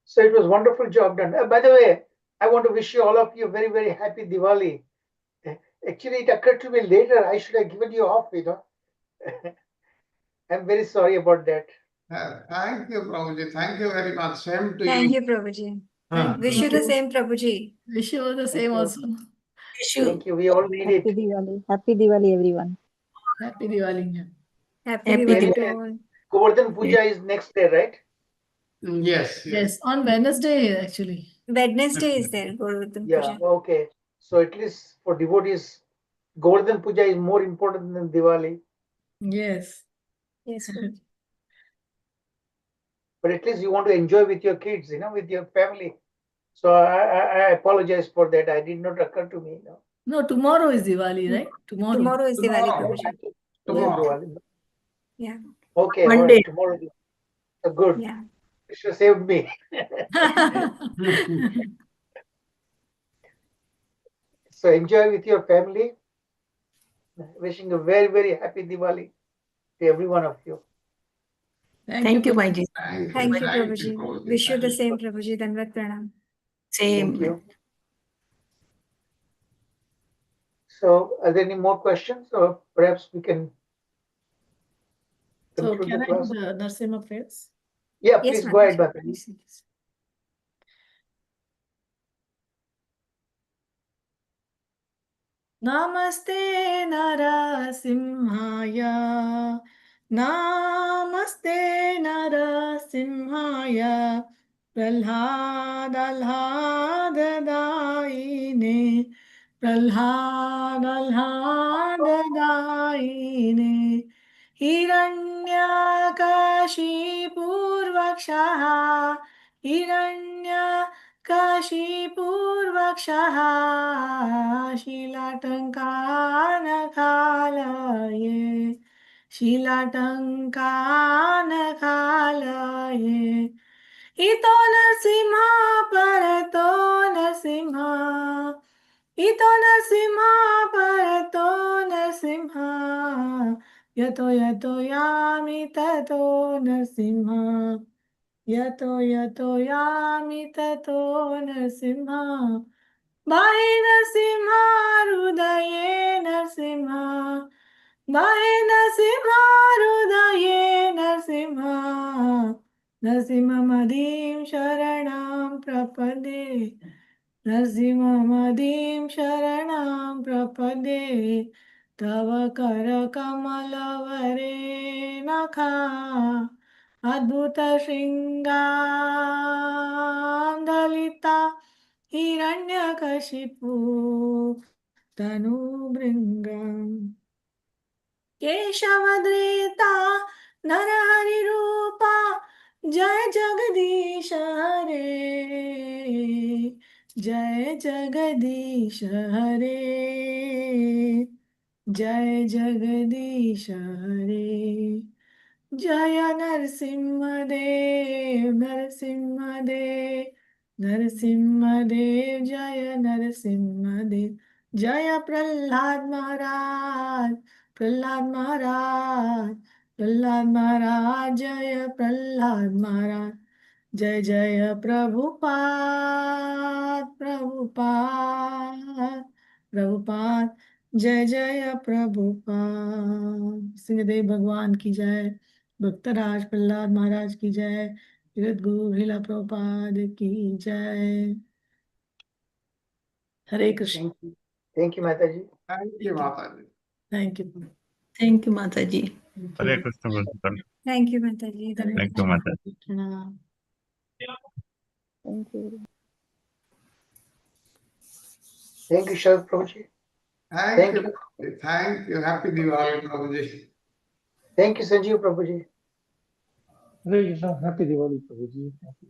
So it was wonderful job done. By the way, I want to wish you all of you a very, very happy Diwali. Actually, it occurred to me later, I should have given you off, you know. I'm very sorry about that. Thank you, Prabhuji. Thank you very much. Same to Thank you. you, Prabhuji. Thank Wish you. you the same, Prabhuji. Wish you the same you. also. Wish you Thank you. We all need Happy it. Diwali. Happy Diwali, everyone. Happy Diwali. Happy Happy Diwali Anyway, to all. Govardhan Puja is next day, right? Yes. Yes, on Wednesday actually. Wednesday is there, Govardhan Yeah, Puja. okay. So at least for devotees, Govardhan Puja is more important than Diwali. Yes. Yes, Prabhuji. But at least you want to enjoy with your kids, you know, with your family. So I apologize for that. I did not occur to me, you know. No, tomorrow is Diwali, right? Tomorrow. Tomorrow is Diwali, Tomorrow. Prabhuji. Tomorrow. Yeah. Okay, all Monday. right. Tomorrow. Good. Yeah. Krishna saved me. So enjoy with your family. Wishing a very, very happy Diwali to every one of you. Thank you, Maiji. Thank you. Thank you, Thank you, Prabhuji. Prabhuji. Wish you the Thank same, Prabhuji. Dandavat pranam. Thank Same. you. So are there any more questions, or perhaps we can So conclude can the I do class? the Narsimha prayers? Yeah, Yes, please go ahead, Mataji. Bhatani. Please. Namaste Narasimhaya. Namaste Narasimhaya. Prahlad प्रह्लादल्हाददायिने हिरण्यकाशीपूर्वक्षः हिरण्यकाशीपूर्वक्षः शिलाटङ्कानखालये शिलाटङ्कानखालये इतो नरसिंहा परतो नरसिंहा इतो नरसिंहा परतो नरसिंहा यतो यतो यामि ततो नरसिंहा यतो यामि ततो नरसिंहा बाहे नरसिंहा हृदये नरसिंहा बाहे नरसिंहा हृदये नरसिंहा नरसिंहमदीं शरणं प्रपदे नरसिंहमदीं शरणं प्रपदे तव करकमलवरे नखा अद्भुतशृङ्गान्दलिता हिरण्यकशिपु तनुभृङ्गम् केशवधृता नरहरिरूपा जय जगदीश हरे जय जगदीश हरे जय जगदीश हरे जय नरसिंहदेव नरसिंहदेव नरसिंहदेव जय नरसिंहदेव जय प्रहलाद महाराज प्रहलाद महाराज प्रहलाद महाराज जय प्रहलाद महाराज जय जय प्रभुपाद प्रभुपाद प्रभुपाद जय जय प्रभुपाद। सिंहदेव भगवान की जय। भक्तराज प्रहलाद महाराज की जय। जगत गुरु लीला प्रभुपाद की जय। Hare Krishna. Thank you, Mataji. Thank you, Mataji. Thank you. Thank you, Mataji. Hare Krishna, Bhagwan. Thank you, Mataji. Thank you, Mataji. प्रणाम। Thank you. Thank you, Sharad Prabhuji. Thank you. Thank you. Happy Diwali, Prabhuji. Thank you, Sanjeev Prabhuji. Hare Krishna. Happy Diwali, Prabhuji. Happy